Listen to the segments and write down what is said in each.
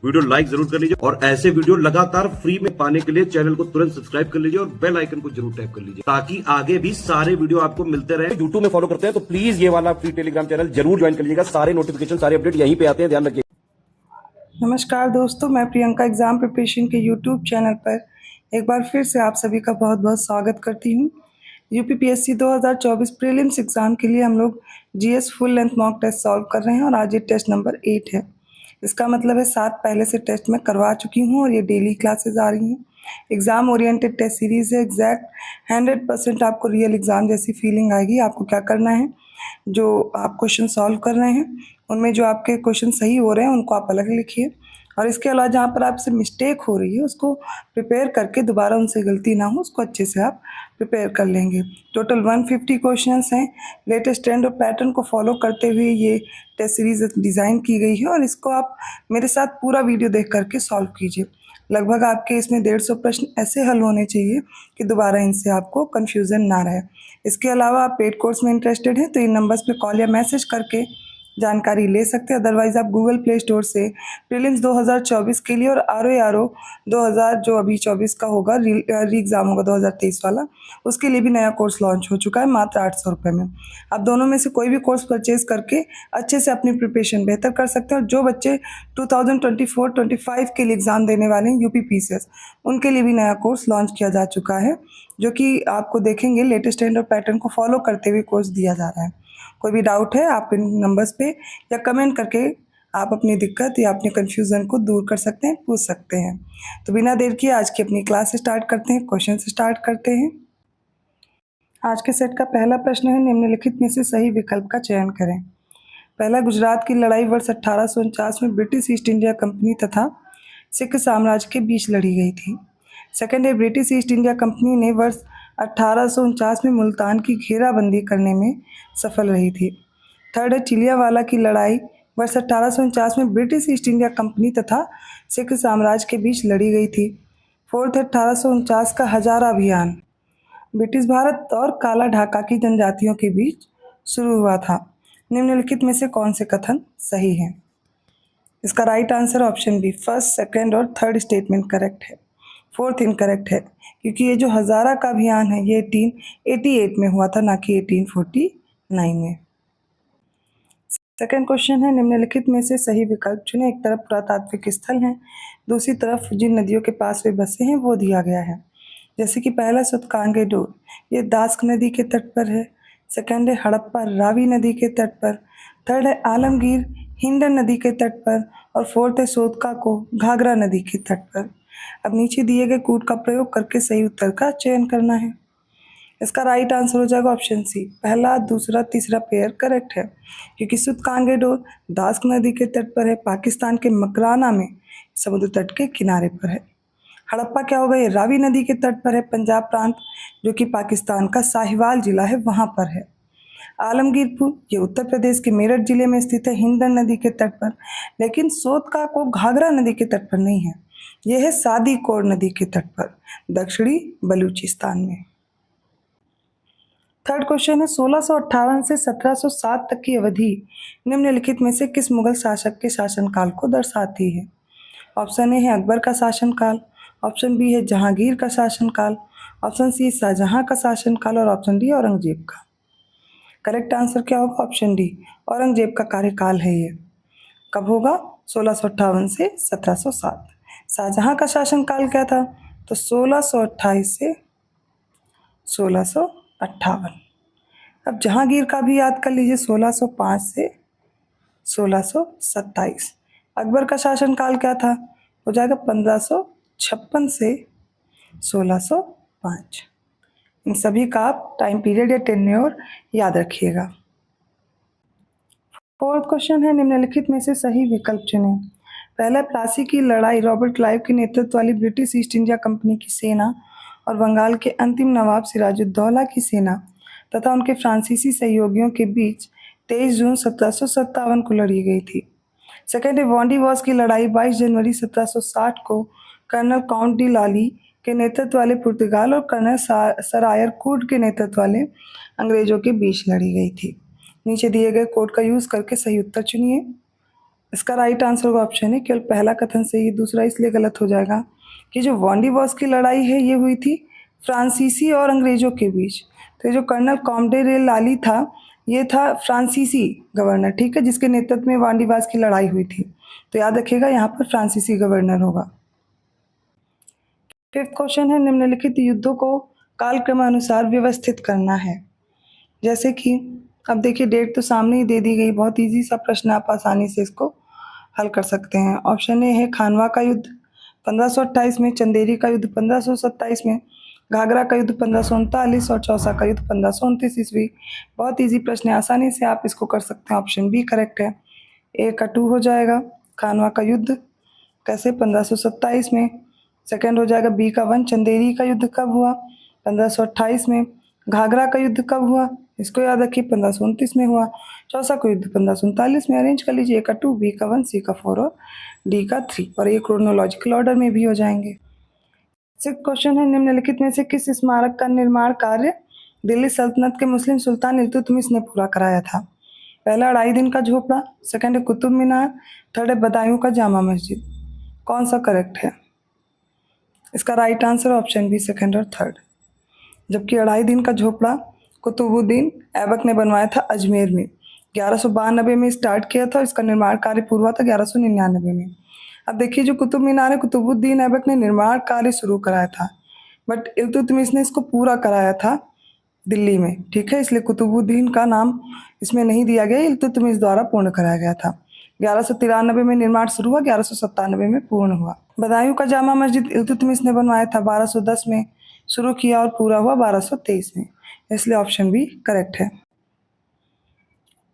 Video like जरूर कर लीजिए और ऐसे वीडियो लगातार फ्री में पाने के लिए चैनल को तुरंत सब्सक्राइब कर लीजिए और बेल आइकन को जरूर टैप कर लीजिए ताकि आगे भी सारे वीडियो आपको मिलते रहे। यूट्यूब में फॉलो करते हैं तो प्लीज ये वाला फ्री टेलीग्राम चैनल जरूर ज्वाइन कर लीजिएगा। सारे नोटिफिकेशन सारे अपडेट यहीं पे आते हैं, ध्यान रखिए। नमस्कार दोस्तों, मैं प्रियंका एग्ज़ाम प्रिपरेशन के यूट्यूब चैनल पर एक बार फिर से आप सभी का बहुत बहुत स्वागत करती हूँ। यूपीपीएससी 2024 प्रीलिम्स एग्ज़ाम के लिए हम लोग GS full length mock test solve कर रहे हैं और आज ये टेस्ट नंबर 8 है। इसका मतलब है 7 पहले से टेस्ट मैं करवा चुकी हूँ और ये डेली क्लासेस आ रही हैं। एग्ज़ाम ओरिएंटेड टेस्ट सीरीज़ है। एग्जैक्ट 100% आपको रियल एग्ज़ाम जैसी फीलिंग आएगी। आपको क्या करना है, जो आप क्वेश्चन सॉल्व कर रहे हैं उनमें जो आपके क्वेश्चन सही हो रहे हैं उनको आप अलग लिखिए और इसके अलावा जहाँ पर आपसे मिस्टेक हो रही है उसको प्रिपेयर करके दोबारा उनसे गलती ना हो उसको अच्छे से आप प्रिपेयर कर लेंगे। टोटल 150 क्वेश्चंस हैं। लेटेस्ट ट्रेंड और पैटर्न को फॉलो करते हुए ये टेस्ट सीरीज़ डिज़ाइन की गई है और इसको आप मेरे साथ पूरा वीडियो देख करके सॉल्व कीजिए। लगभग आपके इसमें 150 प्रश्न ऐसे हल होने चाहिए कि दोबारा इनसे आपको कन्फ्यूज़न ना रहे। इसके अलावा आप पेड कोर्स में इंटरेस्टेड हैं तो इन नंबर्स पे कॉल या मैसेज करके जानकारी ले सकते हैं। अदरवाइज़ आप गूगल प्ले स्टोर से प्रीलिम्स 2024 के लिए और आर 2000 जो अभी 24 का होगा, री एग्ज़ाम होगा 2023 वाला, उसके लिए भी नया कोर्स लॉन्च हो चुका है मात्र 800 रुपये में। आप दोनों में से कोई भी कोर्स परचेज़ करके अच्छे से अपनी प्रिपरेशन बेहतर कर सकते हैं। और जो बच्चे 2024-25 के लिए एग्ज़ाम देने वाले हैं यूपीपीसीएस, उनके लिए भी नया कोर्स लॉन्च किया जा चुका है, जो कि आपको देखेंगे लेटेस्ट ट्रेंड और पैटर्न को फॉलो करते हुए कोर्स दिया जा रहा है। कोई भी डाउट है आप इन नंबर्स पे या कमेंट करके आप अपनी दिक्कत या अपने कन्फ्यूज़न को दूर कर सकते हैं, पूछ सकते हैं। तो बिना देर किए आज की अपनी क्लास स्टार्ट करते हैं, क्वेश्चन से स्टार्ट करते हैं। आज के सेट का पहला प्रश्न है, निम्नलिखित में से सही विकल्प का चयन करें। पहला, गुजरात की लड़ाई वर्ष 1849 में ब्रिटिश ईस्ट इंडिया कंपनी तथा सिख साम्राज्य के बीच लड़ी गई थी। सेकेंड है, ब्रिटिश ईस्ट इंडिया कंपनी ने वर्ष 1849 में मुल्तान की घेराबंदी करने में सफल रही थी। थर्ड है, चिलियावाला की लड़ाई वर्ष 1849 में ब्रिटिश ईस्ट इंडिया कंपनी तथा सिख साम्राज्य के बीच लड़ी गई थी। फोर्थ है, 1849 का हजारा अभियान ब्रिटिश भारत और काला ढाका की जनजातियों के बीच शुरू हुआ था। निम्नलिखित में से कौन से कथन सही हैं? इसका right answer option B, first, second और थर्ड स्टेटमेंट करेक्ट है। फोर्थ इनकरेक्ट है, क्योंकि ये जो हजारा का अभियान है ये 1888 में हुआ था, ना कि 1849 में। सेकंड क्वेश्चन है, निम्नलिखित में से सही विकल्प चुनें। एक तरफ पुरातात्विक स्थल है, दूसरी तरफ जिन नदियों के पास वे बसे हैं वो दिया गया है। जैसे कि पहला सूतकांगे डोर, ये दास्क नदी के तट पर है। सेकंड है हड़प्पा रावी नदी के तट पर। थर्ड है आलमगीर हिंडन नदी के तट पर और फोर्थ है सोतका को घाघरा नदी के तट पर। अब नीचे दिए गए कूट का प्रयोग करके सही उत्तर का चयन करना है। इसका राइट आंसर हो जाएगा ऑप्शन सी, पहला, दूसरा, तीसरा पेयर करेक्ट है, क्योंकि सूतकांगे डोर दास्क नदी के तट पर है, पाकिस्तान के मकराना में समुद्र तट के किनारे पर है। हड़प्पा क्या होगा, ये रावी नदी के तट पर है, पंजाब प्रांत जो कि पाकिस्तान का साहिवाल जिला है वहाँ पर है। आलमगीरपुर ये उत्तर प्रदेश के मेरठ जिले में स्थित है, हिंडन नदी के तट पर। लेकिन सोतका को घाघरा नदी के तट पर नहीं है, यह है सादीकोर नदी के तट पर दक्षिणी बलूचिस्तान में। थर्ड क्वेश्चन है, 1658 से 1707 तक की अवधि निम्नलिखित में से किस मुगल शासक के शासनकाल को दर्शाती है? ऑप्शन ए है अकबर का शासनकाल, ऑप्शन बी है जहांगीर का शासनकाल, ऑप्शन सी शाहजहां का शासनकाल और ऑप्शन डी औरंगजेब का। करेक्ट आंसर क्या होगा? ऑप्शन डी, औरंगजेब का कार्यकाल है ये। कब होगा? 1658 से 1707। शाहजहां का शासनकाल क्या था? तो 1628 से 1658। अब जहांगीर का भी याद कर लीजिए, 1605 से 1627। अकबर का शासनकाल क्या था? हो जाएगा 1556 से 1605। इन सभी का आप टाइम पीरियड या टेन्योर याद रखिएगा। फोर्थ क्वेश्चन है, निम्नलिखित में से सही विकल्प चुनें। पहला, प्लासी की लड़ाई रॉबर्ट क्लाइव के नेतृत्व वाली ब्रिटिश ईस्ट इंडिया कंपनी की सेना और बंगाल के अंतिम नवाब सिराजुद्दौला की सेना तथा उनके फ्रांसीसी सहयोगियों के बीच 23 जून 1757 को लड़ी गई थी। सेकेंड है, वॉन्डीवॉस की लड़ाई 22 जनवरी 1760 को कर्नल काउंट डी लाली के नेतृत्व वाले पुर्तगाल और कर्नल सरायर कूड के नेतृत्व वाले अंग्रेजों के बीच लड़ी गई थी। नीचे दिए गए कोड का यूज़ करके सही उत्तर चुनिए। इसका राइट आंसर होगा ऑप्शन है केवल पहला कथन सही है, दूसरा इसलिए गलत हो जाएगा कि जो वांडीवॉस की लड़ाई है ये हुई थी फ्रांसीसी और अंग्रेजों के बीच। तो ये जो कर्नल कॉम्डे रे लाली था ये था फ्रांसीसी गवर्नर, ठीक है, जिसके नेतृत्व में वांडीवास की लड़ाई हुई थी। तो याद रखिएगा यहाँ पर फ्रांसीसी गवर्नर होगा। फिफ्थ क्वेश्चन है निम्नलिखित युद्धों को कालक्रमानुसार व्यवस्थित करना है। जैसे कि अब देखिए डेट तो सामने ही दे दी गई, बहुत इजी सा प्रश्न, आप आसानी से इसको हल कर सकते हैं। ऑप्शन ए है खानवा का युद्ध 1528 में, चंदेरी का युद्ध 1527 में, घाघरा का युद्ध 1539 और चौसा का युद्ध 1529 ईस्वी। बहुत इजी प्रश्न है, आसानी से आप इसको कर सकते हैं। ऑप्शन बी करेक्ट है, ए का 2 हो जाएगा। खानवा का युद्ध कैसे 1527 में, सेकंड हो जाएगा बी का 1। चंदेरी का युद्ध कब हुआ 1528 में। घाघरा का युद्ध कब हुआ इसको याद रखिए 1529 में हुआ। चौसा का युद्ध 1539 में। अरेंज कर लीजिए, ए का 2, बी का 1, सी का 4 और डी का 3, और ये क्रोनोलॉजिकल ऑर्डर में भी हो जाएंगे। सिक्स्थ क्वेश्चन है निम्नलिखित में से किस स्मारक का निर्माण कार्य दिल्ली सल्तनत के मुस्लिम सुल्तान इल्तुतमिश ने पूरा कराया था। पहला 2.5 दिन का झोपड़ा, सेकंड है कुतुब मीनार, थर्ड है बदायूं का जामा मस्जिद। कौन सा करेक्ट है? इसका right answer option B second और थर्ड। जबकि 2.5 दिन का झोपड़ा कुतुबुद्दीन ऐबक ने बनवाया था अजमेर में, 1192 में स्टार्ट किया था। इसका निर्माण कार्य पूरा हुआ था 1199 में। अब देखिए जो कुतुब मीनार है कुतुबुद्दीन ऐबक ने निर्माण कार्य शुरू कराया था, बट इल्तुतमिश ने इसको पूरा कराया था दिल्ली में, ठीक है, इसलिए कुतुबुद्दीन का नाम इसमें नहीं दिया गया, इल्तुतमिश द्वारा पूर्ण कराया गया था। 1193 में निर्माण शुरू हुआ, 1197 में पूर्ण हुआ। बदायूं का जामा मस्जिद इल्तुतमिश ने बनवाया था, 1210 में शुरू किया और पूरा हुआ 1223 में, इसलिए ऑप्शन बी करेक्ट है।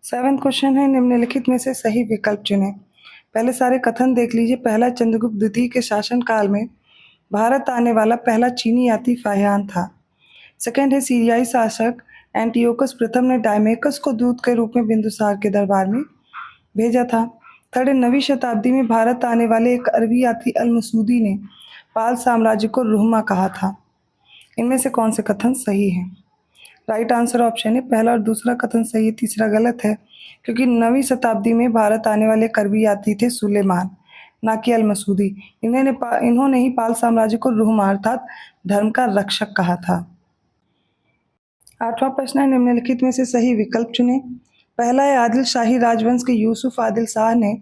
7वां क्वेश्चन है निम्नलिखित में से सही विकल्प चुनें। पहले सारे कथन देख लीजिए। पहला, चंद्रगुप्त द्वितीय के शासनकाल में भारत आने वाला पहला चीनी यात्री फाहियान था। सेकंड है, सीरियाई शासक एंटियोकस प्रथम ने डायमेकस को दूत के रूप में बिंदुसार के दरबार में भेजा था। थर्ड है, 9वीं शताब्दी में भारत आने वाले एक अरबी यात्री अल मसूदी ने पाल साम्राज्य को रुहमा कहा था। इनमें से कौन से कथन सही हैं? राइट आंसर ऑप्शन है पहला और दूसरा कथन सही है, तीसरा गलत है, क्योंकि 9वीं शताब्दी में भारत आने वाले अरबी यात्री थे सुलेमान, ना कि अल मसूदी। इन्होंने ही पाल साम्राज्य को रुहमा अर्थात धर्म का रक्षक कहा था। 8वां प्रश्न है निम्नलिखित में से सही विकल्प चुनें। पहला है, आदिल शाही राजवंश के यूसुफ आदिल शाह ने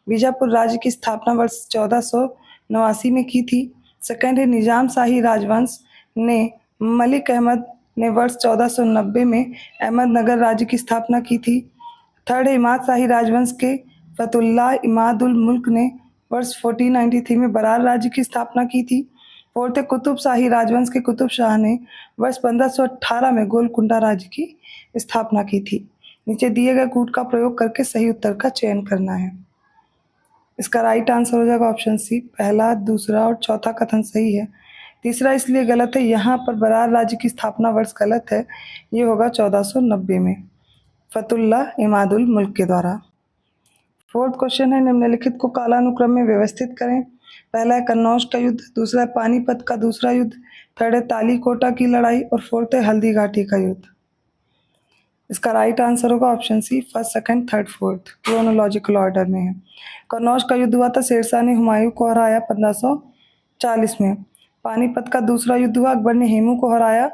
बीजापुर राज्य की स्थापना वर्ष 1489 में की थी। सेकंड है, निजाम शाही राजवंश ने मलिक अहमद ने वर्ष 1490 में अहमदनगर राज्य की स्थापना की थी। थर्ड है, इमाद शाही राजवंश के फतुल्लाह इमादुल मुल्क ने वर्ष 1493 में बरार राज्य की स्थापना की थी। फोर्थ है, कुतुब शाही राजवंश के कुतुब शाह ने वर्ष 1518 में गोलकुंडा राज्य की स्थापना की थी। नीचे दिए गए कूट का प्रयोग करके सही उत्तर का चयन करना है। इसका राइट आंसर हो जाएगा ऑप्शन सी, पहला, दूसरा और चौथा कथन सही है। तीसरा इसलिए गलत है, यहाँ पर बरार राज्य की स्थापना वर्ष गलत है, ये होगा 1490 में फतुल्लाह इमादुल मुल्क के द्वारा। फोर्थ क्वेश्चन है निम्नलिखित को कालानुक्रम में व्यवस्थित करें। पहला है कन्नौज का युद्ध, दूसरा है पानीपत का दूसरा युद्ध, थर्ड है तालीकोटा की लड़ाई और फोर्थ है हल्दी घाटी का युद्ध। इसका राइट आंसर होगा option C, first, second, third, fourth, chronological order में है। कन्नौज का युद्ध हुआ था, शेरशाह ने हुमायूं को हराया 1540 में। पानीपत का दूसरा युद्ध हुआ, अकबर ने हेमू को हराया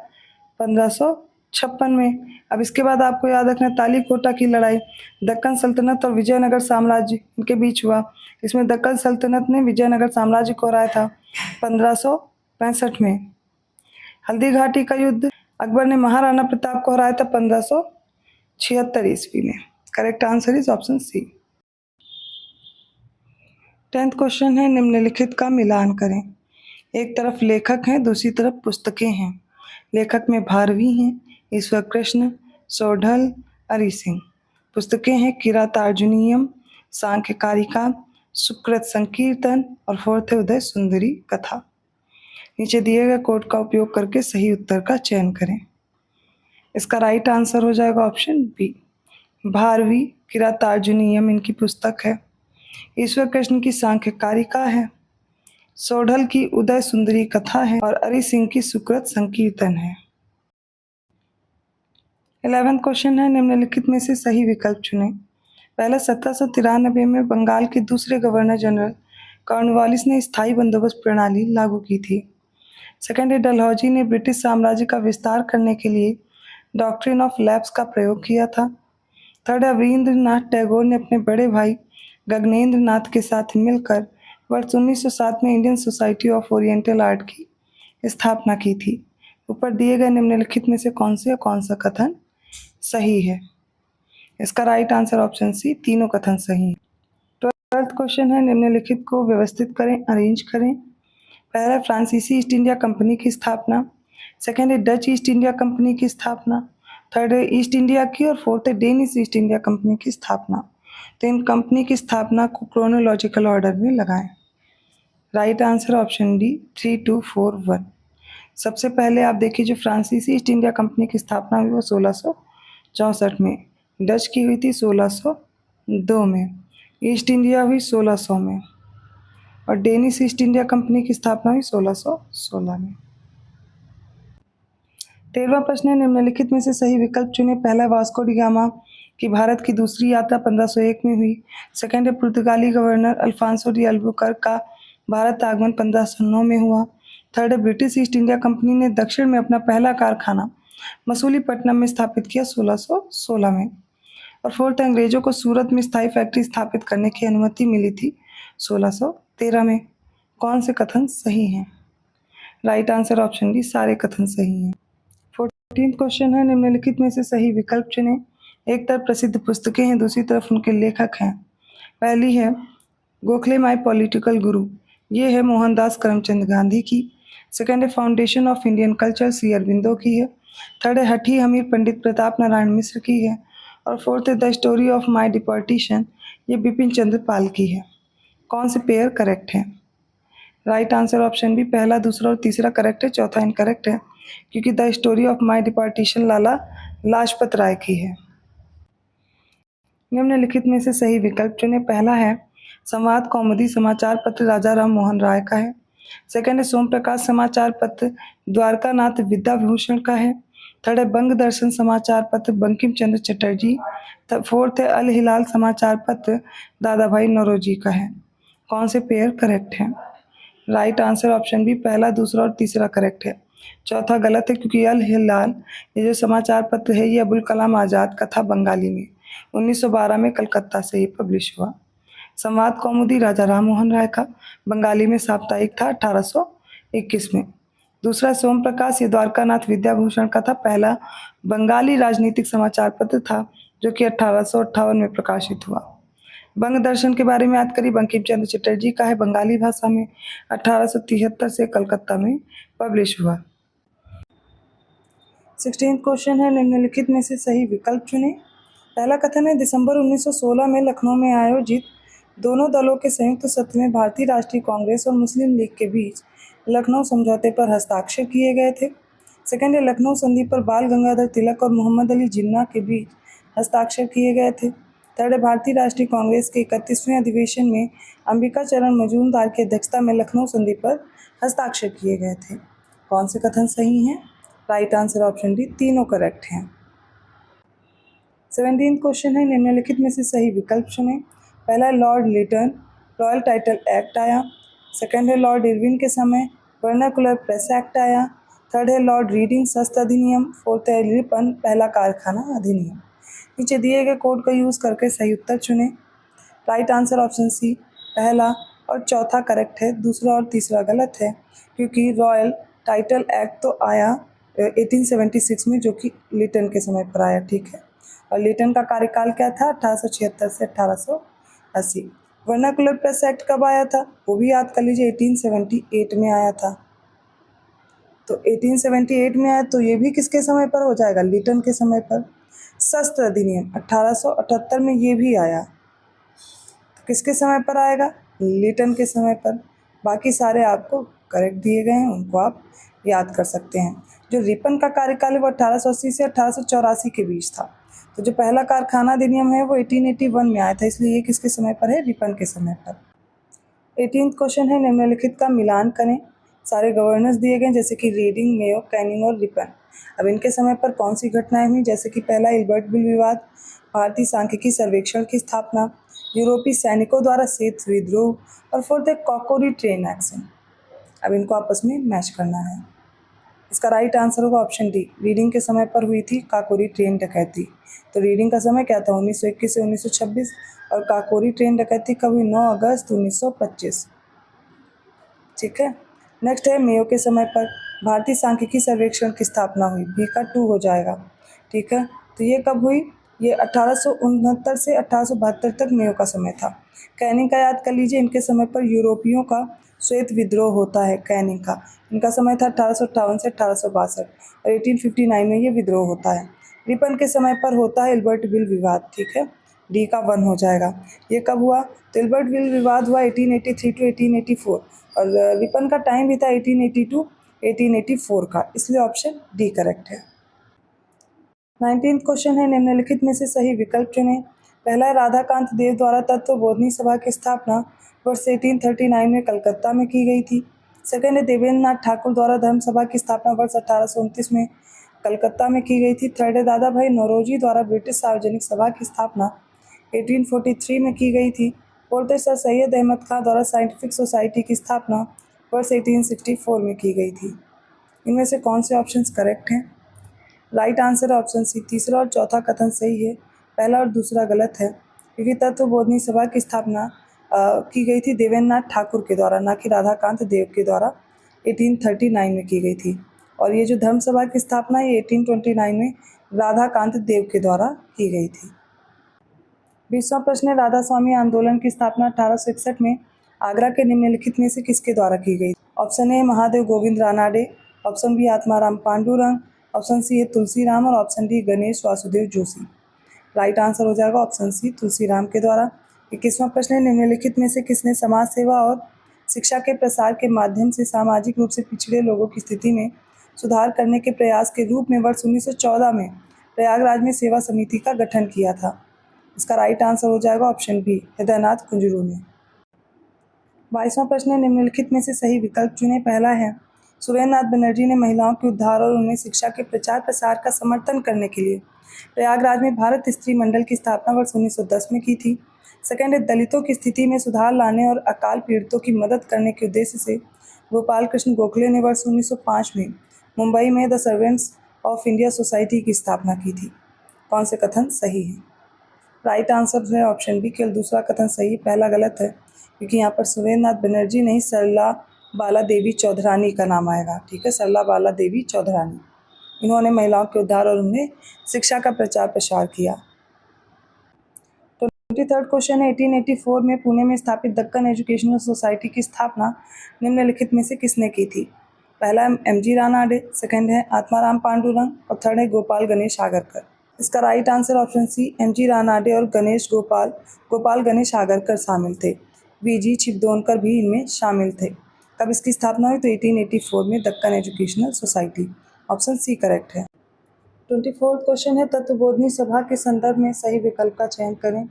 1556 में। अब इसके बाद आपको याद रखना तालीकोटा की लड़ाई दक्कन सल्तनत और विजयनगर साम्राज्य इनके बीच हुआ। इसमें दक्कन सल्तनत ने विजयनगर साम्राज्य को हराया था 1565 में। हल्दी घाटी का युद्ध अकबर ने महाराणा प्रताप को हराया था 1576 ईस्वी में। Correct answer is option C. 10th question है निम्नलिखित का मिलान करें। एक तरफ लेखक हैं, दूसरी तरफ पुस्तकें हैं। लेखक में भारवी हैं, ईश्वर कृष्ण, सोढल, हरि सिंह। पुस्तकें हैं किरातार्जुनीयम, सांख्य कारिका, सुकृत संकीर्तन और फोर्थ है उदय सुंदरी कथा। नीचे दिए गए कोड का उपयोग करके सही उत्तर का चयन करें। इसका राइट आंसर हो जाएगा ऑप्शन बी, भारवी किरातार्जुनीयम इनकी पुस्तक है, ईश्वर कृष्ण की सांख्य कारिका है, सोढल की उदय सुंदरी कथा है और हरि सिंह की सुकृत संकीर्तन है। 11th क्वेश्चन है निम्नलिखित में से सही विकल्प चुनें। पहले 1793 में बंगाल के दूसरे गवर्नर जनरल कॉर्नवालिस ने स्थायी बंदोबस्त प्रणाली लागू की थी। सेकेंड है, डलहौजी ने ब्रिटिश साम्राज्य का विस्तार करने के लिए डॉक्ट्रिन ऑफ लैप्स का प्रयोग किया था। थर्ड है, रवींद्रनाथ टैगोर ने अपने बड़े भाई गगनेंद्र नाथ के साथ मिलकर वर्ष 1907 में Indian society of oriental art की स्थापना की थी। ऊपर दिए गए निम्नलिखित में से कौन सा कथन सही है? इसका राइट आंसर ऑप्शन सी, तीनों कथन सही हैं। 12th क्वेश्चन है, निम्नलिखित को व्यवस्थित करें, अरेंज करें। पहला, फ्रांसीसी ईस्ट इंडिया कंपनी की स्थापना। सेकेंड है, डच ईस्ट इंडिया कंपनी की स्थापना। थर्ड है, ईस्ट इंडिया की, और फोर्थ है, डेनिश ईस्ट इंडिया कंपनी की स्थापना। तो इन कंपनी की स्थापना को क्रोनोलॉजिकल ऑर्डर में लगाएं। Right answer option D, 3, 2, 4, 1। सबसे पहले आप देखिए, जो फ्रांसीसी ईस्ट इंडिया कंपनी की स्थापना हुई वो 1664 में, डच की हुई थी 1602 में, ईस्ट इंडिया हुई 1600 में, और डेनिश ईस्ट इंडिया कंपनी की स्थापना हुई 1616 में। 13वां प्रश्न है, निम्नलिखित में से सही विकल्प चुने। पहला, वास्को डी गामा की भारत की दूसरी यात्रा 1501 में हुई। सेकेंड है, पुर्तगाली गवर्नर अल्फांसो डी अल्बुकर्क का भारत आगमन 1509 में हुआ। थर्ड है, ब्रिटिश ईस्ट इंडिया कंपनी ने दक्षिण में अपना पहला कारखाना मसूलीपट्टनम में स्थापित किया 1616 में। और फोर्थ, अंग्रेजों को सूरत में स्थायी फैक्ट्री स्थापित करने की अनुमति मिली थी 1613 में। कौन से कथन सही हैं? राइट आंसर ऑप्शन डी, सारे कथन सही हैं। 14th क्वेश्चन है, निम्नलिखित में से सही विकल्प चुनें। एक तरफ प्रसिद्ध पुस्तकें हैं, दूसरी तरफ उनके लेखक हैं। पहली है गोखले माय पॉलिटिकल गुरु, ये है मोहनदास करमचंद गांधी की। सेकेंड है फाउंडेशन ऑफ इंडियन कल्चर, सी अरबिंदो की है। थर्ड है हठी हमीर, पंडित प्रताप नारायण मिश्र की है। और फोर्थ है the story of my deportation, ये बिपिन चंद्र पाल की है। कौन से पेयर करेक्ट है? राइट आंसर ऑप्शन बी, पहला, दूसरा और तीसरा करेक्ट है, चौथा इनकरेक्ट है, क्योंकि the story of my deportation Lala Lajpat Rai की है। निम्नलिखित में से सही विकल्प चुनें। पहला है संवाद कौमुदी समाचार पत्र राजा राम मोहन राय का है। सेकेंड है सोम प्रकाश समाचार पत्र द्वारकानाथ विद्याभूषण का है। थर्ड है बंग दर्शन समाचार पत्र बंकिम चंद्र चटर्जी। फोर्थ है अल हिलाल समाचार पत्र दादा भाई नौरोजी का है। कौन से पेयर करेक्ट है? राइट आंसर ऑप्शन बी, पहला, दूसरा और तीसरा करेक्ट है, चौथा गलत है, क्योंकि अल हिलाल ये जो समाचार पत्र है ये अबुल कलाम आज़ाद का था, बंगाली में 1912 में कलकत्ता से ये पब्लिश हुआ। संवाद कौमुदी राजा राम मोहन राय का, बंगाली में साप्ताहिक था 1821 में। दूसरा सोम प्रकाश, ये द्वारकानाथ विद्याभूषण का था, पहला बंगाली राजनीतिक समाचार पत्र था जो कि 1858 में प्रकाशित हुआ। बंग दर्शन के बारे में याद करिए, बंकिम चंद्र चटर्जी का है, बंगाली भाषा में 1873 से कलकत्ता में पब्लिश हुआ। 16th क्वेश्चन है, निम्नलिखित में से सही विकल्प चुनें। पहला कथन है दिसंबर 1916 में लखनऊ में आयोजित दोनों दलों के संयुक्त सत्र में भारतीय राष्ट्रीय कांग्रेस और मुस्लिम लीग के बीच लखनऊ समझौते पर हस्ताक्षर किए गए थे। सेकेंड है लखनऊ संधि पर बाल गंगाधर तिलक और मोहम्मद अली जिन्ना के बीच हस्ताक्षर किए गए थे। थर्ड है भारतीय राष्ट्रीय कांग्रेस के 31वें अधिवेशन में अंबिका चरण मजूमदार की अध्यक्षता में लखनऊ संधि पर हस्ताक्षर किए गए थे। कौन से कथन सही हैं? राइट आंसर ऑप्शन डी, तीनों करेक्ट हैं। 17th क्वेश्चन है, निम्नलिखित में से सही विकल्प चुनें। पहला है Lord Lytton royal title act आया। सेकेंड है लॉर्ड इरविन के समय वर्नाकुलर प्रेस एक्ट आया। थर्ड है लॉर्ड रीडिंग शस्त्र अधिनियम। फोर्थ है रिपन पहला कारखाना अधिनियम। नीचे दिए गए कोड का यूज़ करके सही उत्तर चुनें। राइट आंसर ऑप्शन सी, पहला और चौथा करेक्ट है, दूसरा और तीसरा गलत है, क्योंकि रॉयल टाइटल एक्ट तो आया 1876 में, जो कि लिटन के समय पर आया। ठीक है, और लिटन का कार्यकाल क्या था? 1876 से 1880। वर्नाकुलर प्रेस एक्ट कब आया था? वो भी याद कर लीजिए, 1878 में आया था। तो 1878 में आया, तो ये भी किसके समय पर हो जाएगा? लिटन के समय पर। शस्त्र अधिनियम 1878 में ये भी आया, तो किसके समय पर आएगा? लिटन के समय पर। बाकी सारे आपको करेक्ट दिए गए हैं, उनको आप याद कर सकते हैं। जो रिपन का कार्यकाल है वो 1880 से 1884 के बीच था। तो जो पहला कारखाना अधिनियम है वो 1881 में आया था, इसलिए ये किसके समय पर है? रिपन के समय पर। 18th क्वेश्चन है, निम्नलिखित का मिलान करें। सारे गवर्नर्स दिए गए जैसे कि रीडिंग, मेयो, कैनिंग और रिपन। अब इनके समय पर कौन सी घटनाएं हुई, जैसे कि पहला इल्बर्ट बिल विवाद, भारतीय सांख्यिकी सर्वेक्षण की स्थापना, यूरोपीय सैनिकों द्वारा शीत विद्रोह और फोर्थ है कॉकोरी ट्रेन एक्शन। अब इनको आपस में मैच करना है। इसका राइट आंसर होगा ऑप्शन डी, रीडिंग के समय पर हुई थी काकोरी ट्रेन डकैती। तो रीडिंग का समय क्या था, 1921 से 1926, और काकोरी ट्रेन डकैती कब हुई, 9 अगस्त 1925। ठीक है। नेक्स्ट है मेयो के समय पर भारतीय सांख्यिकी सर्वेक्षण की स्थापना हुई, बी का 2 हो जाएगा। ठीक है, तो ये कब हुई, ये 1869 से 1872 तक मेयो का समय था। कैनिंग का याद कर लीजिए, इनके समय पर यूरोपियों का श्वेत विद्रोह होता है। कैनिंग का इनका समय था 1858 से 1862 और 1859 में ये विद्रोह होता है। रिपन के समय पर होता है इल्बर्ट बिल विवाद। ठीक है, डी का 1 हो जाएगा। ये कब हुआ, तो इल्बर्ट बिल विवाद हुआ 1883 टू 1884 और रिपन का टाइम भी था 1880 टू 1884 का, इसलिए ऑप्शन डी करेक्ट है। 19th क्वेश्चन है, निम्नलिखित में से सही विकल्प चुनें। पहला है राधाकांत देव द्वारा तत्व बोधनी सभा की स्थापना वर्ष 1839 में कलकत्ता में की गई थी। सेकंड है देवेंद्र नाथ ठाकुर द्वारा धर्म सभा की स्थापना वर्ष 1829 में कलकत्ता में की गई थी। थर्ड है दादा भाई नौरोजी द्वारा ब्रिटिश सार्वजनिक सभा की स्थापना 1843 में की गई थी। फोर्थ है सर सैयद अहमद खां द्वारा साइंटिफिक सोसाइटी की स्थापना वर्ष 1864 में की गई थी। इनमें से कौन से ऑप्शंस करेक्ट हैं? राइट आंसर है ऑप्शन सी, तीसरा और चौथा कथन सही है, पहला और दूसरा गलत है, क्योंकि तत्व बोधनी सभा की स्थापना की गई थी देवेंद्र नाथ ठाकुर के द्वारा, ना कि राधाकांत देव के द्वारा 1839 में की गई थी। और ये जो धर्म सभा की स्थापना है 1829 में राधाकांत देव के द्वारा की गई थी। 20वां प्रश्न है, राधा स्वामी आंदोलन की स्थापना 1861 में आगरा के निम्नलिखित में से किसके द्वारा की गई? Option A Mahadev Govind Ranade, option B Atmaram Pandurang, option C है तुलसीराम और option D Ganesh Vasudev Joshi. Right answer हो जाएगा ऑप्शन सी, तुलसीराम के द्वारा। 21वां प्रश्न है, निम्नलिखित में से किसने समाज सेवा और शिक्षा के प्रसार के माध्यम से सामाजिक रूप से पिछड़े लोगों की स्थिति में सुधार करने के प्रयास के रूप में वर्ष 1914 में प्रयागराज में सेवा समिति का गठन किया था? इसका राइट आंसर हो जाएगा ऑप्शन बी, हृदयनाथ कुंजरू ने। 22वां प्रश्न है, निम्नलिखित में से सही विकल्प चुनें। पहला है सुरेंद्र नाथ बनर्जी ने महिलाओं के उद्धार और उन्हें शिक्षा के प्रचार प्रसार का समर्थन करने के लिए प्रयागराज में भारत स्त्री मंडल की स्थापना वर्ष 1910 में की थी। सेकंड है दलितों की स्थिति में सुधार लाने और अकाल पीड़ितों की मदद करने के उद्देश्य से गोपाल कृष्ण गोखले ने वर्ष 1905 में मुंबई में the servants of India society की स्थापना की थी। कौन से कथन सही है? राइट आंसर है ऑप्शन बी, केवल दूसरा कथन सही, पहला गलत है, क्योंकि यहाँ पर सुरेंद्र नाथ बनर्जी नहीं सरला बाला देवी चौधरानी का नाम आएगा। ठीक है, सरला बाला देवी चौधरानी, इन्होंने महिलाओं के उद्धार और उन्हें शिक्षा का प्रचार प्रसार किया। 23rd क्वेश्चन है, 1884 में पुणे में स्थापित दक्कन एजुकेशनल सोसाइटी की स्थापना निम्नलिखित में से किसने की थी? पहला है एम.जी. रानाडे, सेकंड है आत्माराम पांडुरंग और थर्ड है गोपाल गणेश आगरकर। इसका right answer option C, M G. Ranade और गोपाल गणेश आगरकर शामिल थे। वी.जी. छिब्दोनकर भी इनमें शामिल थे। कब इसकी स्थापना हुई? तो 1884 में Deccan educational society, option C correct है। 24th क्वेश्चन है, तत्वबोधनी सभा के संदर्भ में सही विकल्प का चयन करें।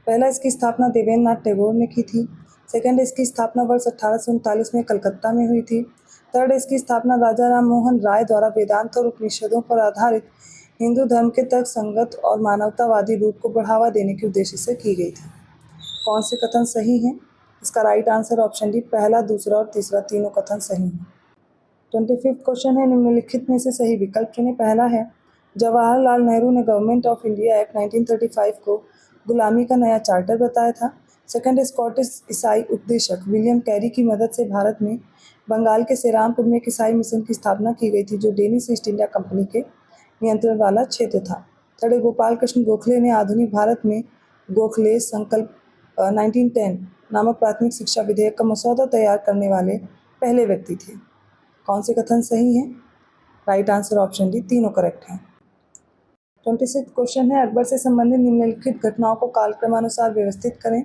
पहला, इसकी स्थापना देवेंद्र नाथ टैगोर ने की थी। सेकंड, इसकी स्थापना वर्ष 1839 में कलकत्ता में हुई थी। थर्ड, इसकी स्थापना राजा राम मोहन राय द्वारा वेदांत और उपनिषदों पर आधारित हिंदू धर्म के तर्क संगत और मानवतावादी रूप को बढ़ावा देने के उद्देश्य से की गई थी। कौन से कथन सही हैं? इसका राइट आंसर ऑप्शन डी, पहला, दूसरा और तीसरा तीनों कथन सही हैं। 25th क्वेश्चन है, निम्नलिखित में से सही विकल्प चुनें। पहला है जवाहरलाल नेहरू ने गवर्नमेंट ऑफ इंडिया एक्ट 1935 को गुलामी का नया चार्टर बताया था। सेकंड, स्कॉटिश ईसाई उपदेशक विलियम कैरी की मदद से भारत में बंगाल के सेरामपुर में एक ईसाई मिशन की स्थापना की गई थी, जो डेनिश ईस्ट इंडिया कंपनी के नियंत्रण वाला क्षेत्र था। थर्ड, गोपाल कृष्ण गोखले ने आधुनिक भारत में गोखले संकल्प 1910 नामक प्राथमिक शिक्षा विधेयक का मसौदा तैयार करने वाले पहले व्यक्ति थे। कौन से कथन सही हैं? राइट आंसर ऑप्शन डी, तीनों करेक्ट हैं। 26th क्वेश्चन है, अकबर से संबंधित निम्नलिखित घटनाओं को कालक्रमानुसार व्यवस्थित करें।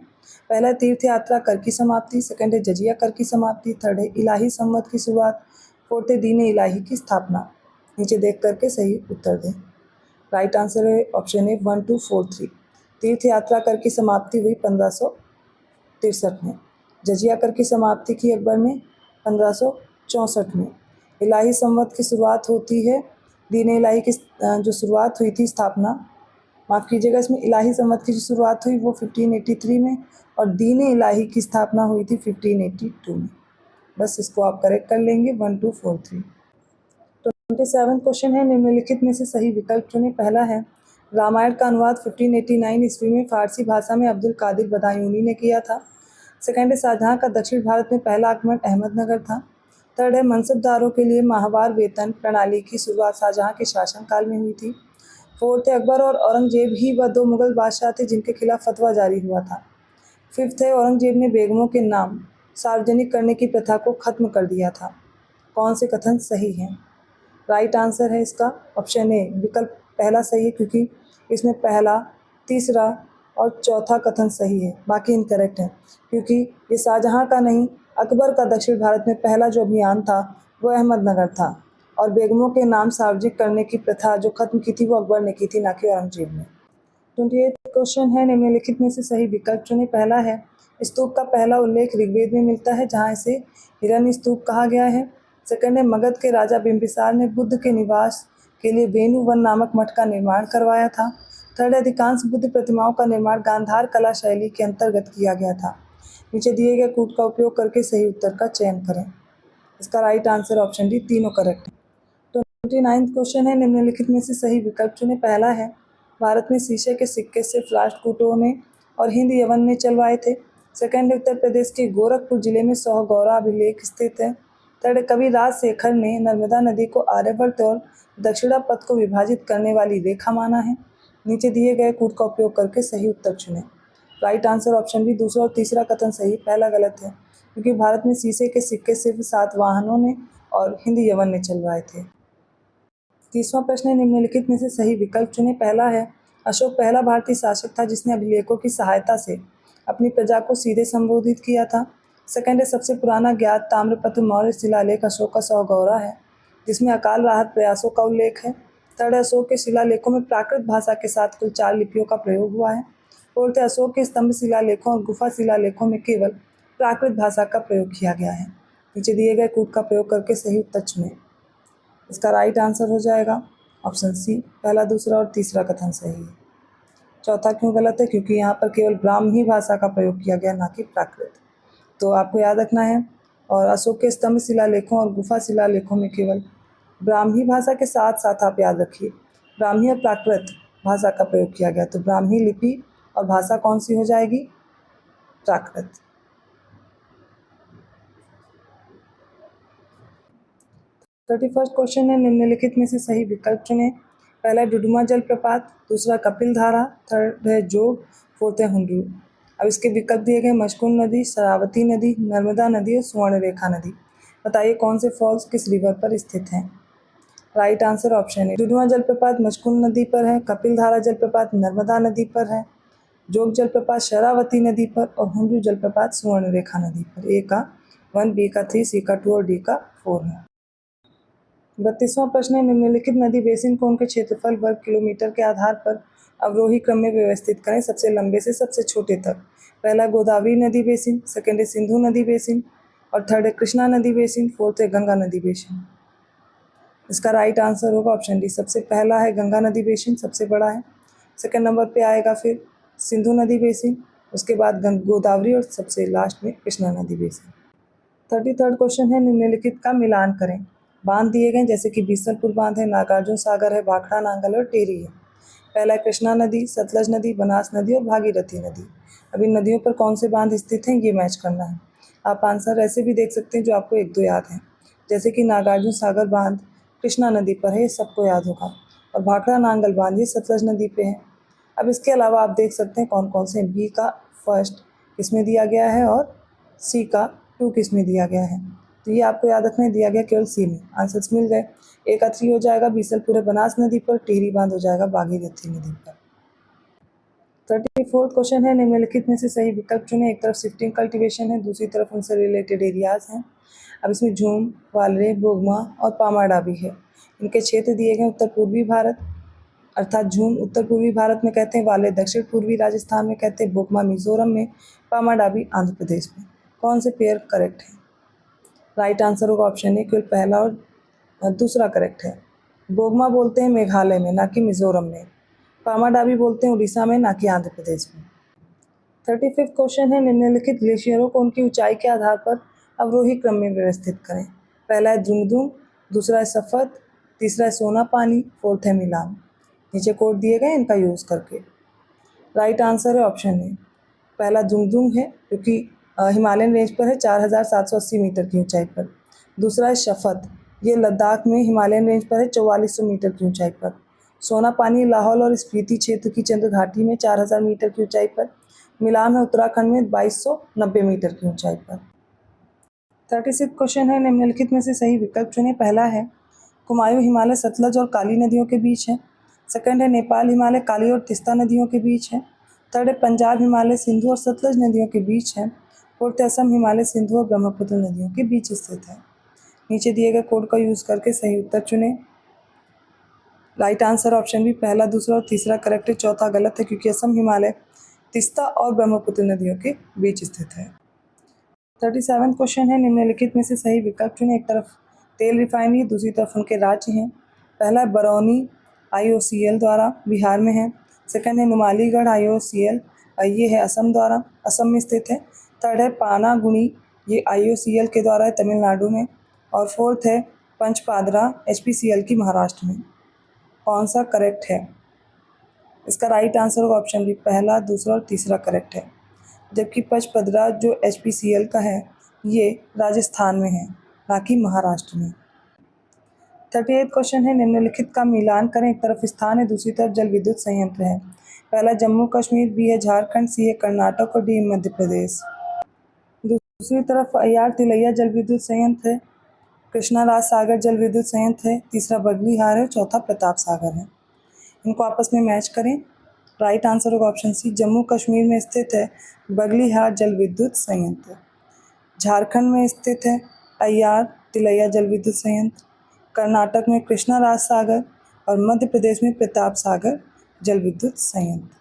पहला, तीर्थ यात्रा कर की समाप्ति। सेकंड है जजिया कर की समाप्ति। थर्ड है इलाही संवत की शुरुआत। फोर्थ है दीन इलाही की स्थापना। नीचे देख करके सही उत्तर दें। राइट आंसर है ऑप्शन ए 1, 2, 4, 3। तीर्थ यात्रा कर की समाप्ति हुई 1563 में। जजिया कर की समाप्ति की अकबर ने 64 में। इलाही संवत की शुरुआत होती है, दीन इलाही की जो शुरुआत हुई थी स्थापना, माफ़ कीजिएगा, इसमें इलाही संवत की जो शुरुआत हुई वो 1583 में और दीन इलाही की स्थापना हुई थी 1582 में। बस इसको आप करेक्ट कर लेंगे 1 2 4 3। 27 क्वेश्चन है, निम्नलिखित में से सही विकल्प चुनें। पहला है रामायण का अनुवाद 1589 ईस्वी में फारसी भाषा में अब्दुल कादिर बदायूनी ने किया था। सेकंड है शाहजहाँ का दक्षिण भारत में पहला आगमन अहमदनगर था। थर्ड है मनसबदारों के लिए माहवार वेतन प्रणाली की शुरुआत शाहजहाँ के शासनकाल में हुई थी। फोर्थ है अकबर और औरंगजेब ही वह दो मुगल बादशाह थे जिनके खिलाफ फतवा जारी हुआ था। फिफ्थ है औरंगजेब ने बेगमों के नाम सार्वजनिक करने की प्रथा को खत्म कर दिया था। कौन से कथन सही हैं? राइट आंसर है इसका ऑप्शन ए, विकल्प पहला सही है, क्योंकि इसमें पहला, तीसरा और चौथा कथन सही है, बाकी इनकरेक्ट है, क्योंकि ये शाहजहाँ का नहीं, अकबर का दक्षिण भारत में पहला जो अभियान था वो अहमदनगर था और बेगमों के नाम सार्वजनिक करने की प्रथा जो खत्म की थी वो अकबर ने की थी, ना कि औरंगजेब ने। 28 क्वेश्चन है, निम्नलिखित में से सही विकल्प चुनें। पहला है स्तूप का पहला उल्लेख ऋग्वेद में मिलता है जहाँ इसे हिरण्य स्तूप कहा गया है। सेकंड है मगध के राजा बिंबिसार ने बुद्ध के निवास के लिए वेणुवन नामक मठ का निर्माण करवाया था। थर्ड है अधिकांश बुद्ध प्रतिमाओं का निर्माण गांधार कला शैली के अंतर्गत किया गया था। नीचे दिए गए कूट का उपयोग करके सही उत्तर का चयन करें। इसका राइट आंसर ऑप्शन डी, तीनों करेक्ट है। 29 क्वेश्चन है, निम्नलिखित में से सही विकल्प चुनें। पहला है भारत में शीशे के सिक्के सिर्फ राष्ट्रकूटों ने और हिंद यवन ने चलवाए थे। सेकंड, उत्तर प्रदेश के गोरखपुर जिले में सौगौरा अभिलेख स्थित है। थर्ड, कवि राजशेखर ने नर्मदा नदी को आर्यभट्ट और दक्षिणा पथ को विभाजित करने वाली रेखा माना है। नीचे दिए गए कूट का उपयोग करके सही उत्तर चुनें। राइट आंसर ऑप्शन बी, दूसरा और तीसरा कथन सही, पहला गलत है, क्योंकि भारत में शीशे के सिक्के सिर्फ सातवाहनों ने और हिंद यवन ने चलवाए थे। तीसरा प्रश्न है, निम्नलिखित में से सही विकल्प चुनें। पहला है अशोक पहला भारतीय शासक था जिसने अभिलेखों की सहायता से अपनी प्रजा को सीधे संबोधित किया था। सेकंड है सबसे पुराना ज्ञात ताम्रपत्र मौर्य शिलालेख अशोक का सौगौरा है जिसमें अकाल राहत प्रयासों का उल्लेख है। थर्ड है अशोक के शिलालेखों में प्राकृत भाषा के साथ कुल 4 लिपियों का प्रयोग हुआ है। फोर्थ है अशोक के स्तंभ शिलालेखों और गुफा शिलालेखों में केवल प्राकृत भाषा का प्रयोग किया गया है। नीचे दिए गए कूट का प्रयोग करके सही उत्तर चुनें। इसका राइट आंसर हो जाएगा ऑप्शन सी, पहला, दूसरा और तीसरा कथन सही है। चौथा क्यों गलत है? क्योंकि यहाँ पर केवल ब्राह्मी भाषा का प्रयोग किया गया, ना कि प्राकृत। तो आपको याद रखना है। और अशोक के स्तंभ शिलालेखों और गुफा शिलालेखों में केवल ब्राह्मी भाषा के साथ साथ आप याद रखिए ब्राह्मी और प्राकृत भाषा का प्रयोग किया गया। तो ब्राह्मी लिपि और भाषा कौन सी हो जाएगी? प्राकृत। 31 क्वेश्चन है, निम्नलिखित में से सही विकल्प चुनें। पहला डुडुमा जलप्रपात, दूसरा कपिल धारा, थर्ड है जोग, फोर्थ है हुंडरू। अब इसके विकल्प दिए गए मशकून नदी, शरावती नदी, नर्मदा नदी और सुवर्णरेखा नदी। बताइए कौन से फॉल्स किस रिवर पर स्थित हैं? राइट आंसर ऑप्शन है, डुडुमा जलप्रपात मशकून नदी पर है, कपिल धारा जलप्रपात नर्मदा नदी पर है, जोग जलप्रपात शरावती नदी पर और हुंडरू जलप्रपात सुवर्णरेखा नदी पर। ए का 1, बी का 3, सी का 2 और डी का 4 है। 32वां प्रश्न है, निम्नलिखित नदी बेसिन को उनके क्षेत्रफल वर्ग किलोमीटर के आधार पर अवरोही क्रम में व्यवस्थित करें सबसे लंबे से सबसे छोटे तक। पहला गोदावरी नदी बेसिन, सेकंड है सिंधु नदी बेसिन और थर्ड है कृष्णा नदी बेसिन, फोर्थ है गंगा नदी बेसिन। इसका राइट आंसर होगा ऑप्शन डी, सबसे पहला है गंगा नदी बेसिन, सबसे बड़ा है। सेकंड नंबर पे आएगा फिर सिंधु नदी बेसिन, उसके बाद गोदावरी और सबसे लास्ट में कृष्णा नदी बेसिन। 33rd क्वेश्चन है, निम्नलिखित का मिलान करें। बांध दिए गए जैसे कि बीसलपुर बांध है, नागार्जुन सागर है, भाखड़ा नांगल और टेरी है। पहला कृष्णा नदी, सतलज नदी, बनास नदी और भागीरथी नदी। अब इन नदियों पर कौन से बांध स्थित हैं ये मैच करना है। आप आंसर ऐसे भी देख सकते हैं जो आपको 1-2 याद हैं, जैसे कि नागार्जुन सागर बांध कृष्णा नदी पर है, ये सबको याद होगा, और भाखड़ा नांगल बांध ये सतलज नदी पे है। अब इसके अलावा आप देख सकते हैं कौन कौन से, बी का फर्स्ट किसमें दिया गया है और सी का 2 किसमें दिया गया है। तो ये आपको याद रखना है, दिया गया केवल सी में। आंसर्स मिल गए। ए का 3 हो जाएगा बीसलपुर है बनास नदी पर, टिहरी बांध हो जाएगा भागीरथी नदी पर। 34th क्वेश्चन है, निम्नलिखित में से सही विकल्प चुनें। एक तरफ शिफ्टिंग कल्टीवेशन है, दूसरी तरफ उनसे रिलेटेड एरियाज हैं। अब इसमें झूम, वालरे, बोगमा और पामाडा भी है। इनके क्षेत्र दिए गए उत्तर पूर्वी भारत, अर्थात झूम उत्तर पूर्वी भारत में कहते हैं, वाले दक्षिण पूर्वी राजस्थान में कहते हैं, बोगमा मिजोरम में, पामाडा भी आंध्र प्रदेश में। कौन से पेयर करेक्ट है? राइट आंसर होगा ऑप्शन ए, केवल पहला और दूसरा करेक्ट है। बोगमा बोलते हैं मेघालय में, ना कि मिजोरम में। पामाडावी बोलते हैं उड़ीसा में, ना कि आंध्र प्रदेश में। 35वां क्वेश्चन है, निम्नलिखित ग्लेशियरों को उनकी ऊंचाई के आधार पर अवरोही क्रम में व्यवस्थित करें। पहला है द्रुमदुम, दूसरा है सफत, तीसरा है सोना पानी, फोर्थ है मिलान। नीचे कोड दिए गए, इनका यूज़ करके। राइट आंसर है ऑप्शन ए, पहला दुमदुम है, क्योंकि हिमालयन रेंज पर है 4780 मीटर की ऊंचाई पर। दूसरा है शफत, ये लद्दाख में हिमालयन रेंज पर है 4400 मीटर की ऊंचाई पर। सोना पानी लाहौल और स्पीति क्षेत्र की चंद्र घाटी में 4000 मीटर की ऊंचाई पर। मिलान है उत्तराखंड में 2290 मीटर की ऊंचाई पर। 36 क्वेश्चन है, निम्नलिखित में से सही विकल्प चुनें। पहला है कुमायूं हिमालय सतलज और काली नदियों के बीच है। सेकंड है नेपाल हिमालय काली और तिस्ता नदियों के बीच है। थर्ड है पंजाब हिमालय सिंधु और सतलज नदियों के बीच है। फोर्थ है असम हिमालय सिंधु और ब्रह्मपुत्र नदियों के बीच स्थित है। नीचे दिए गए कोड का यूज़ करके सही उत्तर चुनें। राइट आंसर ऑप्शन बी, पहला, दूसरा और तीसरा करेक्ट है, चौथा गलत है, क्योंकि असम हिमालय तिस्ता और ब्रह्मपुत्र नदियों के बीच स्थित है। 37वां क्वेश्चन है, निम्नलिखित में से सही विकल्प चुनें। एक तरफ तेल रिफाइनरी, दूसरी तरफ उनके राज्य हैं। पहला है बरौनी, IOCL द्वारा, बिहार में है। सेकंड है नुमालीगढ़, IOCL, ये है असम द्वारा, असम में स्थित है। थर्ड है पानागुनी, ये IOCL के द्वारा है, तमिलनाडु में। और फोर्थ है पंचपादरा, HPCL की, महाराष्ट्र में। कौन सा करेक्ट है? इसका राइट आंसर होगा ऑप्शन बी, पहला, दूसरा और तीसरा करेक्ट है। जबकि पचपदरा जो HPCL का है, ये राजस्थान में है, ना कि महाराष्ट्र में। 38वां क्वेश्चन है, निम्नलिखित का मिलान करें। एक तरफ स्थान है, दूसरी तरफ जल विद्युत संयंत्र है। पहला जम्मू कश्मीर, बी है झारखंड, सी है कर्नाटक और डी मध्य प्रदेश। दूसरी तरफ अय्यार तिलैया जल विद्युत संयंत्र है, कृष्णा राज सागर जल विद्युत संयंत्र है, तीसरा बगलीहार है, चौथा प्रताप सागर है। इनको आपस में मैच करें। राइट आंसर होगा ऑप्शन सी, जम्मू कश्मीर में स्थित है बगलीहार जल विद्युत संयंत्र। झारखंड में स्थित है अय्यार तिलैया जल विद्युत संयंत्र। कर्नाटक में कृष्णा राज सागर और मध्य प्रदेश में प्रताप सागर जल विद्युत संयंत्र।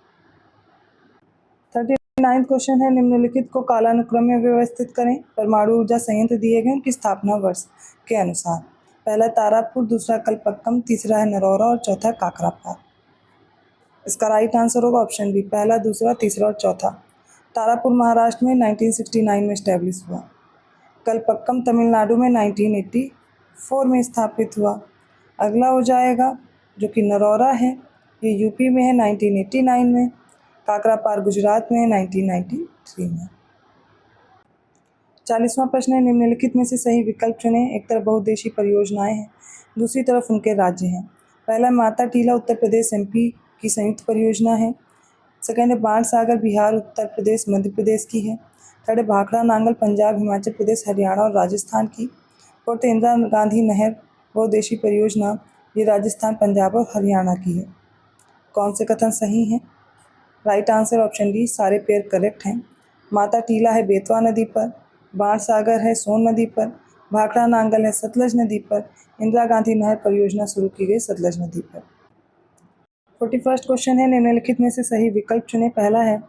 39वां क्वेश्चन है, निम्नलिखित को कालानुक्रम में व्यवस्थित करें। परमाणु ऊर्जा संयंत्र दिए गए, उनकी स्थापना वर्ष के अनुसार। पहला तारापुर, दूसरा कलपक्कम, तीसरा है नरौरा और चौथा काकरापार। इसका राइट आंसर होगा ऑप्शन बी, पहला, दूसरा, तीसरा और चौथा। तारापुर महाराष्ट्र में 1969 में इस्टेब्लिश हुआ। कलपक्कम तमिलनाडु में 1984 में स्थापित हुआ। अगला हो जाएगा जो कि नरौरा है, ये यूपी में है 1989 में। काकरापार गुजरात में है 1993 में। 40वां प्रश्न है, निम्नलिखित में से सही विकल्प चुनें। एक तरफ बहुउद्देशीय परियोजनाएं हैं, दूसरी तरफ उनके राज्य हैं। पहला माता टीला उत्तर प्रदेश MP की संयुक्त परियोजना है। सेकंड है बाणसागर बिहार उत्तर प्रदेश मध्य प्रदेश की है। थर्ड है भाखड़ा नांगल पंजाब हिमाचल प्रदेश हरियाणा और राजस्थान की। फोर्थ है इंदिरा गांधी नहर बहुउद्देशीय परियोजना, ये राजस्थान पंजाब और हरियाणा की है। कौन से कथन सही हैं? राइट आंसर ऑप्शन डी, सारे पेयर करेक्ट हैं। माता टीला है बेतवा नदी पर, बाणसागर है सोन नदी पर, भाखड़ा नांगल है सतलज नदी पर, इंदिरा गांधी नहर परियोजना शुरू की गई सतलज नदी पर। 41वां क्वेश्चन है, निम्नलिखित में से सही विकल्प चुनें। पहला है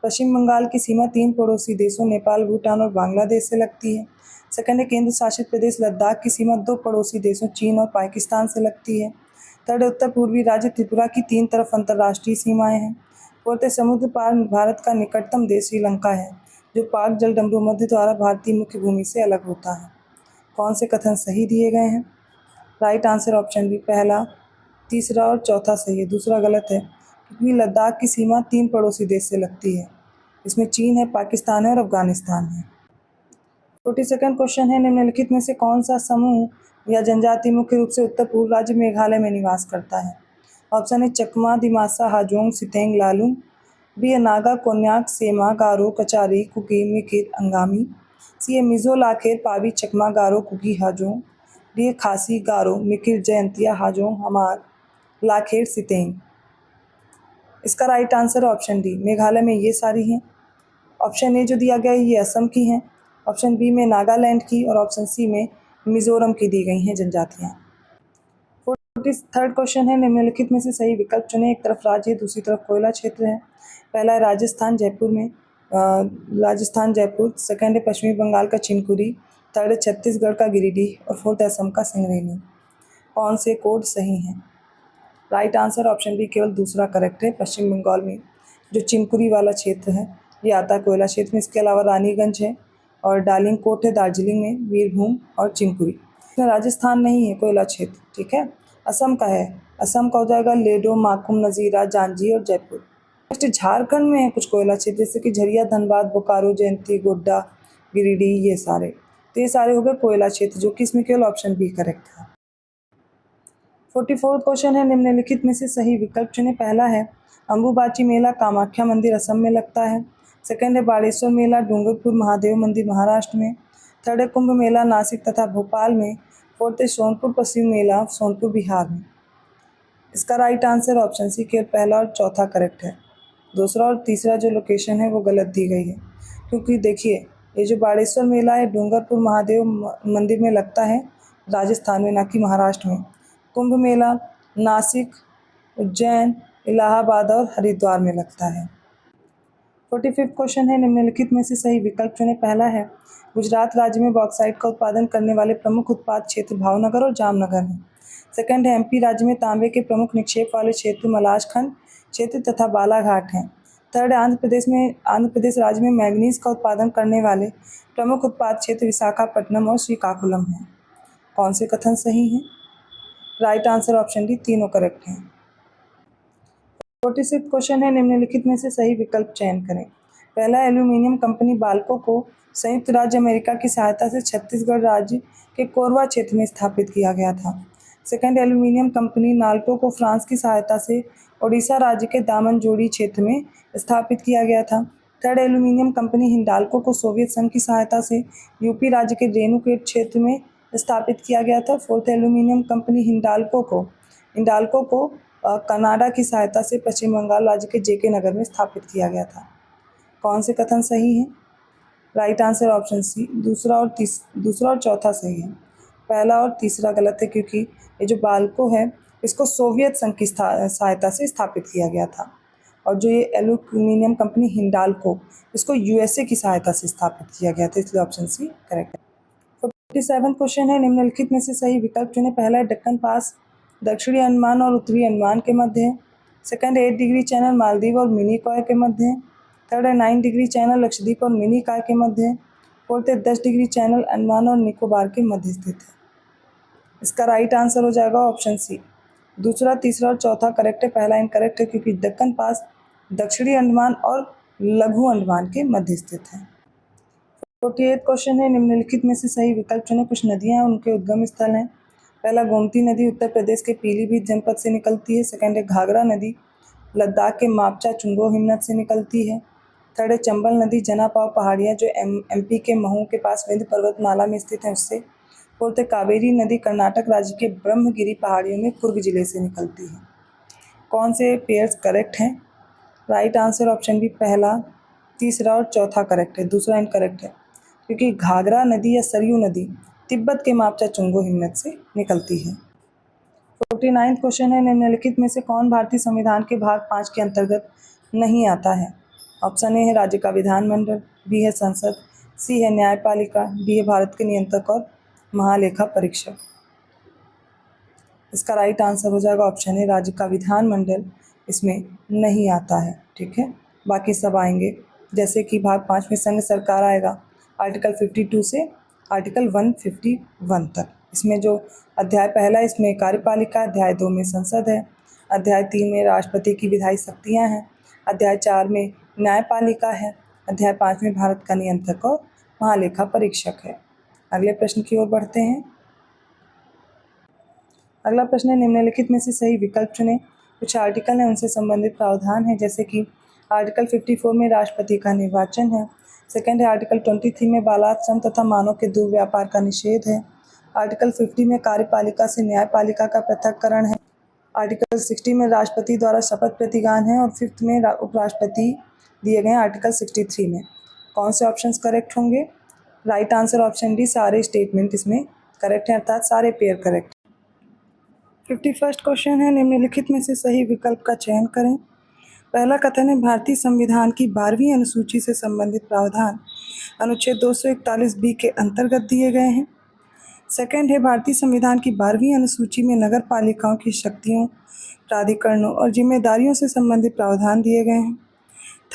पश्चिम बंगाल की सीमा 3 पड़ोसी देशों नेपाल, भूटान और बांग्लादेश से लगती है। सेकंड है केंद्र शासित प्रदेश लद्दाख की सीमा 2 पड़ोसी देशों चीन और पाकिस्तान से लगती है। थर्ड है उत्तर पूर्वी राज्य त्रिपुरा की 3 तरफ अंतर्राष्ट्रीय सीमाएं हैं। फोर्थ है समुद्र पार भारत का निकटतम देश श्रीलंका है, जो पाक जलडमरू मध्य द्वारा भारतीय मुख्य भूमि से अलग होता है। कौन से कथन सही दिए गए हैं? राइट आंसर ऑप्शन बी, पहला, तीसरा और चौथा सही है, दूसरा गलत है, क्योंकि लद्दाख की सीमा 3 पड़ोसी देश से लगती है। इसमें चीन है, पाकिस्तान है और अफगानिस्तान है। 42वां क्वेश्चन है, निम्नलिखित में से कौन सा समूह या जनजाति मुख्य रूप से उत्तर पूर्व राज्य मेघालय में निवास करता है? ऑप्शन है चकमा, दिमासा, हाजोंग, सितेंग, लालूंग। बी है नागा, कोन्याक, सेमा, गारो, कचारी, कुकी, मिकिर, अंगामी। सी है मिजो, लाखेर, पावी, चकमा, गारो, कुकी, हाजोंग। डी है खासी, गारो, मिकिर, जयंतिया, हाजोंग, हमार, लाखेर, सितेंग। इसका right answer option D, Meghalaya में ये सारी हैं। ऑप्शन ए जो दिया गया है ये असम की हैं, ऑप्शन बी में नागालैंड की और ऑप्शन सी में मिजोरम की दी गई हैं जनजातियाँ। 43वां क्वेश्चन है, निम्नलिखित में से सही विकल्प चुनें। एक तरफ राज्य है, दूसरी तरफ कोयला क्षेत्र है। पहला है राजस्थान जयपुर में, राजस्थान जयपुर। सेकंड है पश्चिमी बंगाल का चिनकुरी, थर्ड है छत्तीसगढ़ का गिरिडीह और फोर्थ है असम का सिंगरैली। कौन से कोड सही हैं? राइट आंसर ऑप्शन बी केवल दूसरा करेक्ट है। पश्चिम बंगाल में जो चिनकुरी वाला क्षेत्र है ये आता है कोयला क्षेत्र में। इसके अलावा रानीगंज है और डार्लिंग कोट है दार्जिलिंग में, वीरभूम और चिनकुरी। इसमें राजस्थान नहीं है कोयला क्षेत्र, ठीक है। असम का है, असम का हो जाएगा लेडो, माकुम, नज़ीरा, जांजी और जयपुर। नेक्स्ट झारखंड में है कुछ कोयला क्षेत्र जैसे कि झरिया, धनबाद, बोकारो, जयंती, गोड्डा, गिरिडीह, ये सारे। तो ये सारे हो गए कोयला क्षेत्र, जो कि इसमें केवल ऑप्शन बी करेक्ट है। 44 क्वेश्चन है, निम्नलिखित में से सही विकल्प चुनें। पहला है अम्बुबाची मेला कामाख्या मंदिर असम में लगता है। सेकंड है बाड़ेश्वर मेला डूंगरपुर महादेव मंदिर महाराष्ट्र में। थर्ड है कुंभ मेला नासिक तथा भोपाल में। फोर्थ है सोनपुर पश्चिम मेला सोनपुर बिहार में। इसका राइट आंसर ऑप्शन सी केवल पहला और चौथा करेक्ट है। दूसरा और तीसरा जो लोकेशन है वो गलत दी गई है, क्योंकि देखिए ये जो बाड़ेश्वर मेला है डूंगरपुर महादेव मंदिर में लगता है राजस्थान में, ना कि महाराष्ट्र में। कुंभ मेला नासिक, उज्जैन, इलाहाबाद और हरिद्वार में लगता है। 45 क्वेश्चन है, निम्नलिखित में से सही विकल्प चुनें। पहला है गुजरात राज्य में बॉक्साइट का उत्पादन करने वाले प्रमुख उत्पाद क्षेत्र भावनगर और जामनगर हैं। सेकंड है एमपी राज्य में तांबे के प्रमुख निक्षेप वाले क्षेत्र मलाजखंड क्षेत्र तथा बालाघाट हैं। थर्ड है आंध्र प्रदेश राज्य में मैंगनीज का उत्पादन करने वाले प्रमुख उत्पाद क्षेत्र विशाखापट्टनम और श्रीकाकुलम हैं। कौन से कथन सही हैं? राइट आंसर ऑप्शन डी तीनों करेक्ट हैं। 46 क्वेश्चन है, निम्नलिखित में से सही विकल्प चयन करें। पहला एल्यूमिनियम कंपनी बाल्को को संयुक्त राज्य अमेरिका की सहायता से छत्तीसगढ़ राज्य के कोरबा क्षेत्र में स्थापित किया गया था। सेकंड एल्यूमिनियम कंपनी नाल्को को फ्रांस की सहायता से ओडिशा राज्य के दामनजोड़ी क्षेत्र में स्थापित किया गया था। थर्ड एल्यूमिनियम कंपनी हिंडाल्को को सोवियत संघ की सहायता से यूपी राज्य के रेणुकूट क्षेत्र में स्थापित किया गया था। फोर्थ एल्यूमिनियम कंपनी हिंडाल्को को कनाडा की सहायता से पश्चिम बंगाल राज्य के जेके नगर में स्थापित किया गया था। कौन से कथन सही हैं? राइट आंसर ऑप्शन सी दूसरा और चौथा सही है। पहला और तीसरा गलत है, क्योंकि ये जो बाल्को है इसको सोवियत संघ की सहायता से स्थापित किया गया था, और जो ये एल्यूमिनियम कंपनी हिंडाल्को इसको यूएसए की सहायता से स्थापित किया गया था, इसलिए ऑप्शन सी करेक्ट है। 47 क्वेश्चन है, निम्नलिखित में से सही विकल्प चुनें। पहला है दक्कन पास दक्षिणी अंडमान और उत्तरी अंडमान के मध्य है। सेकंड है 8 डिग्री चैनल मालदीव और मिनी कॉय के मध्य है। थर्ड है 9 डिग्री चैनल लक्षद्वीप और मिनी कॉय के मध्य है। फोर्थ है 10 डिग्री चैनल अंडमान और निकोबार के मध्य स्थित है। इसका राइट आंसर हो जाएगा ऑप्शन सी दूसरा, तीसरा और चौथा करेक्ट है। पहला इनकरेक्ट है, क्योंकि दक्कन पास दक्षिणी अंडमान और लघु अंडमान के मध्य स्थित है। 48 क्वेश्चन है, निम्नलिखित में से सही विकल्प चुनें। कुछ नदियां हैं, उनके उद्गम स्थल हैं। पहला गोमती नदी उत्तर प्रदेश के पीलीभीत जनपद से निकलती है। सेकंड है घाघरा नदी लद्दाख के मापचा चुंगो हिमनद से निकलती है। थर्ड है चंबल नदी जनापाव पहाड़ियाँ जो एमपी के महू के पास विंध्य पर्वतमाला में स्थित है उससे। फोर्थ है कावेरी नदी कर्नाटक राज्य के ब्रह्मगिरी पहाड़ियों में कुर्ग जिले से निकलती है। कौन से पेयर्स करेक्ट हैं? राइट आंसर ऑप्शन बी पहला, तीसरा और चौथा करेक्ट है। दूसरा इनकरेक्ट है, क्योंकि घाघरा नदी या सरयू नदी तिब्बत के मापचा चुंगो हिमनद से निकलती है। 49 क्वेश्चन है, निम्नलिखित में से कौन भारतीय संविधान के भाग 5 के अंतर्गत नहीं आता है? ऑप्शन ए है राज्य का विधानमंडल, बी है संसद, सी है न्यायपालिका, डी है भारत के नियंत्रक और महालेखा परीक्षक। इसका राइट आंसर हो जाएगा ऑप्शन ए राज्य का विधानमंडल इसमें नहीं आता है, ठीक है। बाकी सब आएंगे, जैसे कि भाग 5 में संघ सरकार आएगा आर्टिकल 52 से आर्टिकल 151 तक। इसमें जो अध्याय पहला इसमें कार्यपालिका, अध्याय 2 में संसद है, अध्याय 3 में राष्ट्रपति की विधायी शक्तियाँ हैं, अध्याय 4 में न्यायपालिका है, अध्याय 5 में भारत का नियंत्रक और महालेखा परीक्षक है। अगले प्रश्न की ओर बढ़ते हैं। अगला प्रश्न है, निम्नलिखित में से सही विकल्प चुनें। कुछ आर्टिकल हैं उनसे संबंधित प्रावधान है, जैसे कि आर्टिकल 54 में राष्ट्रपति का निर्वाचन है। सेकंड है आर्टिकल 23 में बालात श्रम तथा मानव के दुर्व्यापार का निषेध है। आर्टिकल 50 में कार्यपालिका से न्यायपालिका का पृथक्करण है। आर्टिकल 60 में राष्ट्रपति द्वारा शपथ प्रतिज्ञान है और 5th में उपराष्ट्रपति दिए गए हैं आर्टिकल 63 में। कौन से ऑप्शंस करेक्ट होंगे? राइट आंसर ऑप्शन डी सारे स्टेटमेंट इसमें करेक्ट हैं, अर्थात सारे पेयर करेक्ट। 51 क्वेश्चन है, निम्नलिखित में से सही विकल्प का चयन करें। पहला कथन है भारतीय संविधान की 12वीं अनुसूची से संबंधित प्रावधान अनुच्छेद 241 के अंतर्गत दिए गए हैं। सेकंड है भारतीय संविधान की 12वीं अनुसूची में नगर पालिकाओं की शक्तियों, प्राधिकरणों और जिम्मेदारियों से संबंधित प्रावधान दिए गए हैं।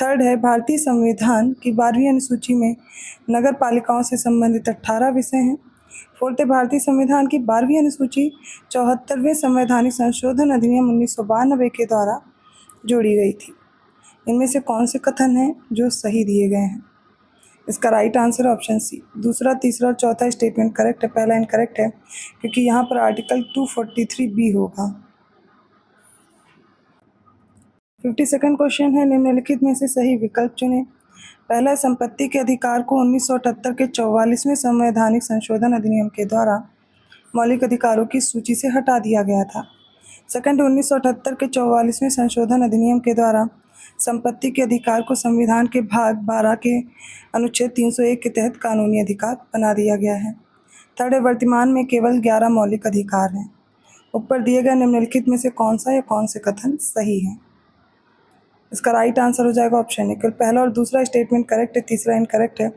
थर्ड है भारतीय संविधान की 12वीं अनुसूची में नगर पालिकाओं से संबंधित 18 विषय हैं। फोर्थ है भारतीय संविधान की 12वीं अनुसूची 74वें संवैधानिक संशोधन अधिनियम 1992 के द्वारा जोड़ी गई थी। इनमें से कौन से कथन हैं जो सही दिए गए हैं? इसका राइट आंसर है ऑप्शन सी। दूसरा, तीसरा और चौथा स्टेटमेंट करेक्ट है, पहला इनकरेक्ट है क्योंकि यहाँ पर आर्टिकल 243B होगा। 52nd क्वेश्चन है निम्नलिखित में से सही विकल्प चुनें। पहला, संपत्ति के अधिकार को 1978 के 44वें संवैधानिक संशोधन अधिनियम के द्वारा मौलिक अधिकारों की सूची से हटा दिया गया था। सेकंड, 1978 के 44वें संशोधन अधिनियम के द्वारा संपत्ति के अधिकार को संविधान के भाग 12 के अनुच्छेद 301 के तहत कानूनी अधिकार बना दिया गया है। थर्ड है वर्तमान में केवल 11 मौलिक अधिकार हैं। ऊपर दिए गए निम्नलिखित में से कौन सा या कौन से कथन सही है? इसका राइट आंसर हो जाएगा ऑप्शन ए। केवल पहला और दूसरा स्टेटमेंट करेक्ट है, तीसरा इनकरेक्ट है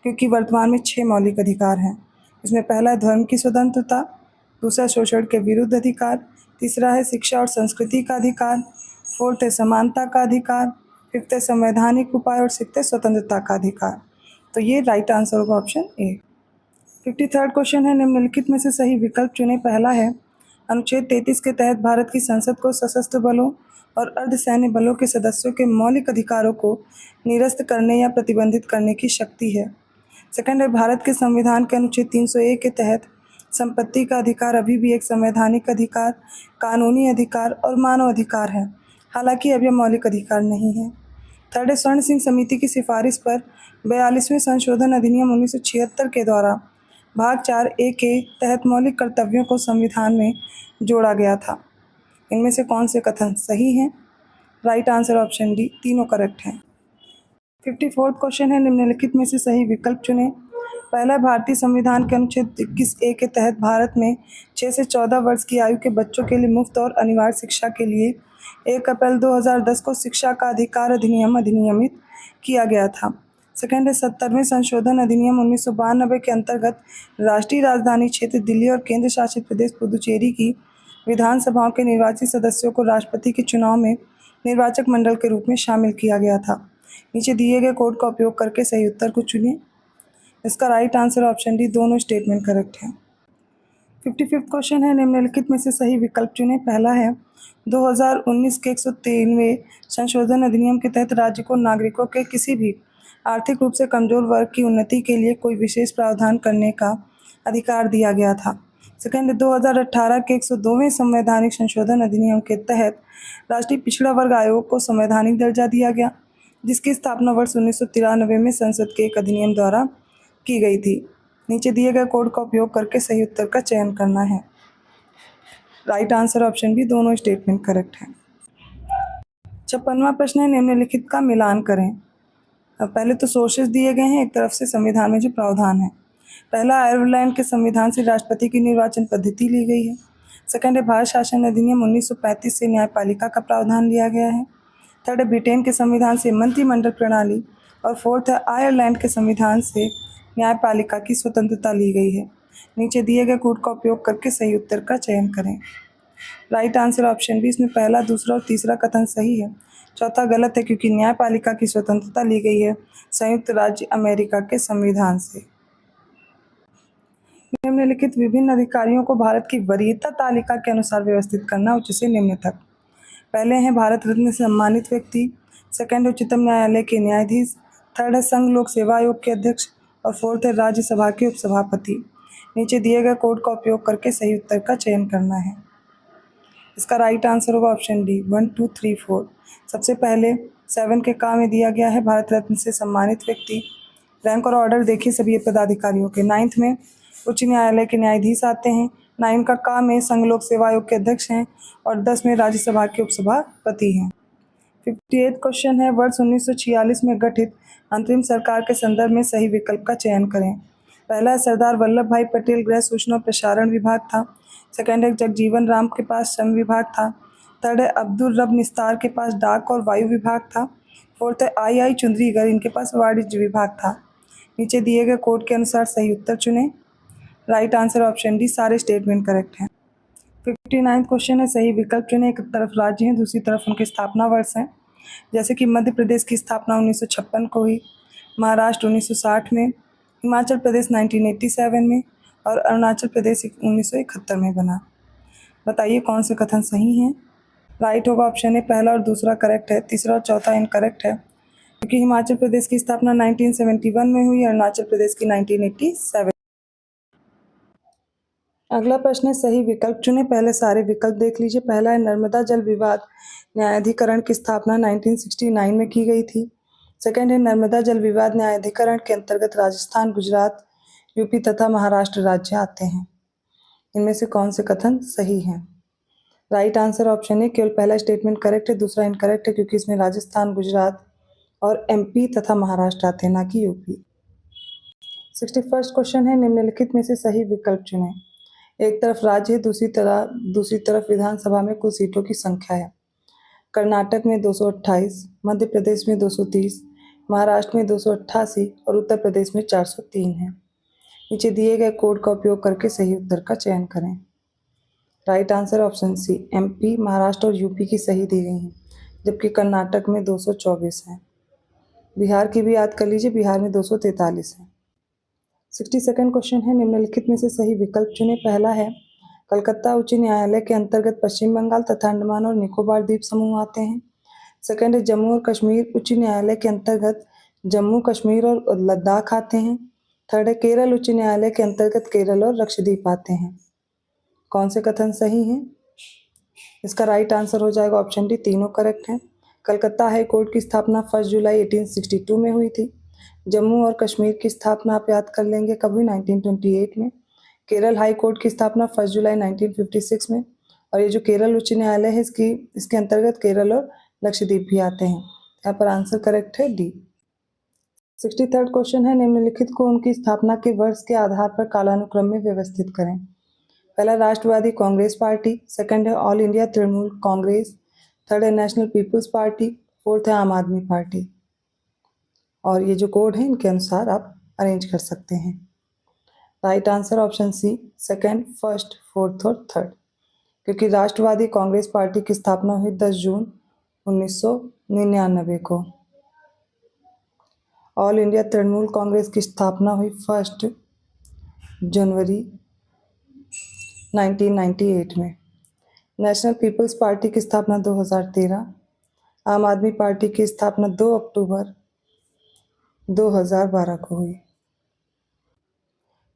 क्योंकि वर्तमान में 6 मौलिक अधिकार हैं। इसमें पहला है धर्म की स्वतंत्रता, दूसरा शोषण के विरुद्ध अधिकार, तीसरा है शिक्षा और संस्कृति का अधिकार, फोर्थ है समानता का अधिकार, फिफ्थ है संवैधानिक उपाय और सिक्स्थ है स्वतंत्रता का अधिकार। तो ये राइट आंसर होगा ऑप्शन ए। 53rd क्वेश्चन है निम्नलिखित में से सही विकल्प चुनें। पहला है अनुच्छेद 33 के तहत भारत की संसद को सशस्त्र बलों और अर्धसैन्य बलों के सदस्यों के मौलिक अधिकारों को निरस्त करने या प्रतिबंधित करने की शक्ति है। सेकंड है भारत के संविधान के अनुच्छेद 301 के तहत संपत्ति का अधिकार अभी भी एक संवैधानिक अधिकार, कानूनी अधिकार और मानव अधिकार है, हालांकि अब यह मौलिक अधिकार नहीं है। थर्ड है स्वर्ण सिंह समिति की सिफारिश पर 42वें संशोधन अधिनियम 1976 के द्वारा भाग 4A के तहत मौलिक कर्तव्यों को संविधान में जोड़ा गया था। इनमें से कौन से कथन सही हैं? राइट आंसर ऑप्शन डी, तीनों करेक्ट हैं। 54th क्वेश्चन है निम्नलिखित में से सही विकल्प चुनें। पहला, भारतीय संविधान के अनुच्छेद 21A के तहत भारत में 6 से 14 वर्ष की आयु के बच्चों के लिए मुफ्त और अनिवार्य शिक्षा के लिए 1 अप्रैल 2010 को शिक्षा का अधिकार अधिनियम अधिनियमित किया गया था। सेकंड है 70वें संशोधन अधिनियम 1992 के अंतर्गत राष्ट्रीय राजधानी क्षेत्र दिल्ली और केंद्र शासित प्रदेश पुदुचेरी की विधानसभाओं के निर्वाचित सदस्यों को राष्ट्रपति के चुनाव में निर्वाचक मंडल के रूप में शामिल किया गया था। नीचे दिए गए कोड का उपयोग करके सही उत्तर को चुनिए। इसका राइट आंसर ऑप्शन डी, दोनों स्टेटमेंट करेक्ट है। 55th क्वेश्चन है निम्नलिखित में से सही विकल्प चुनें। पहला है 2019 के 103वें संशोधन अधिनियम के तहत राज्य को नागरिकों के किसी भी आर्थिक रूप से कमजोर वर्ग की उन्नति के लिए कोई विशेष प्रावधान करने का अधिकार दिया गया था। सेकंड, 2018 के 102वें संवैधानिक संशोधन अधिनियम के तहत राष्ट्रीय पिछड़ा वर्ग आयोग को संवैधानिक दर्जा दिया गया, जिसकी स्थापना वर्ष 1993 में संसद के एक अधिनियम द्वारा की गई थी। नीचे दिए गए कोड का उपयोग करके सही उत्तर का चयन करना है। राइट आंसर ऑप्शन बी, दोनों स्टेटमेंट करेक्ट हैं। 56वां प्रश्न है निम्नलिखित का मिलान करें। अब पहले तो सोर्सेज दिए गए हैं, एक तरफ से संविधान में जो प्रावधान है। पहला, आयरलैंड के संविधान से राष्ट्रपति की निर्वाचन पद्धति ली गई है। सेकंड है भारत शासन अधिनियम 1935 से न्यायपालिका का प्रावधान लिया गया है। थर्ड है ब्रिटेन के संविधान से मंत्रिमंडल प्रणाली और फोर्थ है आयरलैंड के संविधान से न्यायपालिका की स्वतंत्रता ली गई है। नीचे दिए गए कोड का उपयोग करके सही उत्तर का चयन करें। राइट आंसर ऑप्शन बी, इसमें पहला, दूसरा और तीसरा कथन सही है, चौथा गलत है क्योंकि न्यायपालिका की स्वतंत्रता ली गई है संयुक्त राज्य अमेरिका के संविधान से। निम्नलिखित विभिन्न अधिकारियों को भारत की वरीयता तालिका के अनुसार व्यवस्थित करना उच्च से निम्न तक। पहले हैं भारत रत्न से सम्मानित व्यक्ति, सेकंड है उच्चतम न्यायालय के न्यायाधीश, थर्ड है संघ लोक सेवा आयोग के अध्यक्ष और फोर्थ है राज्यसभा के उपसभापति। नीचे दिए गए कोड का उपयोग करके सही उत्तर का चयन करना है। इसका राइट आंसर होगा ऑप्शन डी, 1, 2, 3, 4। सबसे पहले 7 के का में दिया गया है भारत रत्न से सम्मानित व्यक्ति। रैंक और ऑर्डर देखिए सभी पदाधिकारियों के। 9th में उच्च न्यायालय के न्यायाधीश आते हैं। 9 का का में संघ लोक सेवा आयोग के अध्यक्ष हैं और 10 में राज्यसभा के उपसभापति हैं। 58th क्वेश्चन है वर्ष 1946 में गठित अंतरिम सरकार के संदर्भ में सही विकल्प का चयन करें। पहला, सरदार वल्लभ भाई पटेल गृह सूचना और प्रसारण विभाग था। सेकंड है जगजीवन राम के पास श्रम विभाग था। थर्ड है अब्दुल रब निस्तार के पास डाक और वायु विभाग था। फोर्थ है आई चुंदरीगढ़, इनके पास वाणिज्य विभाग था। नीचे दिए गए कोड के अनुसार सही उत्तर चुनें। राइट आंसर ऑप्शन डी, सारे स्टेटमेंट करेक्ट हैं। 59 क्वेश्चन है, सही विकल्प चुनें। एक तरफ राज्य हैं, दूसरी तरफ उनके स्थापना वर्ष हैं। जैसे कि मध्य प्रदेश की स्थापना 1956 को हुई, महाराष्ट्र 1960 में, हिमाचल प्रदेश 1987 में और अरुणाचल प्रदेश 1971 में बना। बताइए कौन से कथन सही हैं। राइट होगा ऑप्शन ए, पहला और दूसरा करेक्ट है, तीसरा और चौथा इनकरेक्ट है, क्योंकि हिमाचल प्रदेश की स्थापना 1971 में हुई, अरुणाचल प्रदेश की 1987। अगला प्रश्न है, सही विकल्प चुने। पहले सारे विकल्प देख लीजिए। पहला है नर्मदा जल विवाद न्यायाधिकरण की स्थापना 1969 में की गई थी। सेकंड है नर्मदा जल विवाद न्यायाधिकरण के अंतर्गत राजस्थान, गुजरात, यूपी तथा महाराष्ट्र राज्य आते हैं। इनमें से कौन से कथन सही हैं। राइट आंसर ऑप्शन है, केवल पहला स्टेटमेंट करेक्ट है, दूसरा इनकरेक्ट है, क्योंकि इसमें राजस्थान, गुजरात और एमपी तथा महाराष्ट्र आते हैं, ना कि यूपी। 61 क्वेश्चन है, निम्नलिखित में से सही विकल्प चुनें। एक तरफ राज्य है, दूसरी तरफ विधानसभा में कुल सीटों की संख्या है। कर्नाटक में 228, मध्य प्रदेश में 230, महाराष्ट्र में 288 और उत्तर प्रदेश में 403 है। नीचे दिए गए कोड का उपयोग करके सही उत्तर का चयन करें। Right answer option C, MP, Maharashtra और यूपी की सही दी गई हैं, जबकि कर्नाटक में 224 है। बिहार की भी याद कर लीजिए, बिहार में 243 है। 62 क्वेश्चन है, निम्नलिखित में से सही विकल्प चुनें। पहला है कलकत्ता उच्च न्यायालय के अंतर्गत पश्चिम बंगाल तथा अंडमान और निकोबार द्वीप समूह आते हैं। सेकंड है जम्मू और कश्मीर उच्च न्यायालय के अंतर्गत जम्मू, कश्मीर और लद्दाख आते हैं। थर्ड है केरल उच्च न्यायालय के अंतर्गत केरल और लक्षद्वीप आते हैं। कौन से कथन सही हैं। इसका राइट आंसर हो जाएगा ऑप्शन डी, तीनों करेक्ट हैं। कलकत्ता हाई कोर्ट की स्थापना 1 जुलाई 1862 में हुई थी। जम्मू और कश्मीर की स्थापना आप याद कर लेंगे कब हुई, 1928 में। केरल हाई कोर्ट की स्थापना 1 जुलाई 1956 में। और ये जो केरल उच्च न्यायालय है इसके अंतर्गत केरल और लक्षद्वीप भी आते हैं। यहाँ पर आंसर करेक्ट है डी। 63 क्वेश्चन है, निम्नलिखित को उनकी स्थापना के वर्ष के आधार पर कालानुक्रम में व्यवस्थित करें। पहला राष्ट्रवादी कांग्रेस पार्टी, सेकंड है all India Trinamool Congress, third है नेशनल पीपल्स पार्टी, फोर्थ है आम आदमी पार्टी। और ये जो कोड है इनके अनुसार आप अरेंज कर सकते हैं। Right answer option C, second, first, fourth और थर्ड, क्योंकि राष्ट्रवादी कांग्रेस पार्टी की स्थापना हुई 10 जून 1999 को। ऑल इंडिया तृणमूल कांग्रेस की स्थापना हुई 1 जनवरी 1998 में। नेशनल पीपल्स पार्टी की स्थापना 2013, आम आदमी पार्टी की स्थापना 2 अक्टूबर 2012 को हुई।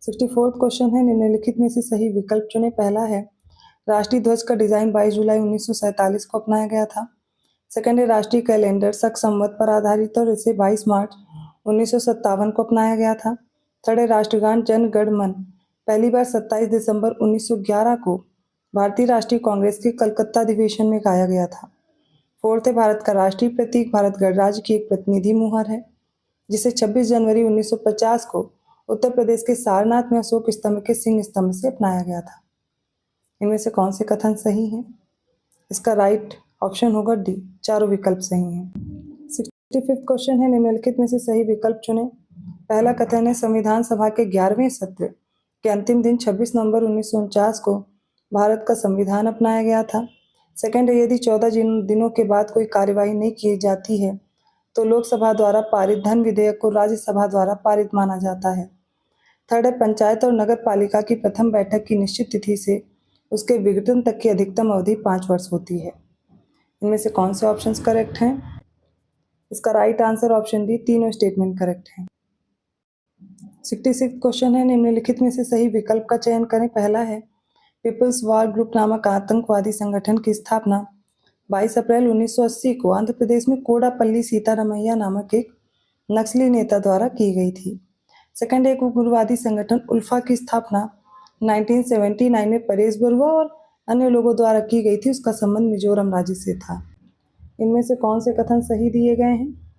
64 क्वेश्चन है, निम्नलिखित में से सही विकल्प चुनें। पहला है राष्ट्रीय ध्वज का डिजाइन 22 जुलाई 1947 को अपनाया गया था। सेकंड है राष्ट्रीय कैलेंडर शक संवत पर आधारित और इसे 22 मार्च 1957 को अपनाया गया था। थर्ड है राष्ट्रगान जन गण मन पहली बार 27 दिसंबर 1911 को भारतीय राष्ट्रीय कांग्रेस के कलकत्ता अधिवेशन में गाया गया था। फोर्थ है भारत का राष्ट्रीय प्रतीक भारत गणराज्य की एक प्रतिनिधि मुहर है, जिसे 26 जनवरी 1950 को उत्तर प्रदेश के सारनाथ में अशोक स्तंभ के सिंह स्तंभ से अपनाया गया था। इनमें से कौन से कथन सही हैं। इसका राइट ऑप्शन होगा डी, चारों विकल्प सही हैं। 65 क्वेश्चन है, निम्नलिखित में से सही विकल्प चुनें। पहला कथन है संविधान सभा के 11वें सत्र के अंतिम दिन 26 नवंबर 1949 को भारत का संविधान अपनाया गया था। सेकंड है यदि 14 दिनों के बाद कोई कार्यवाही नहीं की जाती है तो लोकसभा द्वारा पारित धन विधेयक को राज्यसभा द्वारा पारित माना जाता है। थर्ड है पंचायत और नगर पालिका की प्रथम बैठक की निश्चित तिथि से उसके विघटन तक की अधिकतम अवधि 5 वर्ष होती है। इनमें से कौन से ऑप्शंस करेक्ट हैं। इसका राइट आंसर ऑप्शन डी, तीनों स्टेटमेंट करेक्ट हैं। 66 क्वेश्चन है, निम्नलिखित में से सही विकल्प का चयन करें। पहला है पीपल्स वार ग्रुप नामक आतंकवादी संगठन की स्थापना 22 अप्रैल 1980 को आंध्र प्रदेश में कोडापल्ली सीतारामैया नामक एक नक्सली नेता द्वारा की गई थी। सेकंड एक उग्रवादी संगठन उल्फा की स्थापना 1979 में परेश बरुआ और अन्य लोगों द्वारा की गई थी, उसका संबंध मिजोरम राज्य से था। इनमें से कौन से कथन सही दिए गए हैं।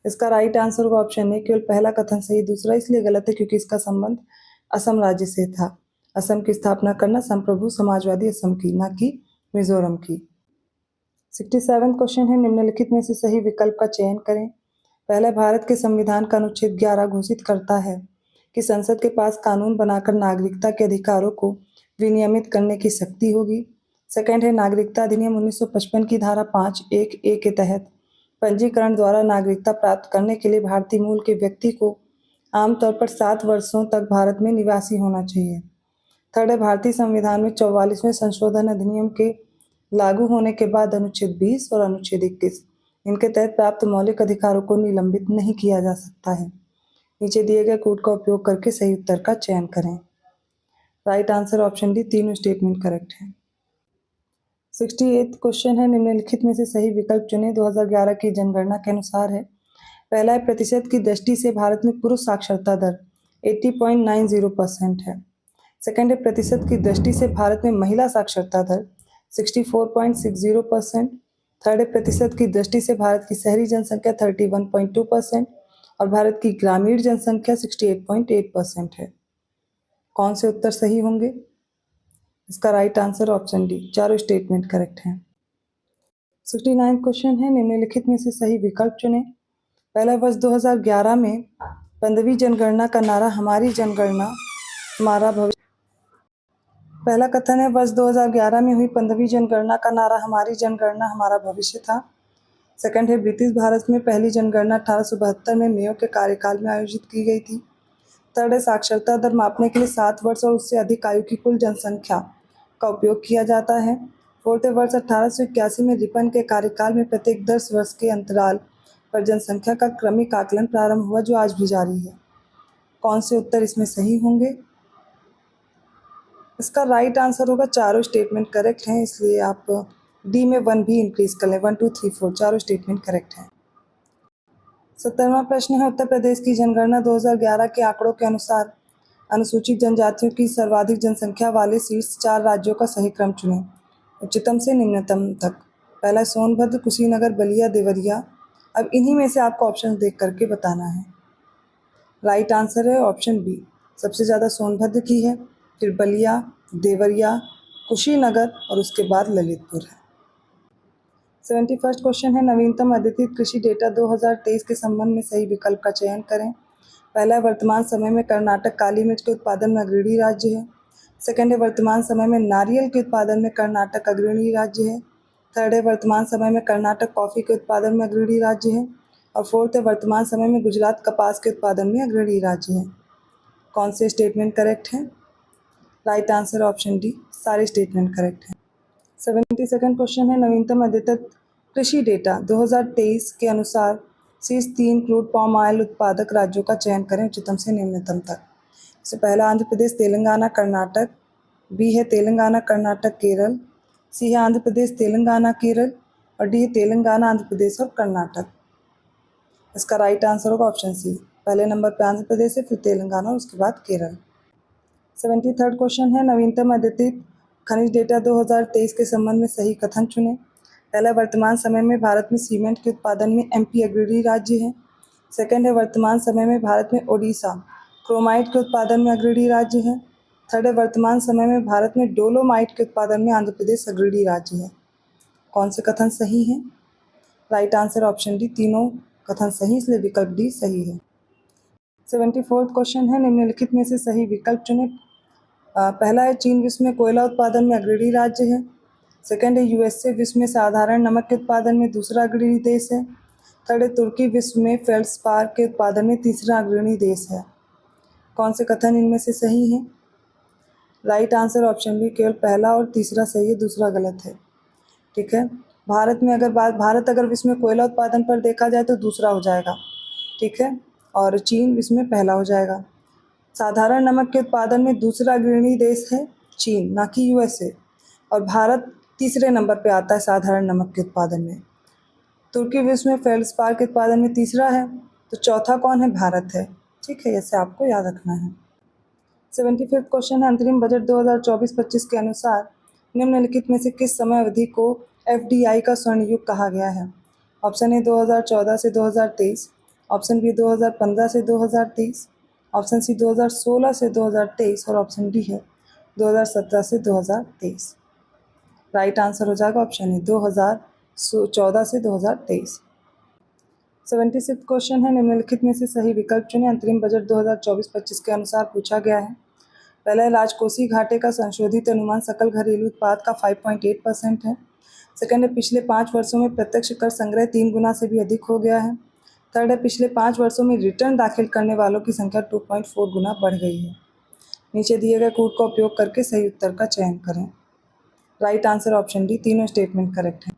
इसका राइट आंसर होगा ऑप्शन ए, केवल पहला कथन सही, दूसरा इसलिए गलत है क्योंकि इसका संबंध असम राज्य से था। असम की स्थापना करना संप्रभु समाजवादी असम की, ना कि मिजोरम की। 67 क्वेश्चन है, निम्नलिखित में से सही विकल्प का चयन करें। पहला, भारत के संविधान का अनुच्छेद 11 घोषित करता है कि संसद के पास कानून बनाकर नागरिकता के अधिकारों को विनियमित करने की शक्ति होगी। सेकंड है, नागरिकता अधिनियम 1955 की धारा 5(1)(a) के तहत पंजीकरण द्वारा नागरिकता प्राप्त करने के लिए भारतीय मूल के व्यक्ति को आमतौर पर 7 वर्षों तक भारत में निवासी होना चाहिए। थर्ड है, भारतीय संविधान में 44वें संशोधन अधिनियम के लागू होने के बाद अनुच्छेद 20 और अनुच्छेद 21 इनके तहत प्राप्त मौलिक अधिकारों को निलंबित नहीं किया जा सकता है। नीचे दिए गए कोड का उपयोग करके सही उत्तर का चयन करें। राइट आंसर ऑप्शन डी, तीनों स्टेटमेंट करेक्ट है। 68 क्वेश्चन है, निम्नलिखित में से सही विकल्प चुनें। 2011 की जनगणना के अनुसार है। पहला है, प्रतिशत की दृष्टि से भारत में पुरुष साक्षरता दर 80.90% है। सेकंड है, प्रतिशत की दृष्टि से भारत में महिला साक्षरता दर 64.60%। थर्ड है, प्रतिशत की दृष्टि से भारत की शहरी जनसंख्या 31.2% और भारत की ग्रामीण जनसंख्या 68.8% है। कौन से उत्तर सही होंगे? इसका राइट आंसर ऑप्शन डी, चारों स्टेटमेंट करेक्ट हैं। 69 क्वेश्चन है, निम्नलिखित में से सही विकल्प चुनें। पहला, वर्ष 2011 में 15वीं जनगणना का नारा हमारी जनगणना हमारा भविष्य। पहला कथन है, वर्ष 2011 में हुई 15वीं जनगणना का नारा हमारी जनगणना हमारा भविष्य था। सेकंड है, ब्रिटिश भारत में पहली जनगणना 1872 में मेयो के कार्यकाल में आयोजित की गई थी। थर्ड है, साक्षरता दर मापने के लिए 7 वर्ष और उससे अधिक आयु की कुल जनसंख्या का उपयोग किया जाता है। फोर्थ है, वर्ष 1881 में रिपन के कार्यकाल में प्रत्येक 10 वर्ष के अंतराल पर जनसंख्या का क्रमिक आकलन प्रारंभ हुआ, जो आज भी जारी है। कौन से उत्तर इसमें सही होंगे? इसका राइट आंसर होगा, चारों स्टेटमेंट करेक्ट हैं, इसलिए आप डी में 1 भी इंक्रीज कर लें। 1 2 3 4 चारों स्टेटमेंट करेक्ट हैं। 70वां प्रश्न है, उत्तर प्रदेश की जनगणना 2011 के आंकड़ों के अनुसार अनुसूचित जनजातियों की सर्वाधिक जनसंख्या वाले शीर्ष 4 राज्यों का सही क्रम चुनें, उच्चतम से निम्नतम तक। पहला, सोनभद्र, कुशीनगर, बलिया, देवरिया। अब इन्हीं में से आपको ऑप्शन देख करके बताना है। राइट आंसर है ऑप्शन बी, सबसे ज़्यादा सोनभद्र की है, फिर बलिया, देवरिया, कुशीनगर और उसके बाद ललितपुर है। 71 क्वेश्चन है, नवीनतम अद्यतित कृषि डेटा 2023 के संबंध में सही विकल्प का चयन करें। पहला, वर्तमान समय में कर्नाटक काली मिर्च के उत्पादन में अग्रणी राज्य है। सेकंड है, वर्तमान समय में नारियल के उत्पादन में कर्नाटक अग्रणी राज्य है। थर्ड है, वर्तमान समय में कर्नाटक कॉफ़ी के उत्पादन में अग्रणी राज्य है। और फोर्थ है, वर्तमान समय में गुजरात कपास के उत्पादन में अग्रणी राज्य है। कौन से स्टेटमेंट करेक्ट हैं? राइट आंसर ऑप्शन डी, सारे स्टेटमेंट करेक्ट हैं। 72nd क्वेश्चन है, नवीनतम अद्यतित कृषि डेटा 2023 के अनुसार शीर्ष 3 क्रूड पाम ऑयल उत्पादक राज्यों का चयन करें, उच्चतम से निम्नतम तक। इससे पहला, आंध्र प्रदेश, तेलंगाना, कर्नाटक। बी है तेलंगाना, कर्नाटक, केरल। सी है आंध्र प्रदेश, तेलंगाना, केरल। और डी है तेलंगाना, आंध्र प्रदेश और कर्नाटक। इसका राइट आंसर होगा ऑप्शन सी, पहले नंबर पर आंध्र प्रदेश है, फिर तेलंगाना और उसके बाद केरल। 73rd क्वेश्चन है, नवीनतम अद्यतित खनिज डेटा 2023 के संबंध में सही कथन चुनें। पहला, वर्तमान समय में भारत में सीमेंट के उत्पादन में एमपी अग्रणी राज्य है। सेकंड है, वर्तमान समय में भारत में ओडिशा क्रोमाइट के उत्पादन में अग्रणी राज्य है। थर्ड है, वर्तमान समय में भारत में डोलोमाइट के उत्पादन में आंध्र प्रदेश अग्रणी राज्य है। कौन से कथन सही हैं? राइट आंसर ऑप्शन डी, तीनों कथन सही, इसलिए विकल्प डी सही है। 74th क्वेश्चन है, निम्नलिखित में से सही विकल्प चुनें। पहला है, चीन विश्व में कोयला उत्पादन में अग्रणी राज्य है। सेकंड है, यूएसए विश्व में साधारण नमक के उत्पादन में दूसरा अग्रणी देश है। थर्ड है, तुर्की विश्व में फेल्ड्स्पार के उत्पादन में तीसरा अग्रणी देश है। कौन से कथन इनमें से सही हैं? राइट आंसर ऑप्शन बी, केवल पहला और तीसरा सही है, दूसरा गलत है। ठीक है, भारत अगर विश्व में कोयला उत्पादन पर देखा जाए तो दूसरा हो जाएगा। ठीक है, और चीन विश्व में पहला हो जाएगा। साधारण नमक के उत्पादन में दूसरा अग्रणी देश है चीन, ना कि यूएसए। और भारत तीसरे नंबर पे आता है साधारण नमक के उत्पादन में। तुर्की विश्व में फेल्ड्स्पार के उत्पादन में तीसरा है, तो चौथा कौन है? भारत है। ठीक है, ऐसे आपको याद रखना है। 75th क्वेश्चन है, अंतरिम बजट 2024-25 के अनुसार निम्नलिखित में से किस समय अवधि को एफडीआई का स्वर्ण युग कहा गया है? ऑप्शन ए 2014 से 2023, ऑप्शन बी 2015 से 2023, ऑप्शन सी 2016 से 2023 और ऑप्शन डी है 2017 से 2023। राइट आंसर हो जाएगा ऑप्शन ए 2016 2014 से 2023। 76 क्वेश्चन है, निम्नलिखित में से सही विकल्प चुनें। अंतरिम बजट 2024-25 के अनुसार पूछा गया है। पहला है, राजकोषीय घाटे का संशोधित अनुमान सकल घरेलू उत्पाद का 5.8% है। सेकंड है, पिछले 5 वर्षों में प्रत्यक्ष कर संग्रह 3 गुना से भी अधिक हो गया है। थर्ड है, पिछले 5 वर्षों में रिटर्न दाखिल करने वालों की संख्या 2.4 गुना बढ़ गई है। नीचे दिए गए कोड का उपयोग करके सही उत्तर का चयन करें। राइट आंसर ऑप्शन डी, तीनों स्टेटमेंट करेक्ट है।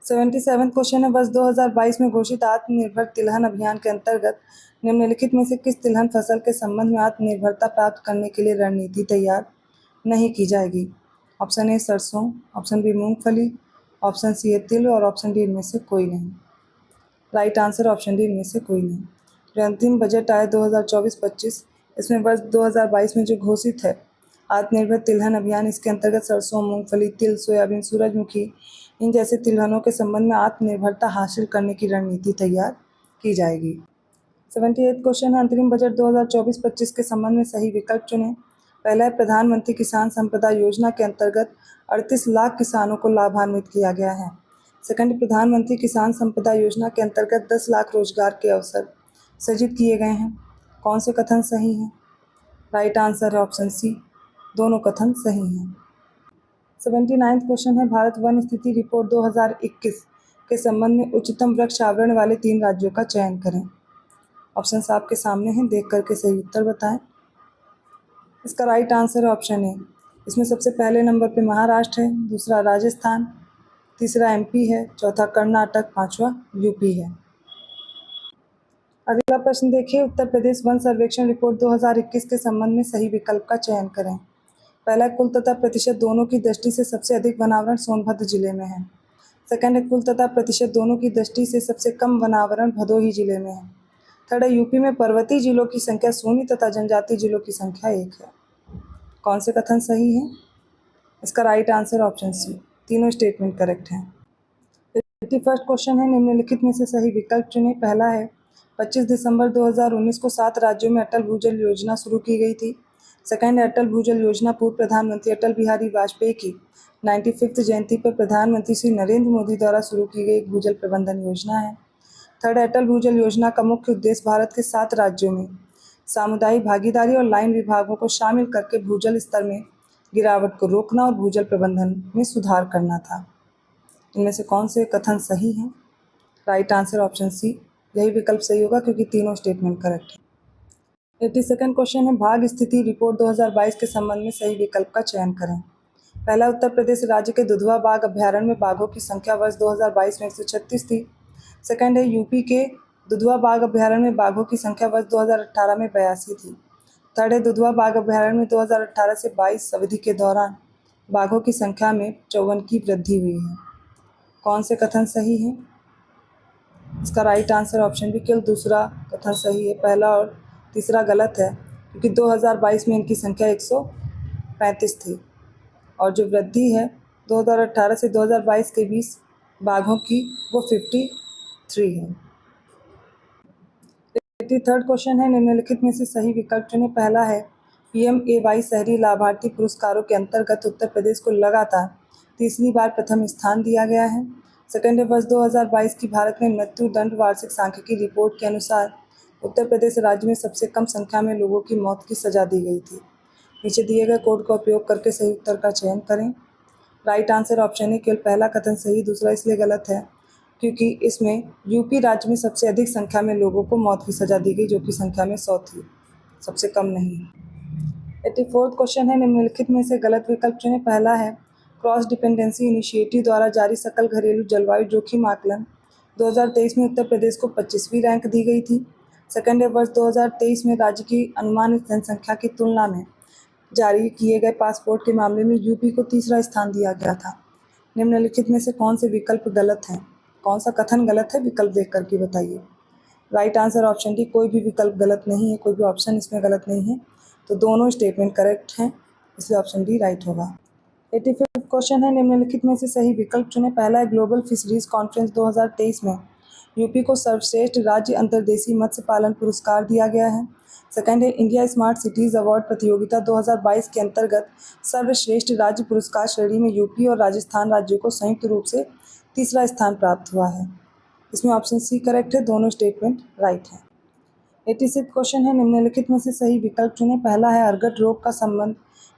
77 क्वेश्चन है, वर्ष 2022 में घोषित आत्मनिर्भर तिलहन अभियान के अंतर्गत निम्नलिखित में से किस तिलहन फसल के संबंध में आत्मनिर्भरता प्राप्त करने के लिए रणनीति तैयार नहीं की जाएगी? ऑप्शन ए सरसों, ऑप्शन बी मूंगफली, ऑप्शन सी है तिल और ऑप्शन डी इनमें से कोई नहीं। राइट आंसर ऑप्शन डी, इनमें से कोई नहीं। जो अंतिम बजट आया 2024-25, इसमें वर्ष 2022 में जो घोषित है आत्मनिर्भर तिलहन अभियान, इसके अंतर्गत सरसों, मूंगफली, तिल, सोयाबीन, सूरजमुखी इन जैसे तिलहनों के संबंध में आत्मनिर्भरता हासिल करने की रणनीति तैयार की जाएगी। 78 क्वेश्चन है, अंतरिम बजट 2024-25 के संबंध में सही विकल्प चुनें। पहला है, प्रधानमंत्री किसान संपदा योजना के अंतर्गत 38 लाख किसानों को लाभान्वित किया गया है। सेकंड, प्रधानमंत्री किसान संपदा योजना के अंतर्गत 10 लाख रोजगार के अवसर सृजित किए गए हैं। कौन से कथन सही हैं? राइट आंसर है ऑप्शन सी, दोनों कथन सही हैं। 79 क्वेश्चन है, भारत वन स्थिति रिपोर्ट 2021 के संबंध में उच्चतम वृक्ष आवरण वाले 3 राज्यों का चयन करें। ऑप्शन आपके सामने हैं, देख करके सही उत्तर बताएं। इसका राइट आंसर है ऑप्शन ए। इसमें सबसे पहले नंबर पे महाराष्ट्र है, दूसरा राजस्थान, तीसरा एमपी है, चौथा कर्नाटक, पांचवा यूपी है। अगला प्रश्न देखिए, उत्तर प्रदेश वन सर्वेक्षण रिपोर्ट 2021 के संबंध में सही विकल्प का चयन करें। पहला, कुल तथा प्रतिशत दोनों की दृष्टि से सबसे अधिक वनावरण सोनभद्र जिले में है। सेकंड है, कुल तथा प्रतिशत दोनों की दृष्टि से सबसे कम वनावरण भदोही जिले में है। थर्ड है, यूपी में पर्वतीय जिलों की संख्या 0 तथा जनजातीय जिलों की संख्या 1 है। कौन से कथन सही है? इसका राइट आंसर ऑप्शन सी, तीनों स्टेटमेंट करेक्ट हैं। 81 क्वेश्चन है, निम्नलिखित में से सही विकल्प चुनें। पहला है, 25 दिसंबर 2019 को 7 राज्यों में अटल भूजल योजना शुरू की गई थी। सेकंड है, अटल भूजल योजना पूर्व प्रधानमंत्री अटल बिहारी वाजपेयी की 95वीं जयंती पर प्रधानमंत्री श्री नरेंद्र मोदी द्वारा शुरू की गई एक भूजल प्रबंधन योजना है। थर्ड, अटल भूजल योजना का मुख्य उद्देश्य भारत के 7 राज्यों में सामुदायिक भागीदारी और लाइन विभागों को शामिल करके भूजल स्तर में गिरावट को रोकना और भूजल प्रबंधन में सुधार करना था। इनमें से कौन से कथन सही हैं? राइट आंसर ऑप्शन सी, यही विकल्प सही होगा क्योंकि तीनों स्टेटमेंट करेक्ट है। 82 क्वेश्चन है, भाग स्थिति रिपोर्ट 2022 के संबंध में सही विकल्प का चयन करें। पहला, उत्तर प्रदेश राज्य के दुधवा बाघ अभ्यारण्य में बाघों की संख्या वर्ष 2022 में 136 थी। सेकंड है, यूपी के दुधवा बाघ अभ्यारण्य में बाघों की संख्या वर्ष 2018 में 82 थी। थर्ड है, दुधवा बाघ अभ्यारण्य में 2018 से 22 अवधि के दौरान बाघों की संख्या में 54 की वृद्धि हुई है। कौन से कथन सही हैं? इसका राइट आंसर ऑप्शन बी, केवल दूसरा कथन सही है, पहला और तीसरा गलत है क्योंकि 2022 में इनकी संख्या 135 थी और जो वृद्धि है 2018 से 2022 के बीच बाघों की वो 53 है। 83 क्वेश्चन है, निम्नलिखित में से सही विकल्प चुनें। पहला है, PMAY शहरी लाभार्थी पुरस्कारों के अंतर्गत उत्तर प्रदेश को लगातार तीसरी बार प्रथम स्थान दिया गया है। सेकंड है, वर्ष 2022 की भारत में मृत्यु दंड वार्षिक सांख्यिकी रिपोर्ट के अनुसार उत्तर प्रदेश राज्य में सबसे कम संख्या में लोगों की मौत की सजा दी गई थी। नीचे दिए गए कोड का उपयोग करके सही उत्तर का चयन करें। राइट आंसर ऑप्शन है, केवल पहला कथन सही, दूसरा इसलिए गलत है क्योंकि इसमें यूपी राज्य में सबसे अधिक संख्या में लोगों को मौत की सजा दी गई जो कि संख्या में 100 थी, सबसे कम नहीं। 84 क्वेश्चन है, निम्नलिखित में से गलत विकल्प चुनें। पहला है, क्रॉस डिपेंडेंसी इनिशिएटिव द्वारा जारी सकल घरेलू जलवायु जोखिम आकलन 2023 में उत्तर प्रदेश को 25वीं रैंक दी गई थी। सेकंड है, वर्ष 2023 में राज्य की अनुमानित जनसंख्या की तुलना में जारी किए गए पासपोर्ट के मामले में यूपी को तीसरा स्थान दिया गया था। निम्नलिखित में से कौन से विकल्प गलत हैं? कौन सा कथन गलत है, विकल्प देख करके बताइए। राइट आंसर ऑप्शन डी, कोई भी विकल्प गलत नहीं है, कोई भी ऑप्शन इसमें गलत नहीं है, तो दोनों स्टेटमेंट करेक्ट हैं, इसलिए ऑप्शन डी राइट होगा। 85 क्वेश्चन है, निम्नलिखित में से सही विकल्प चुनें। पहला है, ग्लोबल फिशरीज कॉन्फ्रेंस 2023 में यूपी को सर्वश्रेष्ठ राज्य अंतर्देशीय मत्स्य पालन पुरस्कार दिया गया है। सेकंड है, इंडिया स्मार्ट सिटीज़ अवार्ड प्रतियोगिता 2022 के अंतर्गत सर्वश्रेष्ठ राज्य पुरस्कार श्रेणी में यूपी और राजस्थान राज्यों को संयुक्त रूप से तीसरा स्थान प्राप्त हुआ है। इसमें ऑप्शन सी करेक्ट है, दोनों स्टेटमेंट राइट है। 86 क्वेश्चन है, निम्नलिखित में से सही विकल्प चुनें। पहला है अर्गट रोग का संबंध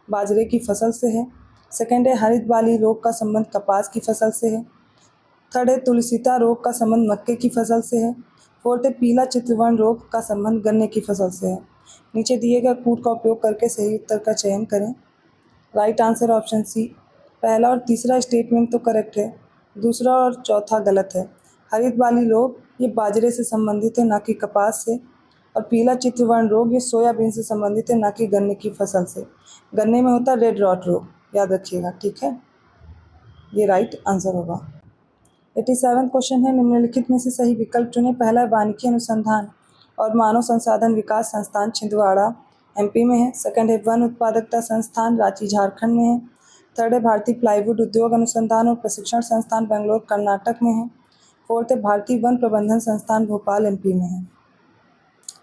बाजरे की फसल से है। सेकंड है हरित बाली रोग का संबंध कपास की फसल से है। थर्ड है तुलसीता रोग का संबंध मक्के की फसल से है। फोर्थ है पीला चित्रवर्ण रोग का संबंध गन्ने की फसल से है। नीचे दिए गए कोड का उपयोग करके सही उत्तर का चयन करें। Right answer option C. पहला और तीसरा स्टेटमेंट तो करेक्ट है, दूसरा और चौथा गलत है। हरित बाली रोग ये बाजरे से संबंधित है, ना कि कपास से। और पीला चित्रवर्ण रोग ये सोयाबीन से संबंधित है, ना कि गन्ने की फसल से। गन्ने में होता है रेड रॉट रोग, याद रखिएगा, ठीक है। ये राइट आंसर होगा। 87 क्वेश्चन है, निम्नलिखित में से सही विकल्प चुनें। पहला है वानिकी अनुसंधान और मानव संसाधन विकास संस्थान छिंदवाड़ा एमपी में है। सेकंड है वन उत्पादकता संस्थान रांची झारखंड में है। थर्ड है भारतीय प्लाईवुड उद्योग अनुसंधान और प्रशिक्षण संस्थान बेंगलोर कर्नाटक में है। फोर्थ है भारतीय वन प्रबंधन संस्थान भोपाल एमपी में है।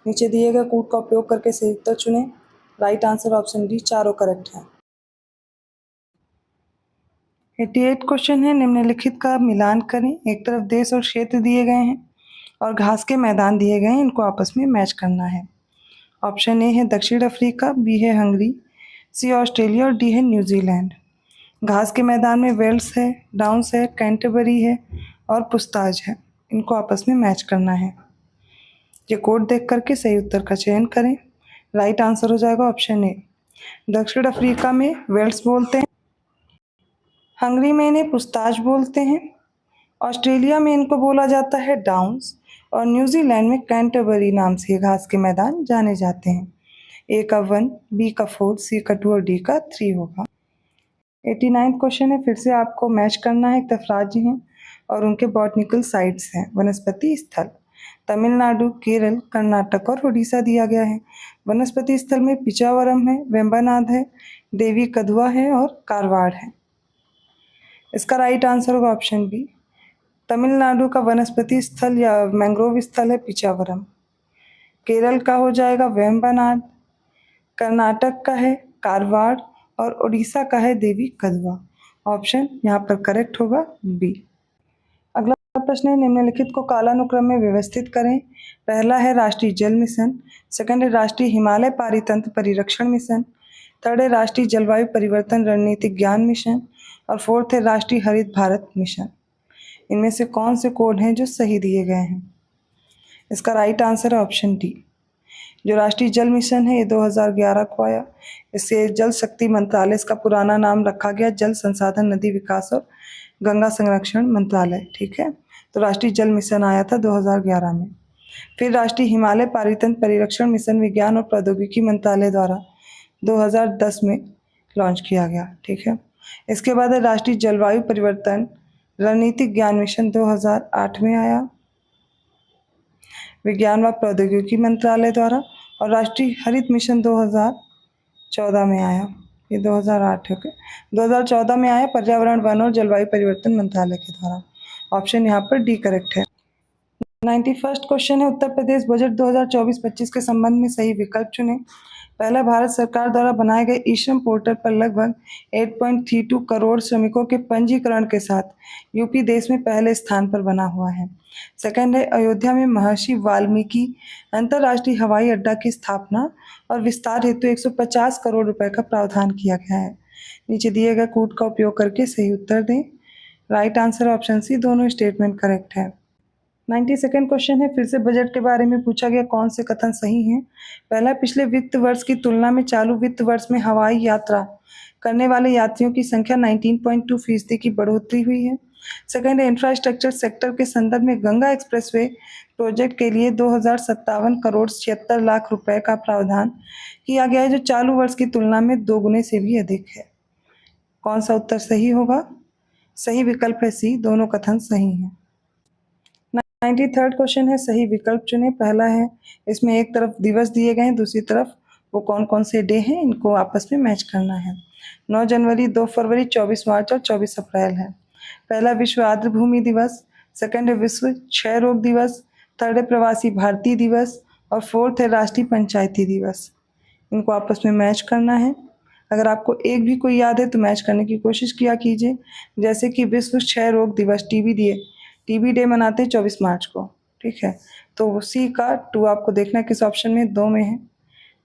नीचे दिए गए कोड का उपयोग करके सही उत्तर चुनें। राइट आंसर ऑप्शन डी, चारों करेक्ट है। 88 क्वेश्चन है, निम्नलिखित का मिलान करें। एक तरफ देश और क्षेत्र दिए गए हैं और घास के मैदान दिए गए हैं, इनको आपस में मैच करना है। ऑप्शन ए है दक्षिण अफ्रीका, बी है हंगरी, सी ऑस्ट्रेलिया और डी है न्यूजीलैंड। घास के मैदान में वेल्स है, डाउन्स है, कैंटरबरी है और पुस्ताज है, इनको आपस में मैच करना है। ये कोड देख करके सही उत्तर का चयन करें। राइट आंसर हो जाएगा ऑप्शन ए। दक्षिण अफ्रीका में वेल्स बोलते हैं, हंगरी में इन्हें पुस्ताज बोलते हैं, ऑस्ट्रेलिया में इनको बोला जाता है डाउन्स और न्यूजीलैंड में कैंटरबरी नाम से ये घास के मैदान जाने जाते हैं। ए का 1, बी का 4, सी का 2 और डी का 3 होगा। 89 क्वेश्चन है, फिर से आपको मैच करना है। एक तरफ राज्य हैं और उनके बॉटनिकल साइट्स हैं, वनस्पति स्थल। तमिलनाडु, केरल, कर्नाटक और उड़ीसा दिया गया है। वनस्पति स्थल में पिचावरम है, वेम्बनाड है, देवी कदुआ है और कारवाड़ है। इसका राइट आंसर होगा ऑप्शन बी। तमिलनाडु का वनस्पति स्थल या मैंग्रोव स्थल है पिचावरम। केरल का हो जाएगा वेम्बनाड, कर्नाटक का है कारवाड़ और उड़ीसा का है देवी कदुआ। ऑप्शन यहाँ पर करेक्ट होगा बी। अगला प्रश्न है, निम्नलिखित को कालानुक्रम में व्यवस्थित करें। पहला है राष्ट्रीय जल मिशन, सेकंड है राष्ट्रीय हिमालय पारितंत्र परिरक्षण मिशन, थर्ड है राष्ट्रीय जलवायु परिवर्तन रणनीतिक ज्ञान मिशन और फोर्थ है राष्ट्रीय हरित भारत मिशन। इनमें से कौन से कोड हैं जो सही दिए गए हैं? इसका राइट आंसर है ऑप्शन डी। जो राष्ट्रीय जल मिशन है ये 2011 को आया। इससे जल शक्ति मंत्रालय, इसका पुराना नाम रखा गया जल संसाधन नदी विकास और गंगा संरक्षण मंत्रालय, ठीक है। तो राष्ट्रीय जल मिशन आया था 2011 में। फिर राष्ट्रीय हिमालय पारितंत्र परिरक्षण मिशन विज्ञान और प्रौद्योगिकी मंत्रालय द्वारा 2010 में लॉन्च किया गया, ठीक है। इसके बाद राष्ट्रीय जलवायु परिवर्तन रणनीतिक ज्ञान मिशन 2008 में आया विज्ञान व प्रौद्योगिकी मंत्रालय द्वारा, और राष्ट्रीय हरित मिशन 2014 में आया। ये 2008 है, 2014 में आया पर्यावरण वन और जलवायु परिवर्तन मंत्रालय के द्वारा। ऑप्शन यहाँ पर डी करेक्ट है। 91 क्वेश्चन है, उत्तर प्रदेश बजट 2024-25 के संबंध में सही विकल्प चुनें। पहला, भारत सरकार द्वारा बनाए गए ई श्रम पोर्टल पर लगभग 8.32 करोड़ श्रमिकों के पंजीकरण के साथ यूपी देश में पहले स्थान पर बना हुआ है। सेकंड है, अयोध्या में महर्षि वाल्मीकि अंतर्राष्ट्रीय हवाई अड्डा की स्थापना और विस्तार हेतु 150 करोड़ रुपए का प्रावधान किया गया है। नीचे दिए गए कोड का उपयोग करके सही उत्तर दें। राइट आंसर ऑप्शन सी, दोनों स्टेटमेंट करेक्ट है। 92nd क्वेश्चन है, फिर से बजट के बारे में पूछा गया, कौन से कथन सही हैं? पहला, पिछले वित्त वर्ष की तुलना में चालू वित्त वर्ष में हवाई यात्रा करने वाले यात्रियों की संख्या 19.2% की बढ़ोतरी हुई है। सेकंड है, इंफ्रास्ट्रक्चर सेक्टर के संदर्भ में गंगा एक्सप्रेसवे प्रोजेक्ट के लिए 2057 करोड़ 76 लाख रुपए का प्रावधान किया गया है, जो चालू वर्ष की तुलना में 2 गुने से भी अधिक है। कौन सा उत्तर सही होगा? सही विकल्प है सी, दोनों कथन सही हैं। 93rd क्वेश्चन है, सही विकल्प चुनें। पहला है, इसमें एक तरफ दिवस दिए गए हैं, दूसरी तरफ वो कौन कौन से डे हैं, इनको आपस में मैच करना है। 9 जनवरी, 2 फरवरी, 24 मार्च और 24 अप्रैल है। पहला विश्व आर्द्र भूमि दिवस, सेकंड है विश्व क्षय रोग दिवस, थर्ड है प्रवासी भारतीय दिवस और फोर्थ है राष्ट्रीय पंचायती दिवस। इनको आपस में मैच करना है। अगर आपको एक भी कोई याद है तो मैच करने की कोशिश किया कीजिए। जैसे कि विश्व क्षय रोग दिवस टीबी डे मनाते हैं 24 मार्च को, ठीक है। तो सी का 2 आपको देखना है किस ऑप्शन में, 2 में है,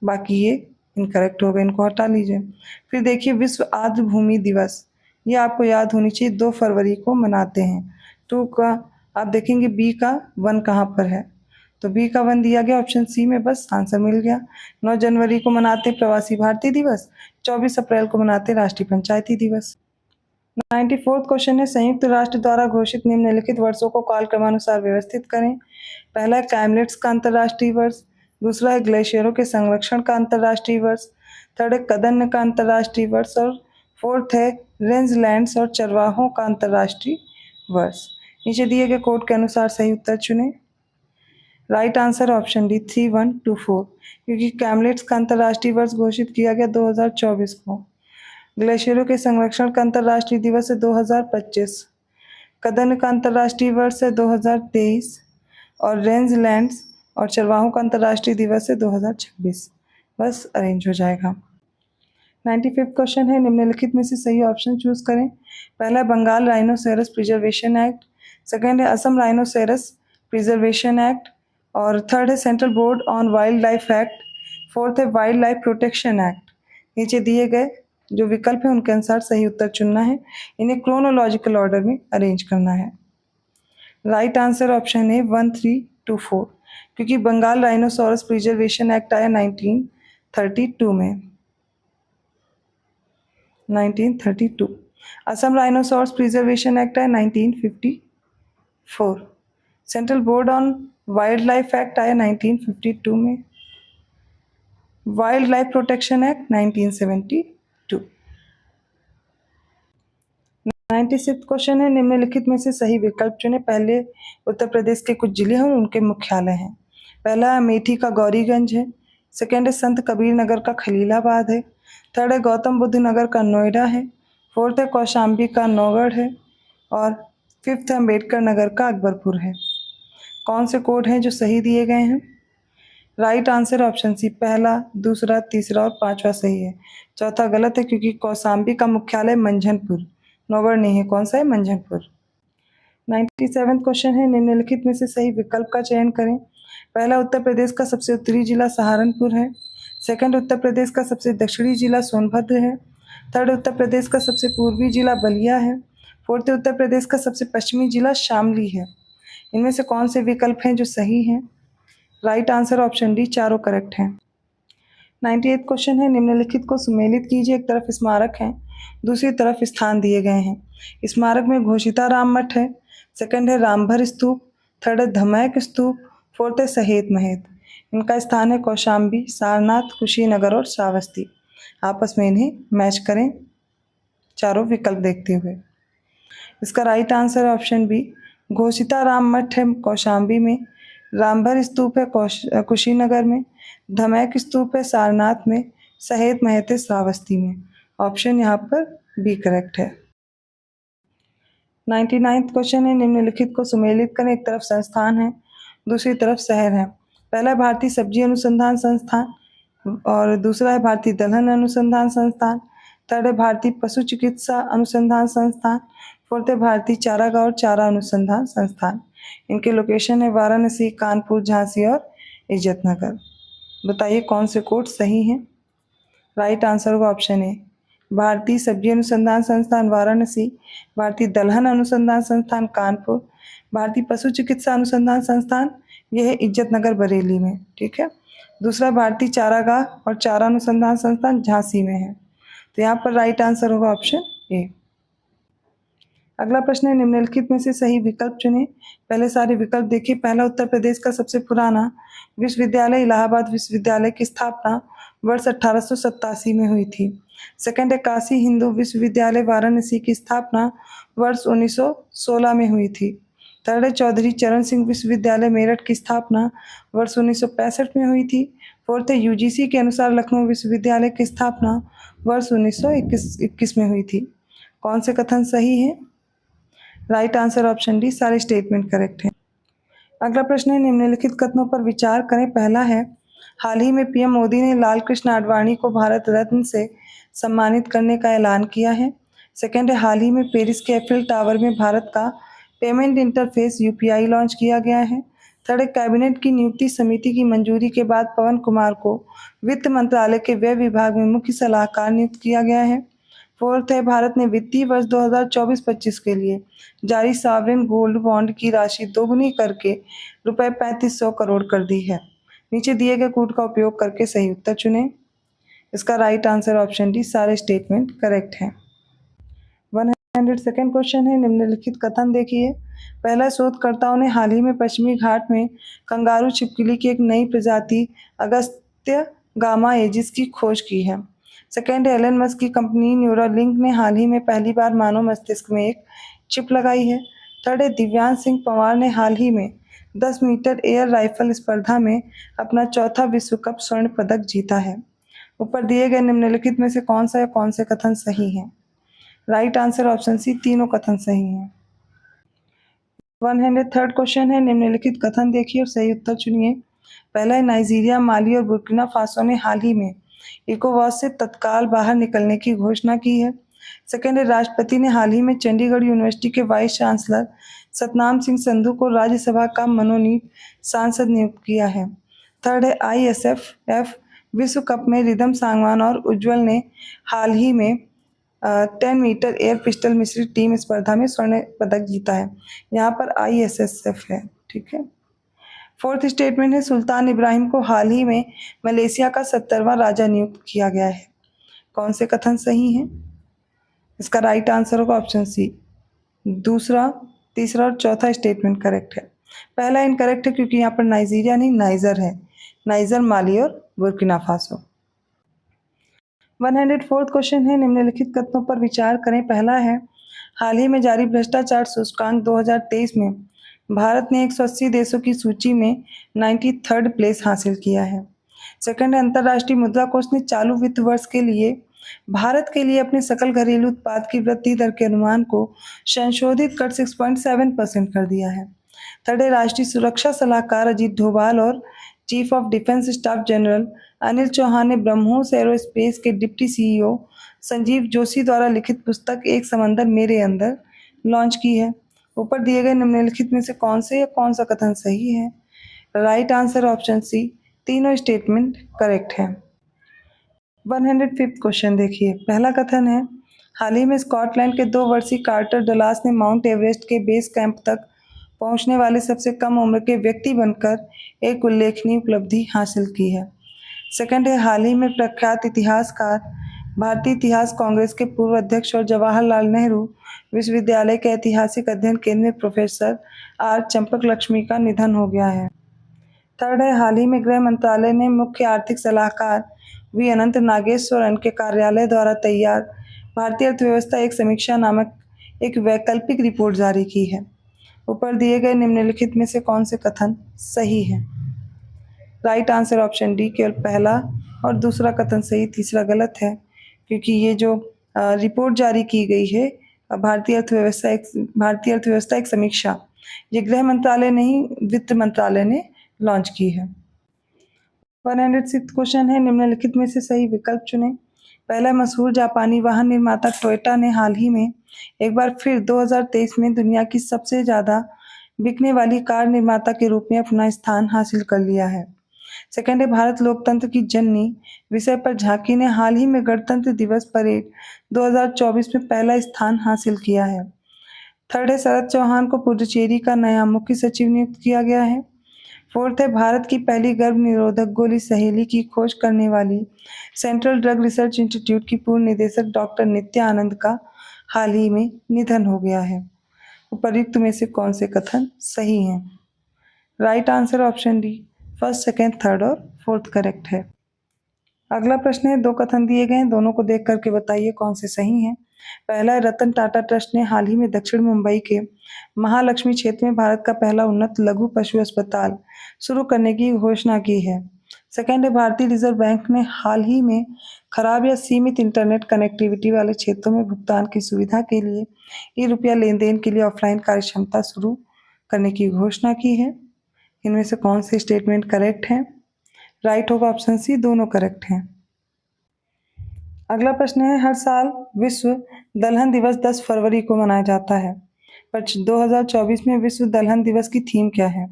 बाकी ये इनकरेक्ट हो गए, इनको हटा लीजिए। फिर देखिए विश्व आर्द्र भूमि दिवस, ये आपको याद होनी चाहिए, 2 फरवरी को मनाते हैं। 2 का आप देखेंगे बी का 1 कहाँ पर है, तो बी का 1 दिया गया ऑप्शन सी में, बस आंसर मिल गया। 9 जनवरी को मनाते प्रवासी भारतीय दिवस, 24 अप्रैल को मनाते राष्ट्रीय पंचायती दिवस। 94th क्वेश्चन है, संयुक्त राष्ट्र द्वारा घोषित निम्नलिखित वर्षों को कालक्रमानुसार व्यवस्थित करें। पहला है कैमलेट्स का अंतर्राष्ट्रीय वर्ष, दूसरा है ग्लेशियरों के संरक्षण का अंतर्राष्ट्रीय वर्ष, थर्ड है कदन्न का अंतर्राष्ट्रीय वर्ष और फोर्थ है रेंजलैंड्स और चरवाहों का अंतर्राष्ट्रीय वर्ष। नीचे दिए गए कोड के अनुसार सही उत्तर चुनें। राइट आंसर ऑप्शन डी 3124, क्योंकि कैमलेट्स का अंतर्राष्ट्रीय वर्ष घोषित किया गया 2024 को। ग्लेशियरों के संरक्षण का अंतर्राष्ट्रीय दिवस है 2025, कदन्न का अंतर्राष्ट्रीय वर्ष है 2023 और रेंजलैंड्स और चरवाहों का अंतर्राष्ट्रीय दिवस है 2026। बस अरेंज हो जाएगा। 95th क्वेश्चन है, निम्नलिखित में से सही ऑप्शन चूज करें। पहला है Bengal rhinoceros preservation act, second है असम राइनोसेरस प्रिजर्वेशन एक्ट और थर्ड है central board on wildlife act, fourth है वाइल्ड लाइफ प्रोटेक्शन एक्ट। नीचे दिए गए जो विकल्प है उनके अनुसार सही उत्तर चुनना है, इन्हें क्रोनोलॉजिकल ऑर्डर में अरेंज करना है। राइट आंसर ऑप्शन है 1324, क्योंकि बंगाल राइनोसोरस प्रिजर्वेशन एक्ट आया 1932 में, 1932। असम राइनोसोरस प्रिजर्वेशन एक्ट आया 1954, central board on wildlife act आया 1952 में, wild life protection act 1972। 96th question है, निम्नलिखित में से सही विकल्प चुने। पहले उत्तर प्रदेश के कुछ जिले हैं और उनके मुख्यालय हैं। पहला अमेठी का गौरीगंज है, सेकंड है संत कबीर नगर का खलीलाबाद है, थर्ड है गौतम बुद्ध नगर का नोएडा है, फोर्थ है कौशाम्बी का नौगढ़ है और फिफ्थ है अम्बेडकर नगर का अकबरपुर है। कौन से कोड हैं जो सही दिए गए हैं? राइट आंसर ऑप्शन सी, पहला, दूसरा, तीसरा और पांचवा सही है। चौथा गलत है, क्योंकि कौशाम्बी का मुख्यालय मंझनपुर, नौगढ़ नहीं है। कौन सा है? मंझनपुर। 97th क्वेश्चन है, निम्नलिखित में से सही विकल्प का चयन करें। पहला उत्तर प्रदेश का सबसे उत्तरी जिला सहारनपुर है, सेकंड उत्तर प्रदेश का सबसे दक्षिणी जिला सोनभद्र है, थर्ड उत्तर प्रदेश का सबसे पूर्वी जिला बलिया है, फोर्थ उत्तर प्रदेश का सबसे पश्चिमी जिला शामली है। इनमें से कौन से विकल्प हैं जो सही हैं? राइट आंसर ऑप्शन डी, चारों करेक्ट हैं। 98th क्वेश्चन है, निम्नलिखित को सुमेलित कीजिए। एक तरफ स्मारक है, दूसरी तरफ स्थान दिए गए हैं। स्मारक में घोषिता राम मठ है, सेकंड है रामभर स्तूप, थर्ड है धमैक स्तूप, फोर्थ है सहेत महेत। इनका स्थान है कौशाम्बी, सारनाथ, कुशीनगर और श्रावस्ती। आपस में इन्हें मैच करें चारों विकल्प देखते हुए। इसका राइट आंसर है ऑप्शन बी, घोषिता राम मठ है कौशाम्बी में, रामभर स्तूप है कुशीनगर में, धमैक स्तूप है सारनाथ में, सहेत महत है श्रावस्ती में। ऑप्शन यहाँ पर बी करेक्ट है। 99th क्वेश्चन है, निम्नलिखित को सुमेलित करें। एक तरफ संस्थान है, दूसरी तरफ शहर है। पहला भारतीय सब्जी अनुसंधान संस्थान और दूसरा है भारतीय दलहन अनुसंधान संस्थान, थर्ड है भारतीय पशु चिकित्सा अनुसंधान संस्थान, फोर्थ है भारतीय चारागाह और चारा अनुसंधान संस्थान। इनके लोकेशन है वाराणसी, कानपुर, झांसी और इज्जतनगर। बताइए कौन से कोड सही हैं? राइट आंसर होगा ऑप्शन ए, भारतीय सब्जी अनुसंधान संस्थान वाराणसी, भारतीय दलहन अनुसंधान संस्थान कानपुर, भारतीय पशु चिकित्सा अनुसंधान संस्थान यह है इज्जतनगर बरेली में, ठीक है। दूसरा भारतीय चारागाह और चारा अनुसंधान संस्थान झांसी में है। तो यहाँ पर राइट आंसर होगा ऑप्शन ए। अगला प्रश्न है, निम्नलिखित में से सही विकल्प चुनें। पहले सारे विकल्प देखिए। पहला, उत्तर प्रदेश का सबसे पुराना विश्वविद्यालय इलाहाबाद विश्वविद्यालय की स्थापना वर्ष 1887 में हुई थी। सेकंड है काशी हिंदू विश्वविद्यालय वाराणसी की स्थापना वर्ष 1916 में हुई थी। थर्ड है चौधरी चरण सिंह विश्वविद्यालय मेरठ की स्थापना वर्ष 1965 में हुई थी। फोर्थ है यूजीसी के अनुसार लखनऊ विश्वविद्यालय की स्थापना वर्ष 1921 में हुई थी। कौन से कथन सही है? राइट आंसर ऑप्शन डी, सारे स्टेटमेंट करेक्ट हैं। अगला प्रश्न है, निम्नलिखित कथनों पर विचार करें। पहला है, हाल ही में पीएम मोदी ने लाल कृष्ण आडवाणी को भारत रत्न से सम्मानित करने का ऐलान किया है। सेकंड है, हाल ही में पेरिस के एफिल टावर में भारत का पेमेंट इंटरफेस यूपीआई लॉन्च किया गया है। थर्ड है, कैबिनेट की नियुक्ति समिति की मंजूरी के बाद पवन कुमार को वित्त मंत्रालय के व्यय विभाग में मुख्य सलाहकार नियुक्त किया गया है। फोर्थ है, भारत ने वित्तीय वर्ष 2024-25 के लिए जारी सॉवरेन गोल्ड बॉन्ड की राशि दोगुनी करके रुपए 3500 करोड़ कर दी है। नीचे दिए गए कोड का उपयोग करके सही उत्तर चुनें। इसका राइट आंसर ऑप्शन डी, सारे स्टेटमेंट करेक्ट हैं। 102nd क्वेश्चन है, निम्नलिखित कथन देखिए। पहला, शोधकर्ताओं ने हाल ही में पश्चिमी घाट में कंगारू छिपकली की एक नई प्रजाति अगस्त्य गामा एजिस की खोज की है। सेकेंड, एलन मस्क की कंपनी न्यूरालिंक ने हाल ही में पहली बार मानव मस्तिष्क में एक चिप लगाई है। थर्ड है, दिव्यांश सिंह पंवार ने हाल ही में 10 मीटर एयर राइफल स्पर्धा में अपना चौथा विश्व कप स्वर्ण पदक जीता है। ऊपर दिए गए निम्नलिखित में से कौन सा या कौन से कथन सही है? राइट आंसर ऑप्शन सी, तीनों कथन सही हैं। 103rd क्वेश्चन है, निम्नलिखित कथन देखिए और सही उत्तर चुनिए। पहला है, नाइजीरिया, माली और बुर्किना फासो ने हाल ही में इकोवॉस से तत्काल बाहर निकलने की घोषणा की है। सेकेंड है, राष्ट्रपति ने हाल ही में चंडीगढ़ यूनिवर्सिटी के वाइस चांसलर सतनाम सिंह संधू को राज्यसभा का मनोनीत सांसद नियुक्त किया है। थर्ड है, ISFF विश्व कप में रिदम सांगवान और उज्जवल ने हाल ही में 10 मीटर एयर पिस्टल मिश्रित टीम स्पर्धा में स्वर्ण पदक जीता है। यहाँ पर ISSF है, ठीक है। फोर्थ स्टेटमेंट है, सुल्तान इब्राहिम को हाल ही में मलेशिया का 70वां राजा नियुक्त किया गया है। कौन से कथन सही हैं? इसका राइट आंसर होगा ऑप्शन सी। दूसरा, तीसरा और चौथा स्टेटमेंट करेक्ट है। पहला इनकरेक्ट है क्योंकि यहाँ पर नाइजीरिया नहीं, नाइजर है। नाइजर, माली और बुर्किना फासो। 104th क्वेश्चन है, निम्नलिखित कथनों पर विचार करें। पहला है, हाल ही में जारी भ्रष्टाचार सूचकांक 2023 में भारत ने 180 देशों की सूची में 93rd प्लेस हासिल किया है। सेकंड है, अंतर्राष्ट्रीय मुद्रा कोष ने चालू वित्त वर्ष के लिए भारत के लिए अपने सकल घरेलू उत्पाद की वृद्धि दर के अनुमान को संशोधित कर 6.7% कर दिया है। थर्ड है, राष्ट्रीय सुरक्षा सलाहकार अजीत डोभाल और chief of defence staff general Anil Chauhan ने ब्रह्मोस एरोस्पेस के डिप्टी CEO संजीव जोशी द्वारा लिखित पुस्तक एक समंदर मेरे अंदर लॉन्च की है। ऊपर दिए गए निम्नलिखित में से कौन से या कौन सा कथन सही है? राइट आंसर ऑप्शन सी, तीनों स्टेटमेंट करेक्ट है। 105th क्वेश्चन देखिए। पहला कथन है, हाल ही में स्कॉटलैंड के 2 वर्षीय कार्टर डलास ने माउंट एवरेस्ट के बेस कैंप तक पहुंचने वाले सबसे कम उम्र के व्यक्ति बनकर एक उल्लेखनीय उपलब्धि हासिल की है। सेकंड है, हाल ही में प्रख्यात इतिहासकार, भारतीय इतिहास कांग्रेस के पूर्व अध्यक्ष और जवाहरलाल नेहरू विश्वविद्यालय के ऐतिहासिक अध्ययन केंद्र में प्रोफेसर R चंपक लक्ष्मी का निधन हो गया है। थर्ड है, हाल ही में गृह मंत्रालय ने मुख्य आर्थिक सलाहकार V अनंत नागेश्वरन के कार्यालय द्वारा तैयार भारतीय अर्थव्यवस्था एक समीक्षा नामक एक वैकल्पिक रिपोर्ट जारी की है। ऊपर दिए गए निम्नलिखित में से कौन से कथन सही है? राइट आंसर ऑप्शन डी, केवल पहला और दूसरा कथन सही, तीसरा गलत है, क्योंकि ये जो रिपोर्ट जारी की गई है भारतीय अर्थव्यवस्था एक समीक्षा, ये गृह मंत्रालय नहीं, वित्त मंत्रालय ने लॉन्च की है। 106th क्वेश्चन है, निम्नलिखित में से सही विकल्प चुनें। पहला, मशहूर जापानी वाहन निर्माता टोयोटा ने हाल ही में एक बार फिर 2023 में दुनिया की सबसे ज़्यादा बिकने वाली कार निर्माता के रूप में अपना स्थान हासिल कर लिया है। सेकंड है, भारत लोकतंत्र की जननी विषय पर झांकी ने हाल ही में गणतंत्र दिवस परेड 2024 में पहला स्थान हासिल किया है। थर्ड है, शरद चौहान को पुडुचेरी का नया मुख्य सचिव नियुक्त किया गया है। फोर्थ है, भारत की पहली गर्भ निरोधक गोली सहेली की खोज करने वाली सेंट्रल ड्रग रिसर्च इंस्टीट्यूट की पूर्व निदेशक डॉक्टर नित्या आनंद का हाल ही में निधन हो गया है। उपर्युक्त में से कौन से कथन सही हैं? Right answer option D, first, second, third और फोर्थ करेक्ट है। अगला प्रश्न है, 2 कथन दिए गए हैं, दोनों को देख करके बताइए कौन से सही हैं। पहला है, रतन टाटा ट्रस्ट ने हाल ही में दक्षिण मुंबई के महालक्ष्मी क्षेत्र में भारत का पहला उन्नत लघु पशु अस्पताल शुरू करने की घोषणा की है। सेकेंड है, भारतीय रिजर्व बैंक ने हाल ही में खराब या सीमित इंटरनेट कनेक्टिविटी वाले क्षेत्रों में भुगतान की सुविधा के लिए ई-रुपया लेन देन के लिए ऑफलाइन कार्यक्षमता शुरू करने की घोषणा की है। इनमें से कौन से स्टेटमेंट करेक्ट है? राइट होगा ऑप्शन सी, दोनों करेक्ट हैं। अगला प्रश्न है, हर साल विश्व दलहन दिवस 10 फरवरी को मनाया जाता है, पर 2024 में विश्व दलहन दिवस की थीम क्या है?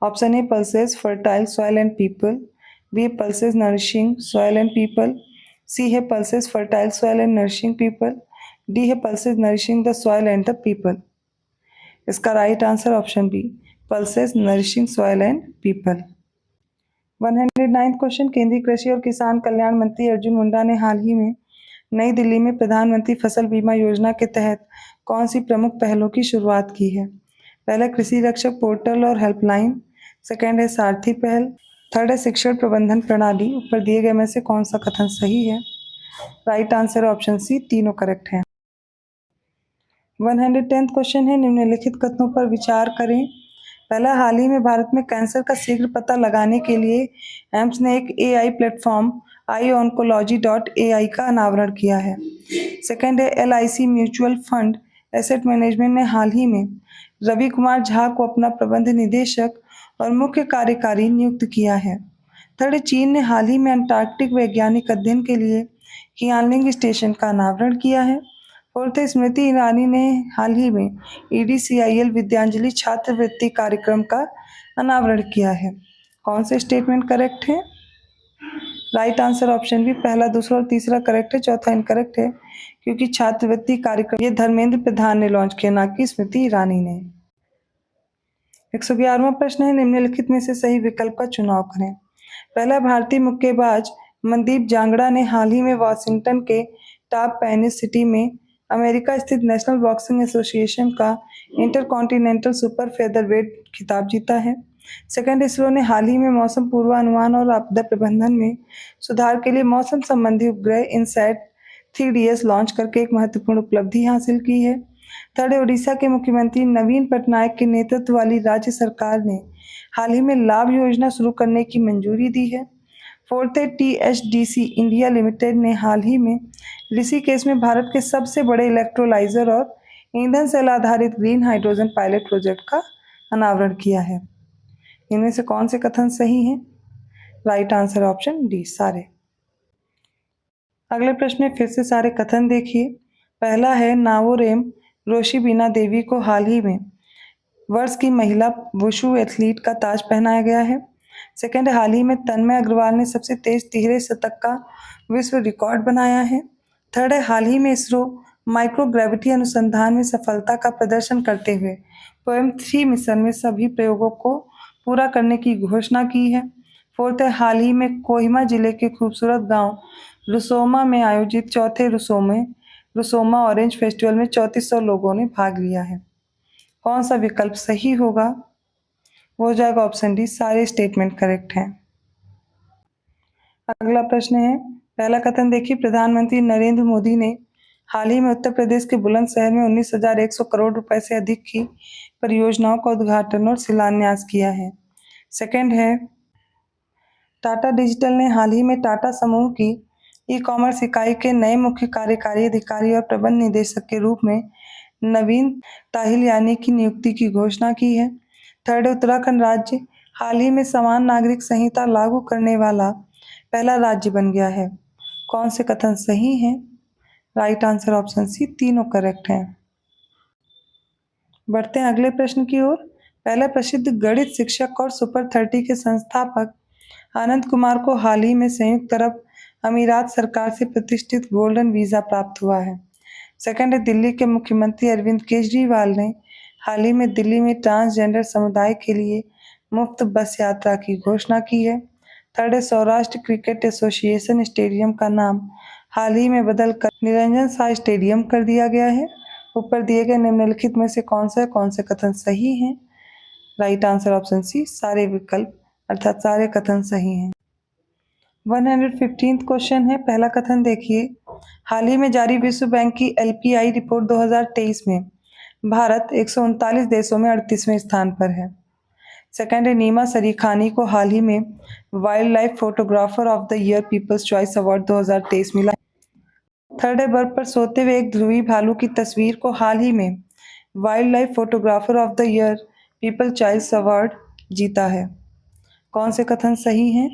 Option A pulses fertile soil and people, B pulses nourishing soil and people, C है pulses fertile soil and nourishing people, D है pulses nourishing the soil and the people. इसका right answer option B, pulses nourishing soil and people. 109th question, केंद्रीय कृषि और किसान कल्याण मंत्री अर्जुन मुंडा ने हाल ही में नई दिल्ली में प्रधानमंत्री फसल बीमा योजना के तहत कौन सी प्रमुख पहलों की शुरुआत की है? पहला कृषि रक्षक पोर्टल और हेल्पलाइन, सेकेंड है सारथी पहल, थर्ड है शिक्षण प्रबंधन प्रणाली। ऊपर दिए गए में से कौन सा कथन सही है? राइट आंसर ऑप्शन सी, तीनों करेक्ट हैं। 110th क्वेश्चन है, निम्नलिखित कथनों पर विचार करें। पहला, हाल ही में भारत में कैंसर का शीघ्र पता लगाने के लिए एम्स ने एक AI प्लेटफॉर्म iOncology.ai का अनावरण किया है। सेकेंड है, LIC mutual fund asset management ने हाल ही में रवि कुमार झा को अपना प्रबंध निदेशक और मुख्य कार्यकारी नियुक्त किया है। थर्ड, चीन ने हाल ही में अंटार्कटिक वैज्ञानिक अध्ययन के लिए हियानलिंग स्टेशन का अनावरण किया है। फोर्थ, स्मृति ईरानी ने हाल ही में EDCIL विद्यांजलि छात्रवृत्ति कार्यक्रम का अनावरण किया है। कौन से स्टेटमेंट करेक्ट है? राइट आंसर ऑप्शन बी, पहला, दूसरा और तीसरा करेक्ट है, चौथा इनकरेक्ट है, क्योंकि छात्रवृत्ति कार्यक्रम ये धर्मेंद्र प्रधान ने लॉन्च किया, ना कि स्मृति ईरानी ने। 111वां प्रश्न है, निम्नलिखित में से सही विकल्प का चुनाव करें। पहला, भारतीय मुक्केबाज मनदीप जांगड़ा ने हाल ही में वाशिंगटन के टॉप पेनिस सिटी में अमेरिका स्थित नेशनल बॉक्सिंग एसोसिएशन का इंटरकॉन्टिनेंटल सुपर फेदरवेट खिताब जीता है। सेकेंड, इसरो ने हाल ही में मौसम पूर्वानुमान और आपदा प्रबंधन में सुधार के लिए मौसम संबंधी उपग्रह इनसैट 3DS लॉन्च करके एक महत्वपूर्ण उपलब्धि हासिल की है। थर्ड, उड़ीसा के मुख्यमंत्री नवीन पटनायक के नेतृत्व वाली राज्य सरकार ने हाल ही में लाभ योजना शुरू करने की मंजूरी दी है। फोर्थ है, THDC इंडिया लिमिटेड ने हाल ही में ऋषिकेश में भारत के सबसे बड़े इलेक्ट्रोलाइजर और ईंधन सेल आधारित ग्रीन हाइड्रोजन पायलट प्रोजेक्ट का अनावरण किया है। इनमें से कौन से कथन सही हैं? राइट आंसर ऑप्शन डी, सारे। अगले प्रश्न में फिर से सारे कथन देखिए। पहला है, नावोरेम रोशिबिना देवी को हाल ही में वर्ष की महिला वुशु एथलीट का ताज पहनाया गया है। सेकेंड, हाल ही में तन्मय अग्रवाल ने सबसे तेज तिहरे शतक का विश्व रिकॉर्ड बनाया है। थर्ड है, हाल ही में इसरो माइक्रोग्रेविटी अनुसंधान में सफलता का प्रदर्शन करते हुए पोएम 3 मिशन में सभी प्रयोगों को पूरा करने की घोषणा की है। फोर्थ है, हाल ही में कोहिमा जिले के खूबसूरत गांव रुसोमा में आयोजित चौथे रुसोमा ऑरेंज फेस्टिवल में 3400 लोगों ने भाग लिया है। कौन सा विकल्प सही होगा? वो हो जाएगा ऑप्शन डी, सारे स्टेटमेंट करेक्ट हैं। अगला प्रश्न है, पहला कथन देखिए। प्रधानमंत्री नरेंद्र मोदी ने हाल ही में उत्तर प्रदेश के बुलंदशहर में 19,100 करोड़ रुपए से अधिक की परियोजनाओं का उद्घाटन और शिलान्यास किया है। सेकंड है, टाटा डिजिटल ने हाल ही में टाटा समूह की ई-कॉमर्स इकाई के नए मुख्य कार्यकारी अधिकारी और प्रबंध निदेशक के रूप में नवीन ताहिलियानी की नियुक्ति की घोषणा की है। थर्ड, उत्तराखंड राज्य हाल ही में समान नागरिक संहिता लागू करने वाला पहला राज्य बन गया है। कौन से कथन सही हैं? राइट आंसर ऑप्शन सी, तीनों करेक्ट हैं। बढ़ते हैं अगले प्रश्न की ओर। पहला, प्रसिद्ध गणित शिक्षक और सुपर 30 के संस्थापक आनंद कुमार को हाल ही में संयुक्त अरब अमीरात सरकार से प्रतिष्ठित गोल्डन वीजा प्राप्त हुआ है। सेकंड है, दिल्ली के मुख्यमंत्री अरविंद केजरीवाल ने हाल ही में दिल्ली में ट्रांसजेंडर समुदाय के लिए मुफ्त बस यात्रा की घोषणा की है। थर्ड है, सौराष्ट्र क्रिकेट एसोसिएशन स्टेडियम का नाम हाल ही में बदलकर निरंजन शाह स्टेडियम कर दिया गया है। ऊपर दिए गए निम्नलिखित में से कौन से कथन सही हैं? राइट आंसर ऑप्शन सी, सारे विकल्प अर्थात सारे कथन सही हैं। 115th क्वेश्चन है, पहला कथन देखिए। हाल ही में जारी विश्व बैंक की LPI रिपोर्ट 2023 में भारत 139 देशों में 38वें स्थान पर है। सेकेंड है, नीमा सरीखानी को हाल ही में wild life photographer of the year people's choice award 2023 मिला। थर्ड है, बर्फ पर सोते हुए एक ध्रुवी भालू की तस्वीर को हाल ही में wild life photographer of the year people's choice award जीता है। कौन से कथन सही हैं?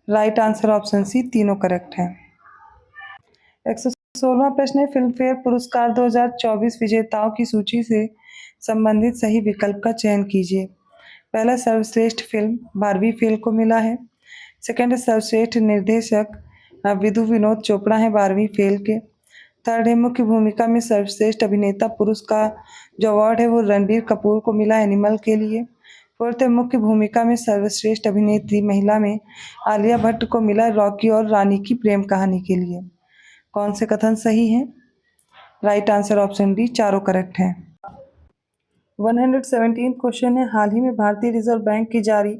राइट आंसर ऑप्शन सी, तीनों करेक्ट हैं। 116वां प्रश्न है, फिल्म फेयर पुरस्कार 2024 विजेताओं की सूची से संबंधित सही विकल्प का चयन कीजिए। पहला, सर्वश्रेष्ठ फिल्म बारहवीं फेल को मिला है। सेकंड है सर्वश्रेष्ठ निर्देशक, विदु विनोद चोपड़ा है बारहवीं फेल के। थर्ड है मुख्य भूमिका में सर्वश्रेष्ठ अभिनेता पुरुष का जो अवार्ड है वो रणबीर कपूर को मिला एनिमल के लिए। फोर्थ है मुख्य भूमिका में सर्वश्रेष्ठ अभिनेत्री महिला में आलिया भट्ट को मिला रॉकी और रानी की प्रेम कहानी के लिए। कौन से कथन सही हैं? राइट आंसर ऑप्शन डी, चारों करेक्ट हैं। 117 क्वेश्चन है, हाल ही में भारतीय रिजर्व बैंक की जारी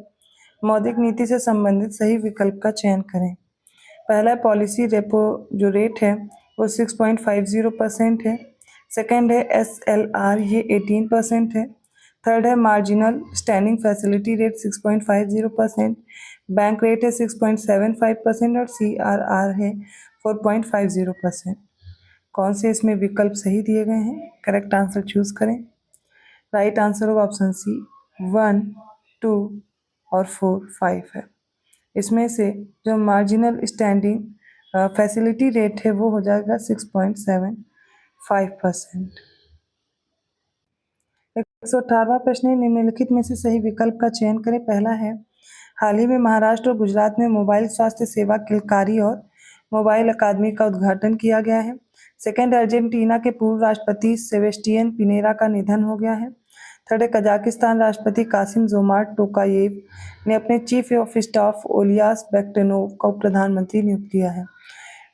मौद्रिक नीति से संबंधित सही विकल्प का चयन करें। पहला पॉलिसी रेपो जो रेट है वो 6.50% है। सेकंड है SLR, ये 18% है। थर्ड है marginal standing facility rate 6.50%। Bank rate है 6.75% और CRR है 4.50%। कौन से इसमें विकल्प सही दिए गए हैं? करेक्ट आंसर चूज करें। राइट आंसर होगा ऑप्शन सी, 1, 2 और 4, 5 है। इसमें से जो मार्जिनल स्टैंडिंग फैसिलिटी रेट है वो हो जाएगा 6.75%। 118वां प्रश्न है, निम्नलिखित में से सही विकल्प का चयन करें। पहला है, हाल ही में महाराष्ट्र और गुजरात में मोबाइल स्वास्थ्य सेवा किलकारी और मोबाइल अकादमी का उद्घाटन किया गया है। सेकंड, अर्जेंटीना के पूर्व राष्ट्रपति सेबेस्टियन पिनेरा का निधन हो गया है। थर्ड, कजाकिस्तान राष्ट्रपति कासिम जोमार्ट टोकायेव ने अपने चीफ ऑफ स्टाफ ओलियास बेक्टेनोव को प्रधानमंत्री नियुक्त किया है।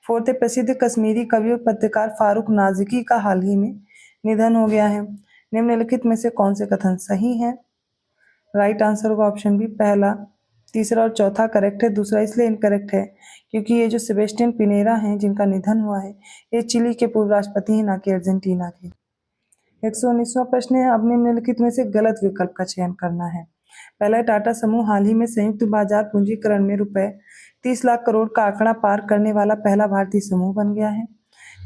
फोर्थ, प्रसिद्ध कश्मीरी कवि और पत्रकार फारूक नाजिकी का हाल ही में निधन हो गया है। निम्नलिखित में से कौन से कथन सही हैं? राइट आंसर होगा ऑप्शन बी, पहला, तीसरा और चौथा करेक्ट है। दूसरा इसलिए इनकरेक्ट है क्योंकि ये जो सेबेस्टियन पिनेरा हैं जिनका निधन हुआ है ये चिली के पूर्व राष्ट्रपति हैं, ना कि अर्जेंटीना के। 119वां प्रश्न है, अब निम्नलिखित में से गलत विकल्प का चयन करना है। पहला, टाटा समूह हाल ही में संयुक्त बाजार पूंजीकरण में रुपए 30 लाख करोड़ का आंकड़ा पार करने वाला पहला भारतीय समूह बन गया है।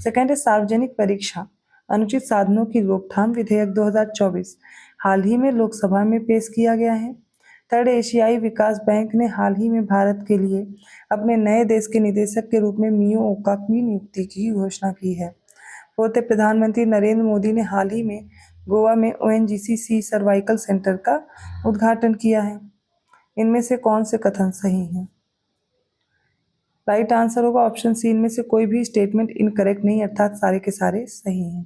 सेकंड है, सार्वजनिक परीक्षा अनुचित साधनों की रोकथाम विधेयक 2024 हाल ही में लोकसभा में पेश किया गया है। थर्ड, एशियाई विकास बैंक ने हाल ही में भारत के लिए अपने नए देश के निदेशक के रूप में मियो ओका की नियुक्ति की घोषणा की है। फोर्थ, प्रधानमंत्री नरेंद्र मोदी ने हाल ही में गोवा में ONGC सर्वाइकल सेंटर का उद्घाटन किया है। इनमें से कौन से कथन सही हैं? राइट आंसर होगा ऑप्शन सी, इनमें से कोई भी स्टेटमेंट इनकरेक्ट नहीं, अर्थात सारे के सारे सही हैं।